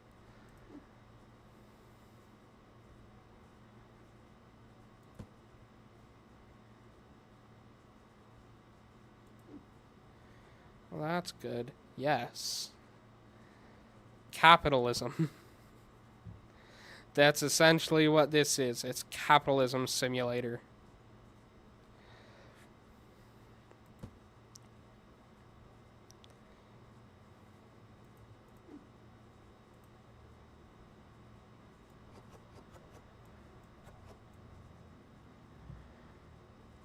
Well, that's good. Yes. Capitalism. That's essentially what this is. It's capitalism simulator.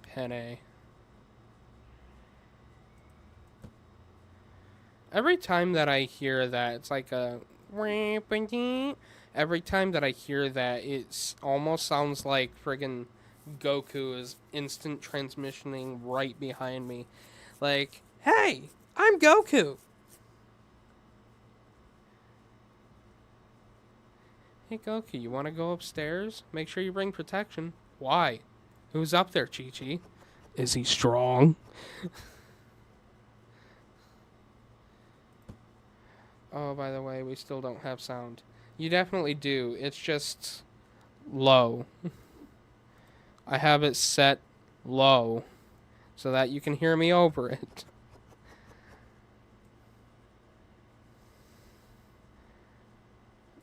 Penne. Every time that I hear that, it's like a. Every time that I hear that, it almost sounds like friggin' Goku is instant transmissioning right behind me. Like, hey, I'm Goku. Hey, Goku, you want to go upstairs? Make sure you bring protection. Why? Who's up there, Chi Chi? Is he strong? Oh, by the way, we still don't have sound. You definitely do. It's just low. I have it set low so that you can hear me over it.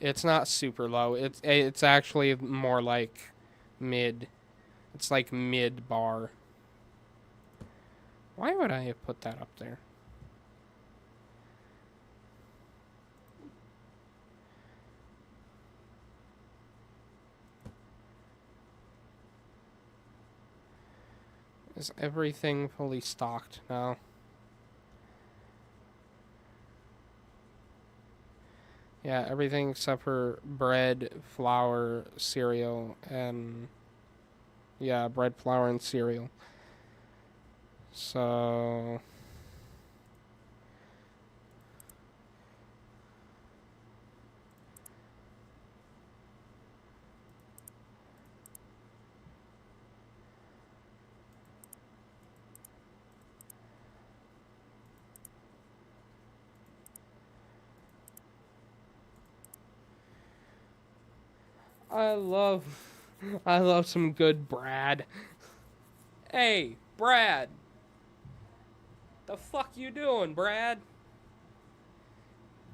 It's not super low. It's actually more like mid. It's like mid bar. Why would I have put that up there? Is everything fully stocked now? Yeah, everything except for bread, flour, cereal, and yeah, bread, flour, and cereal. So I love, I love some good Brad. Hey, Brad, The fuck you doing, Brad?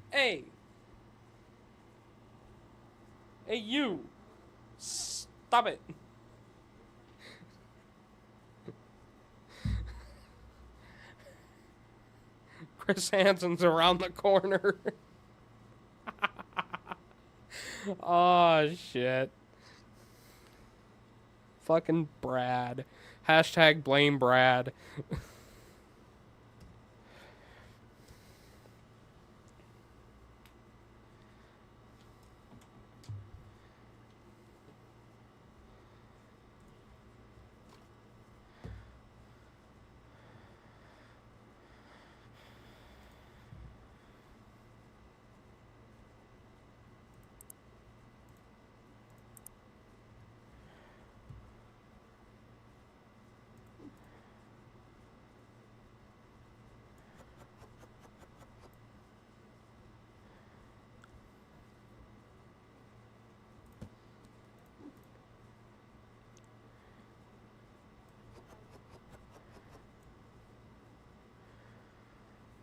Hey. Hey, you. Stop it. Chris Hansen's around the corner. Oh, shit. Fucking Brad. Hashtag blame Brad.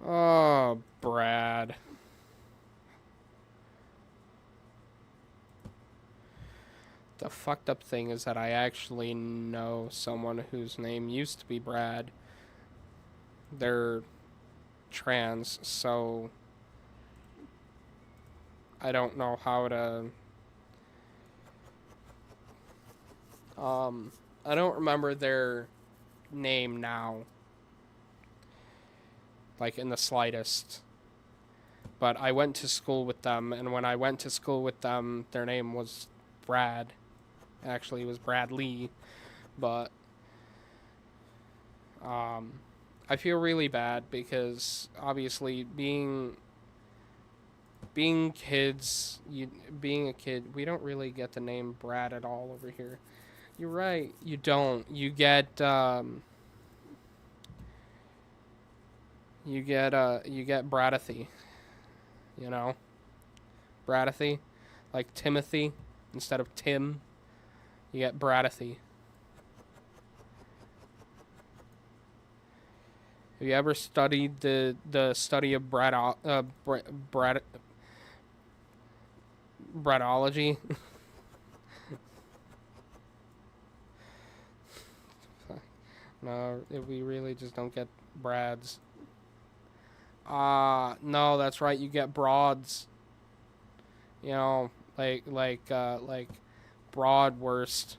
Oh, Brad. The fucked up thing is that I actually know someone whose name used to be Brad. They're trans, so I don't know how to... I don't remember their name now. Like, in the slightest. But I went to school with them, and when I went to school with them, their name was Brad. Actually, it was Bradley. But, I feel really bad because, obviously, being kids, being a kid, we don't really get the name Brad at all over here. You're right, you don't. You get Bradathy, you know? Bradathy, like Timothy, instead of Tim, you get Bradathy. Have you ever studied the study of bradology? No, we really just don't get Brads. No, that's right. You get broads. You know, like Broadwurst.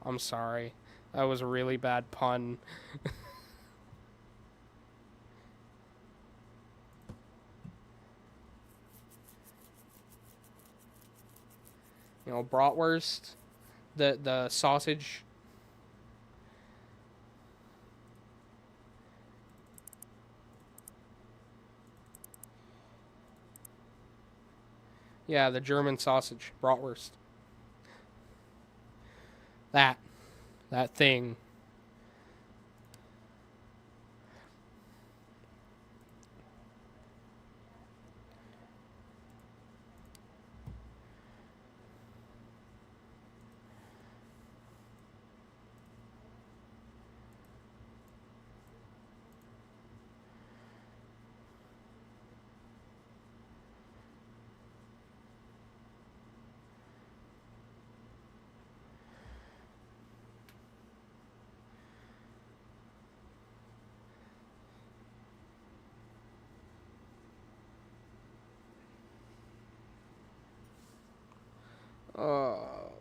I'm sorry. That was a really bad pun. You know, bratwurst, the sausage. Yeah, the German sausage, bratwurst. That thing. Oh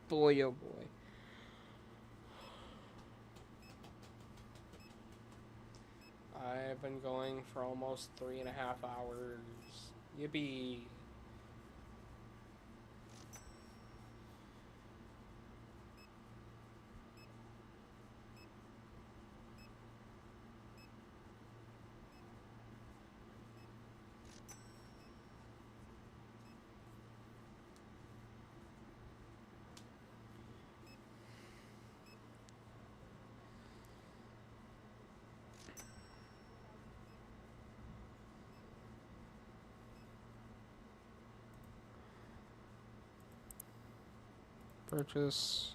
boy, oh boy. I've been going for almost 3.5 hours. Yippee. Purchase.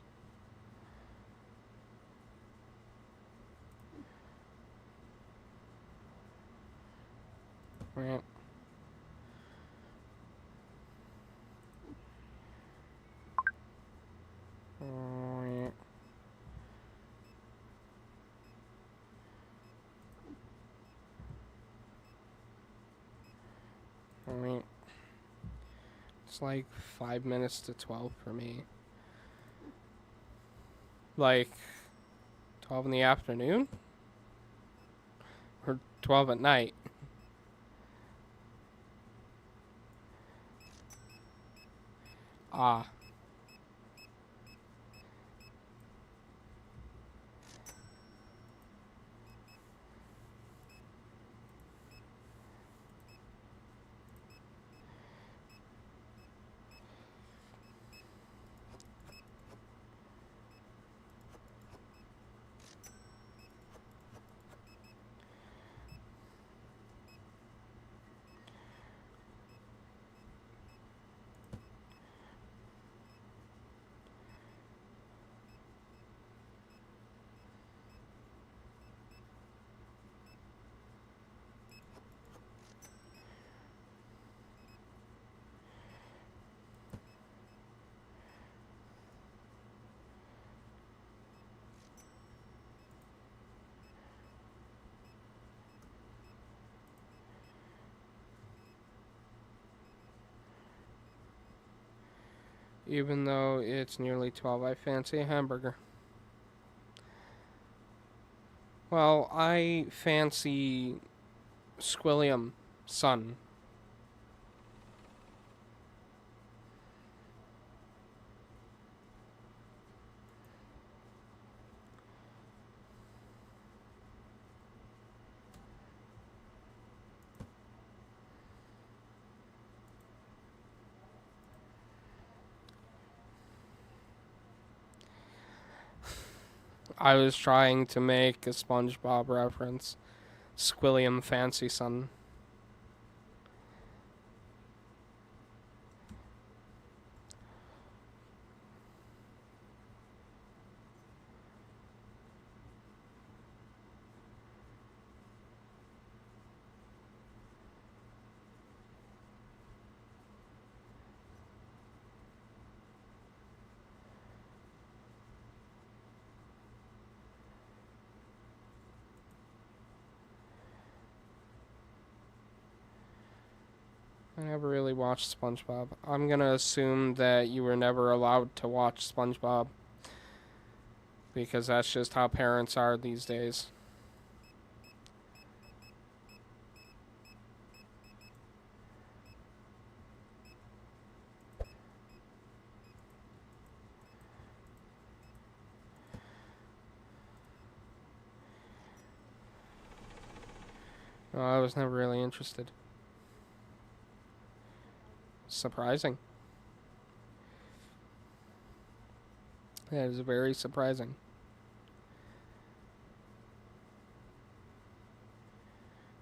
Right. Right. Right. It's like 5 minutes to 12 for me. Like 12 in the afternoon? Or 12 at night? Ah. Even though it's nearly 12, I fancy a hamburger. Well, I fancy Squilliam Sun. I was trying to make a SpongeBob reference. Squilliam Fancy Sun. I never really watched SpongeBob. I'm gonna assume that you were never allowed to watch SpongeBob. Because that's just how parents are these days. No, I was never really interested. Surprising. That is very surprising.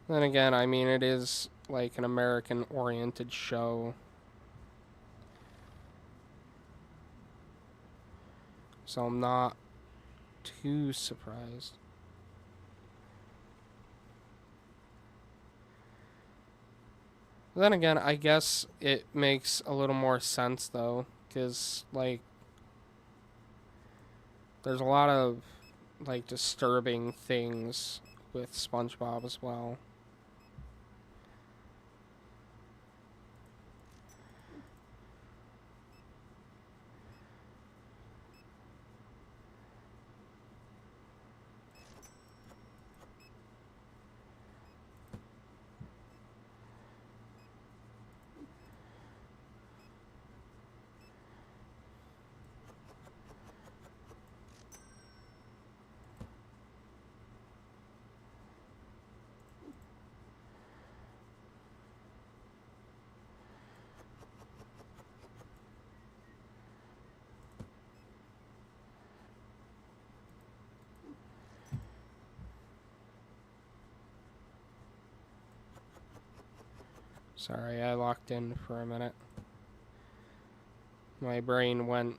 Then again, I mean, it is like an American-oriented show. So I'm not too surprised. Then again, I guess it makes a little more sense, though. Because, like, there's a lot of, like, disturbing things with SpongeBob as well. Sorry, I locked in for a minute. My brain went,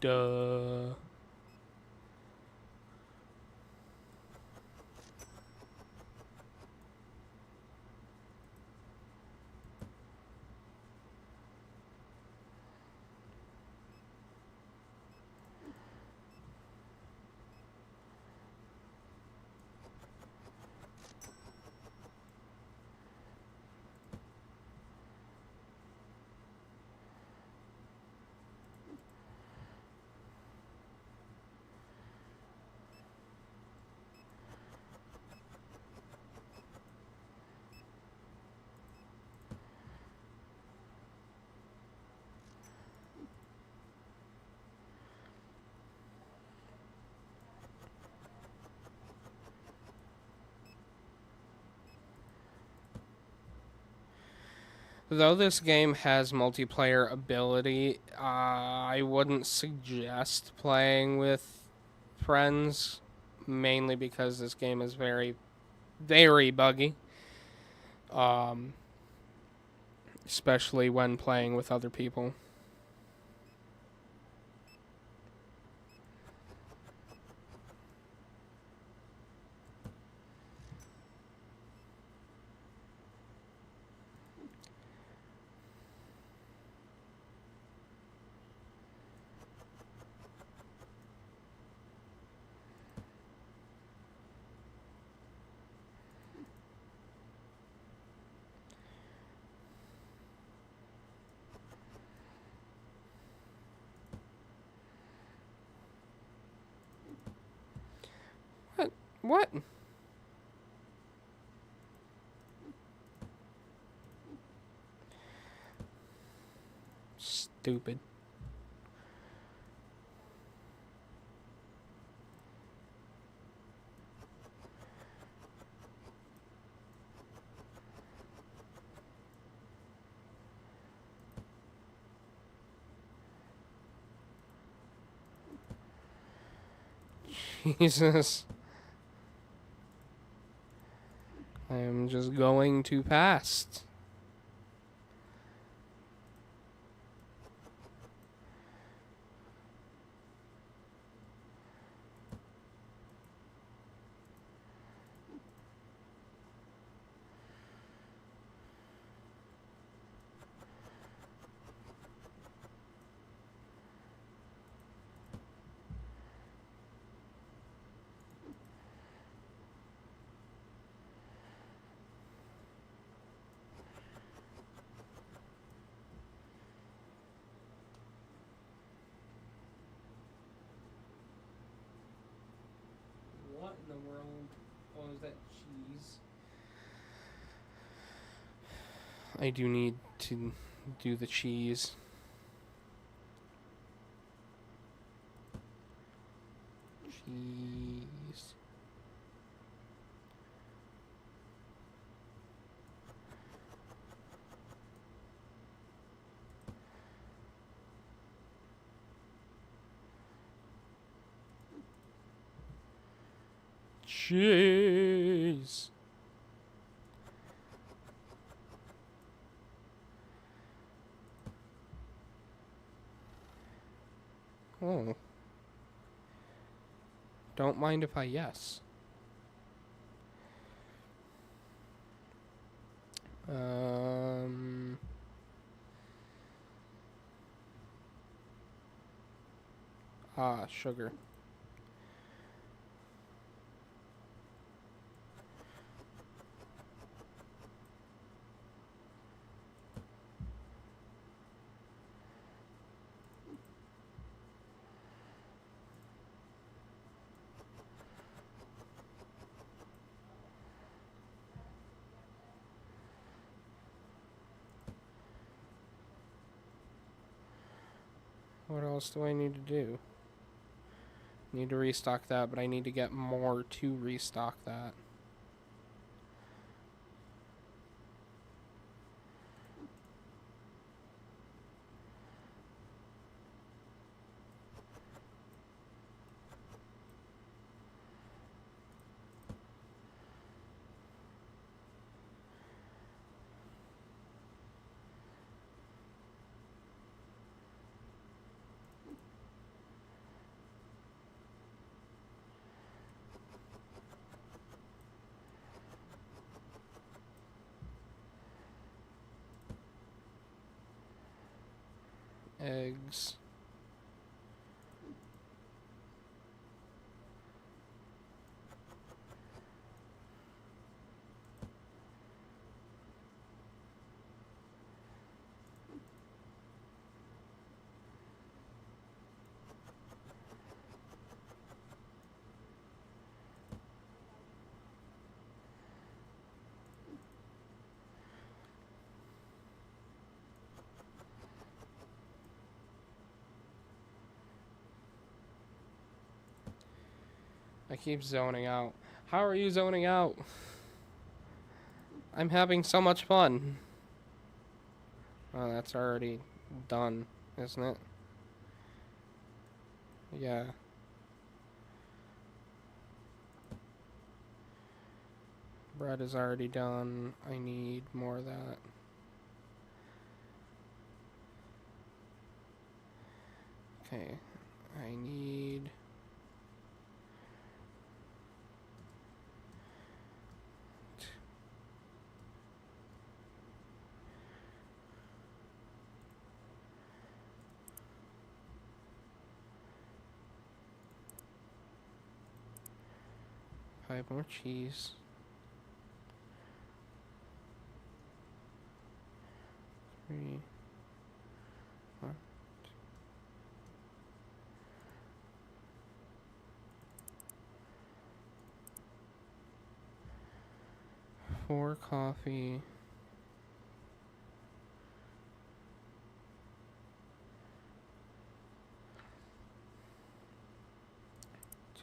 duh. Though this game has multiplayer ability, I wouldn't suggest playing with friends, mainly because this game is very, very buggy. Um, Especially when playing with other people. What? What? Stupid. Jesus. I am just going too fast. What in the world? Oh, is that cheese? I do need to do the cheese. Cheese. Cheese. Oh. Don't mind if I yes. Um. Sugar. What else do I need to do? Need to restock that, but I need to get more to restock that. Eggs. I keep zoning out. How are you zoning out? I'm having so much fun. Oh, that's already done, isn't it? Yeah. Bread is already done. I need more of that. Okay. I need... 5 more cheese. 3, 1, 4 coffee.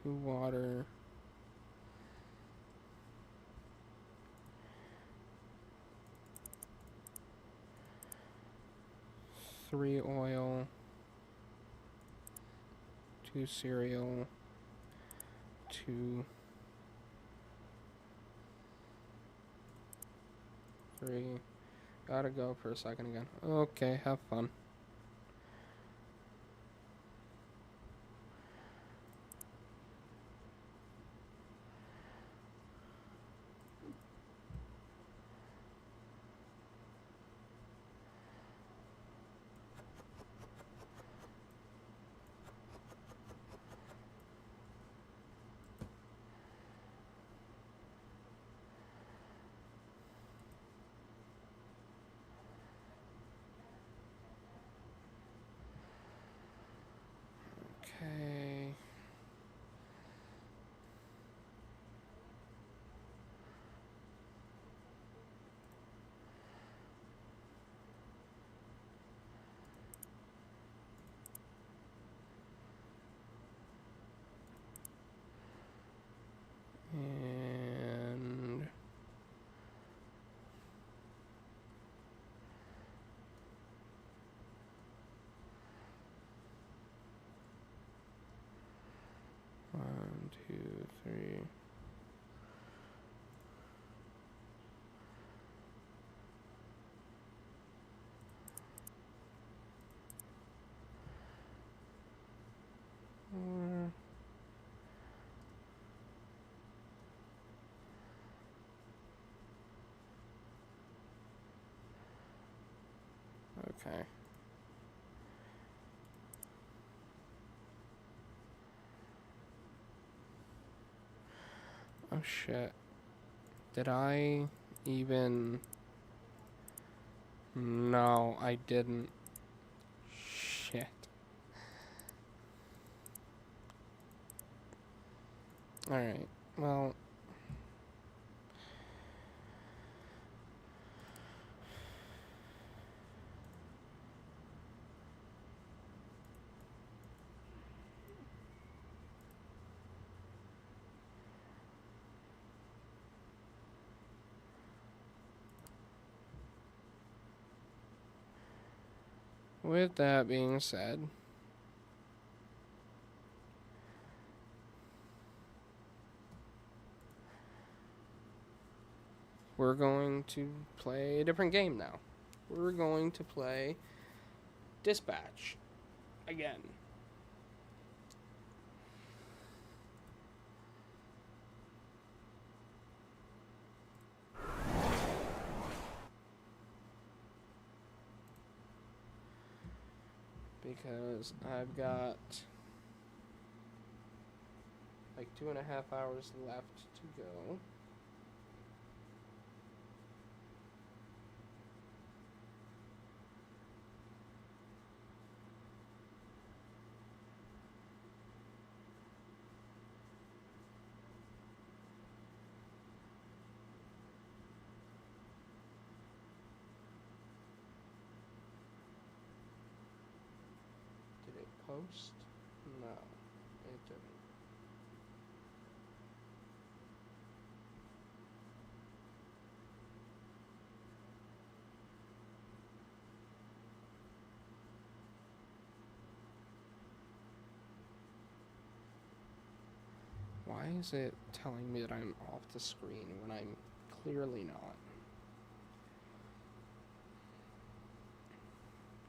2 water. 3 oil. 2 cereal. 2, 3. Gotta go for a second again. Okay, have fun. Okay. And one, two, three. Four. Okay. Oh shit. Did I even... No, I didn't. Shit. Alright, well... With that being said... We're going to play a different game now. We're going to play Dispatch. Again. Because I've got like 2.5 hours left to go. Did it post? No, it didn't. Why is it telling me that I'm off the screen when I'm clearly not?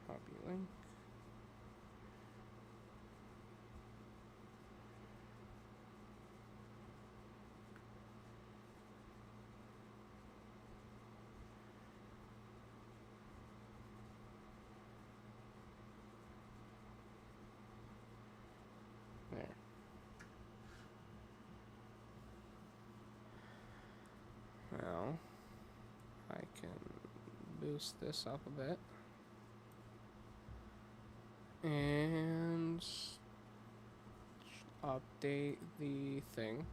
Copy link. There. Well, I can boost this up a bit. And update the thing.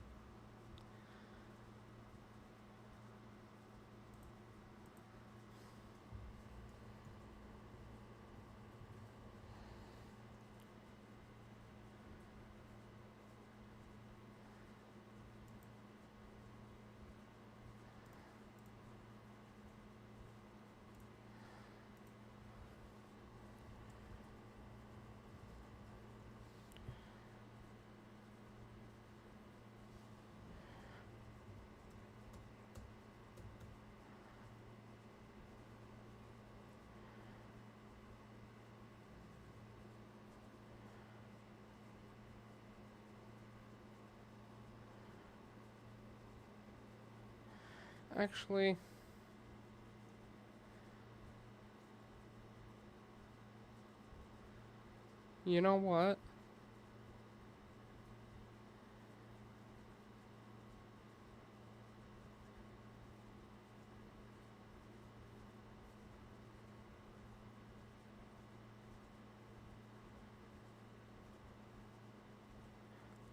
Actually, you know what?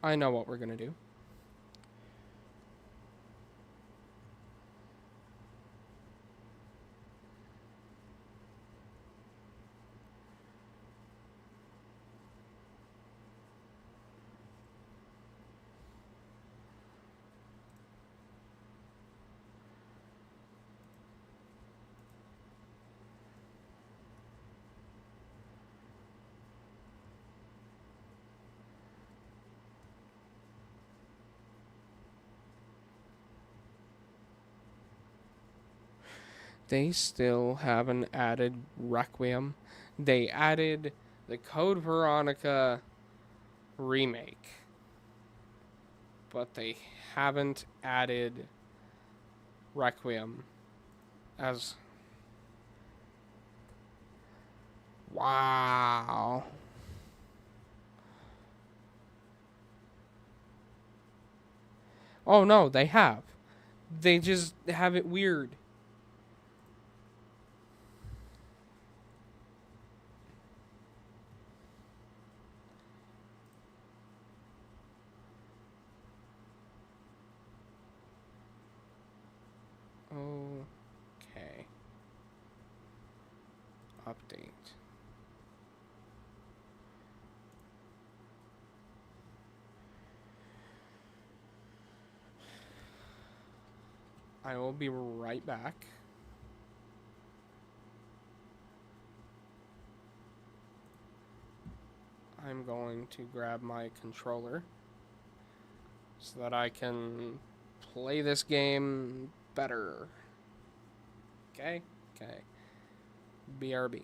I know what we're gonna do. They still haven't added Requiem. They added the Code Veronica remake, but they haven't added Requiem as. Wow. Oh no, they have. They just have it weird. Okay. Update. I will be right back. I'm going to grab my controller so that I can play this game better. Okay? Okay. BRB.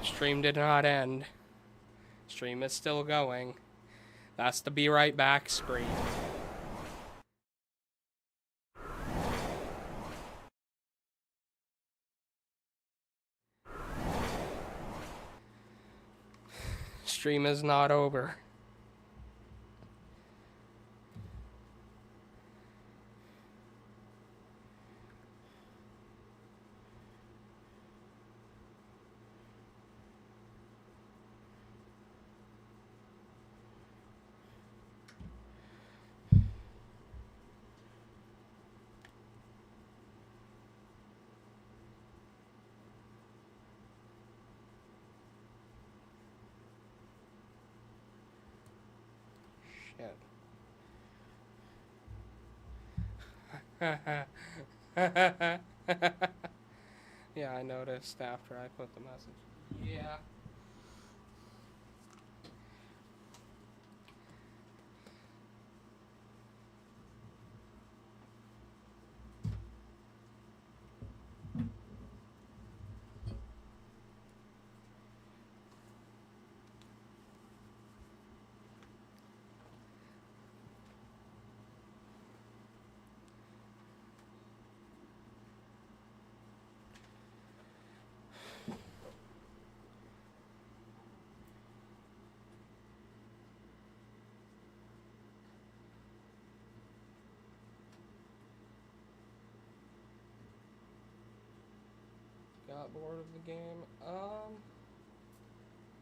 Stream did not end. Stream is still going. That's the be right back screen. Stream is not over. Shit. Yeah, I noticed after I put the message. Yeah. Got bored of the game.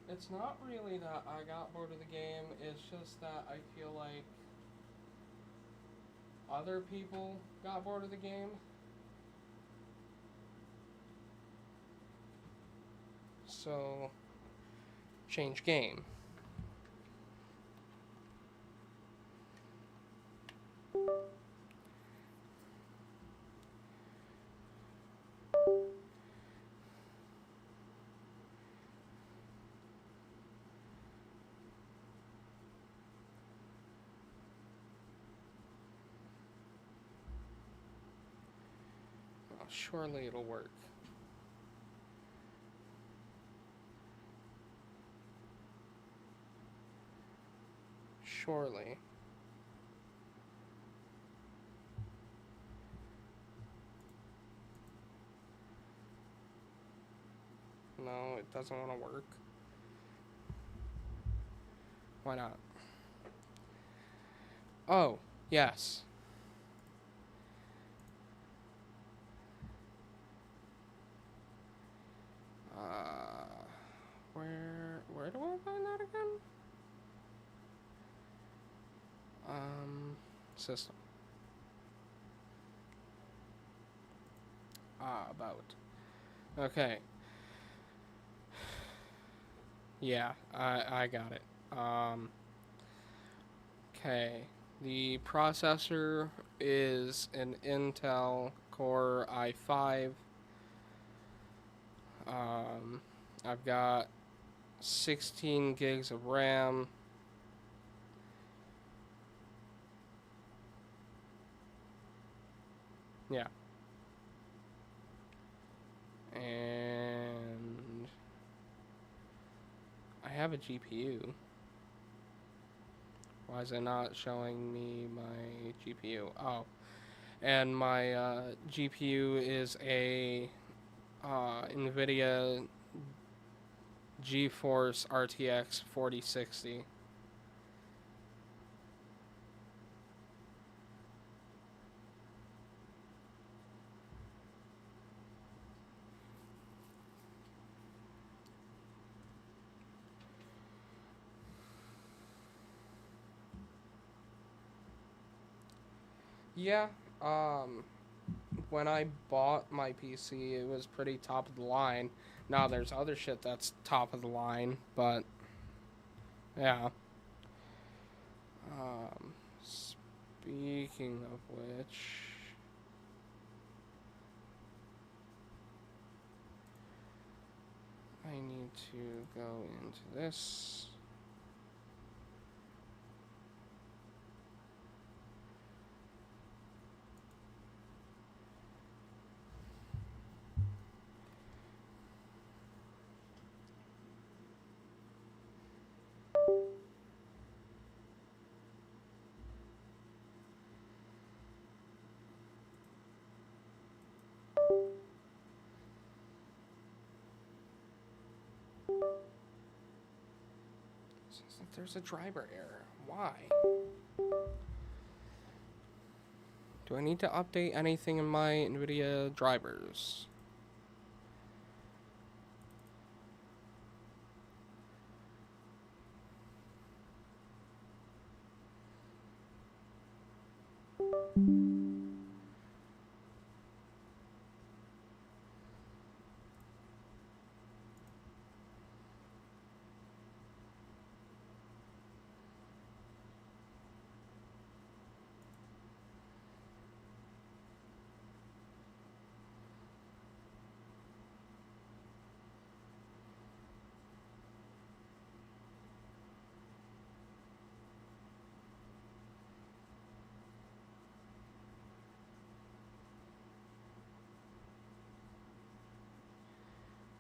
It's not really that I got bored of the game, it's just that I feel like other people got bored of the game. So, change game. Oh, surely it'll work. Surely. No, it doesn't want to work. Why not? Oh, yes. Where do I find that again? System. About. Okay. Yeah, I got it. Okay. The processor is an Intel Core i5. I've got 16 gigs of RAM. Yeah. And I have a GPU. Why is it not showing me my GPU? Oh. And my GPU is a NVIDIA GeForce RTX 4060. Yeah, when I bought my PC, it was pretty top of the line. Now there's other shit that's top of the line, but yeah. Speaking of which, I need to go into this. It says that there's a driver error. Why? Do I need to update anything in my NVIDIA drivers?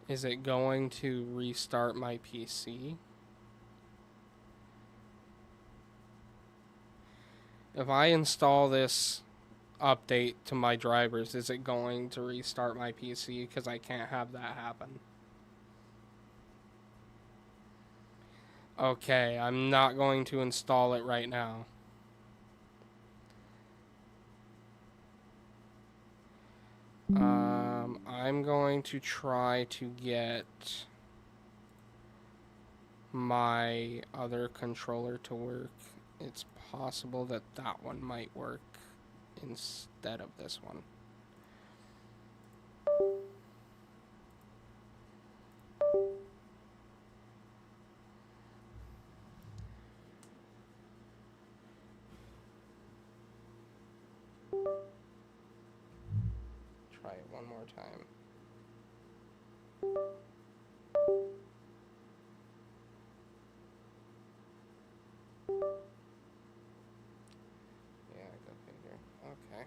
Is it going to restart my PC? If I install this update to my drivers, is it going to restart my PC? Because I can't have that happen. Okay, I'm not going to install it right now. I'm going to try to get my other controller to work. It's possible that that one might work instead of this one. Try it one more time. Yeah, go figure. Okay.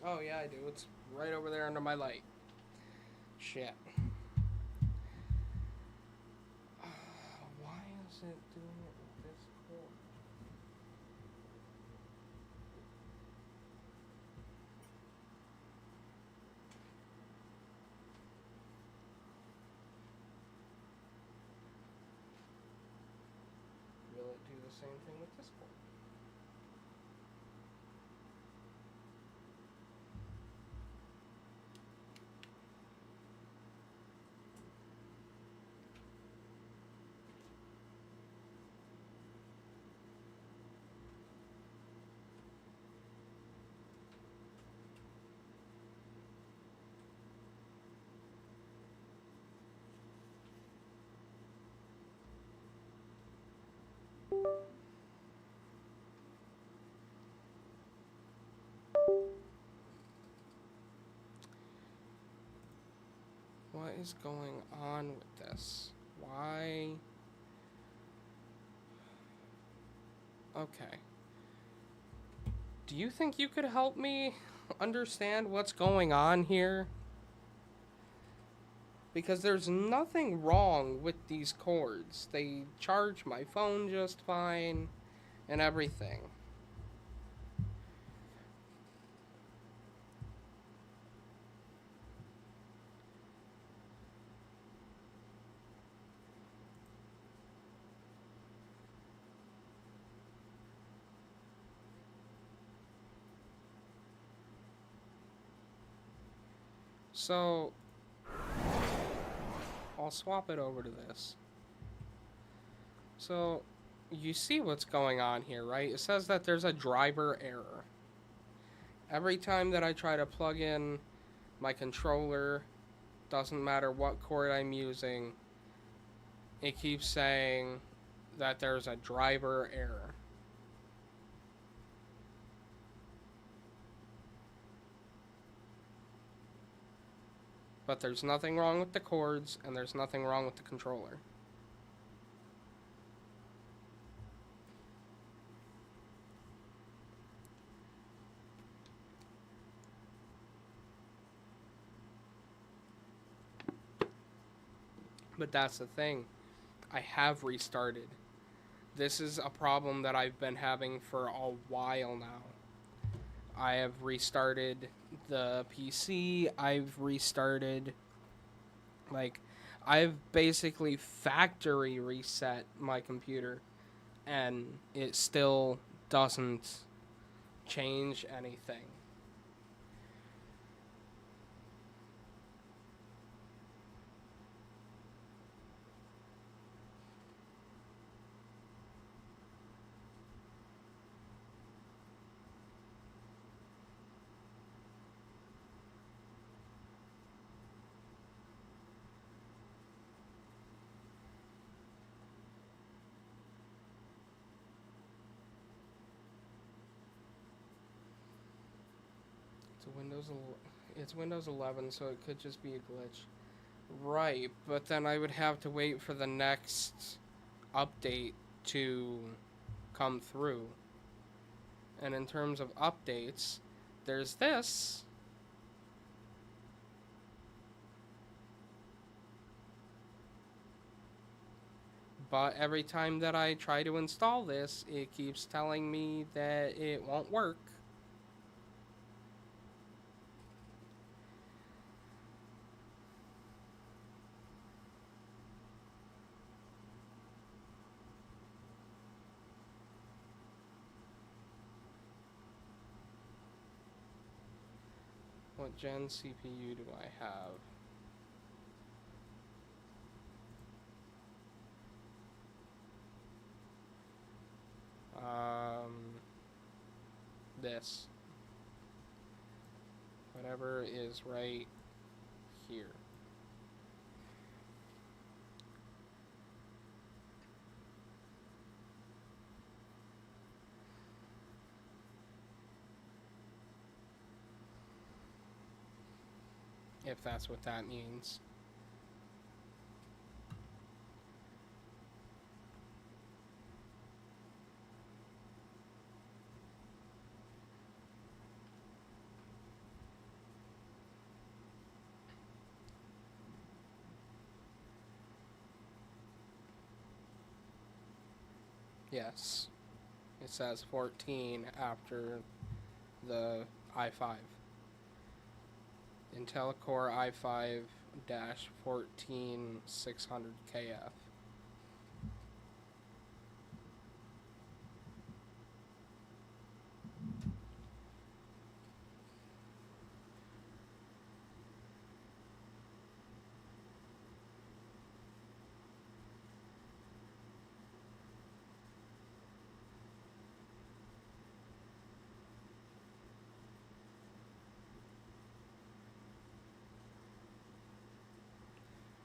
Oh yeah, I do. It's right over there under my light. Shit. Why is it doing it with this cord? Will it do the same thing with this cord? What is going on with this? Why? Okay. Do you think you could help me understand what's going on here? Because there's nothing wrong with these cords. They charge my phone just fine and everything. So, I'll swap it over to this. So, you see what's going on here, right? It says that there's a driver error. Every time that I try to plug in my controller, doesn't matter what cord I'm using, it keeps saying that there's a driver error. But there's nothing wrong with the cords, and there's nothing wrong with the controller. But that's the thing. I have restarted. This is a problem that I've been having for a while now. I have restarted the PC. I've restarted, like, I've basically factory reset my computer, and it still doesn't change anything. It's Windows 11, so it could just be a glitch. Right, but then I would have to wait for the next update to come through. And in terms of updates, there's this. But every time that I try to install this, it keeps telling me that it won't work. What gen CPU do I have? This. Whatever is right here. If that's what that means. Yes. It says 14 after the i5. Intel Core i5 14600KF.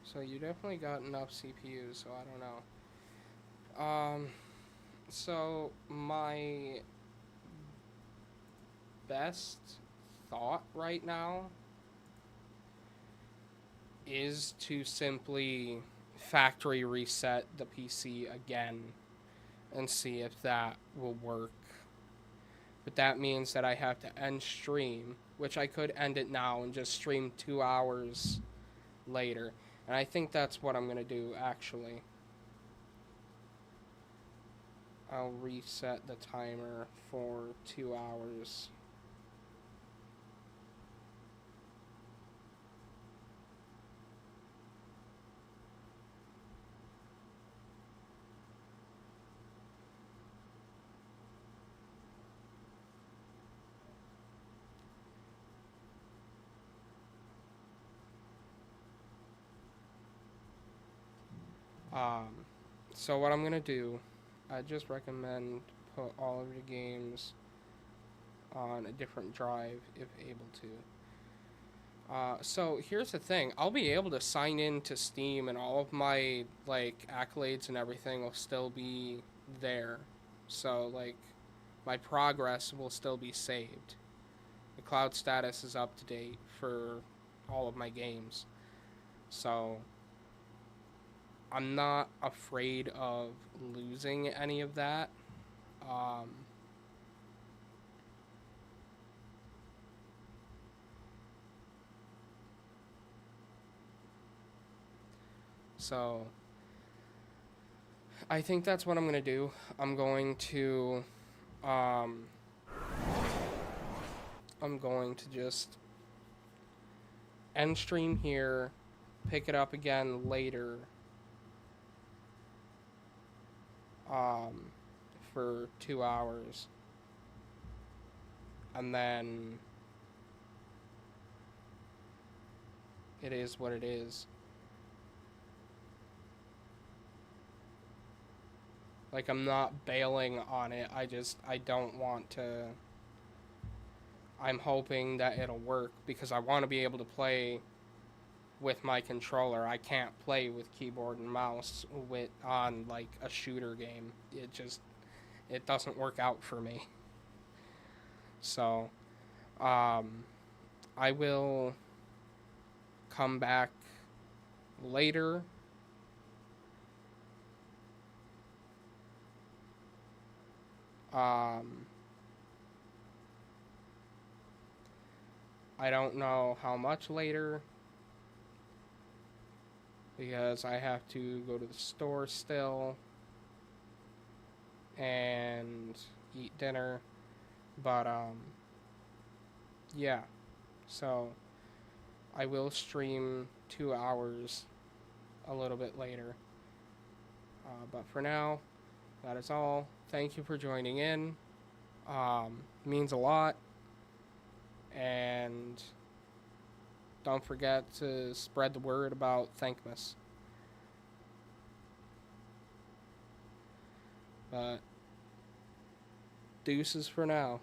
So you definitely got enough CPUs, so I don't know. So my best thought right now is to simply factory reset the PC again and see if that will work. But that means that I have to end stream, which I could end it now and just stream 2 hours later. And I think that's what I'm going to do, actually. I'll reset the timer for 2 hours. Um, so what I'm going to do, I just recommend put all of your games on a different drive if able to. So here's the thing. I'll be able to sign in to Steam and all of my, like, accolades and everything will still be there. So, like, my progress will still be saved. The cloud status is up to date for all of my games. So I'm not afraid of losing any of that. Um, so I think that's what I'm gonna do. I'm going to, um, I'm going to just end stream here, pick it up again later, um, for 2 hours, and then it is what it is. Like, I'm not bailing on it. I don't want to. I'm hoping that it'll work because I want to be able to play with my controller. I can't play with keyboard and mouse on like a shooter game. It doesn't work out for me. So, um, I will come back later. Um, I don't know how much later because I have to go to the store still and eat dinner. But yeah. So I will stream 2 hours a little bit later. But for now, that is all. Thank you for joining in. Means a lot. And don't forget to spread the word about Thankmas. But deuces for now.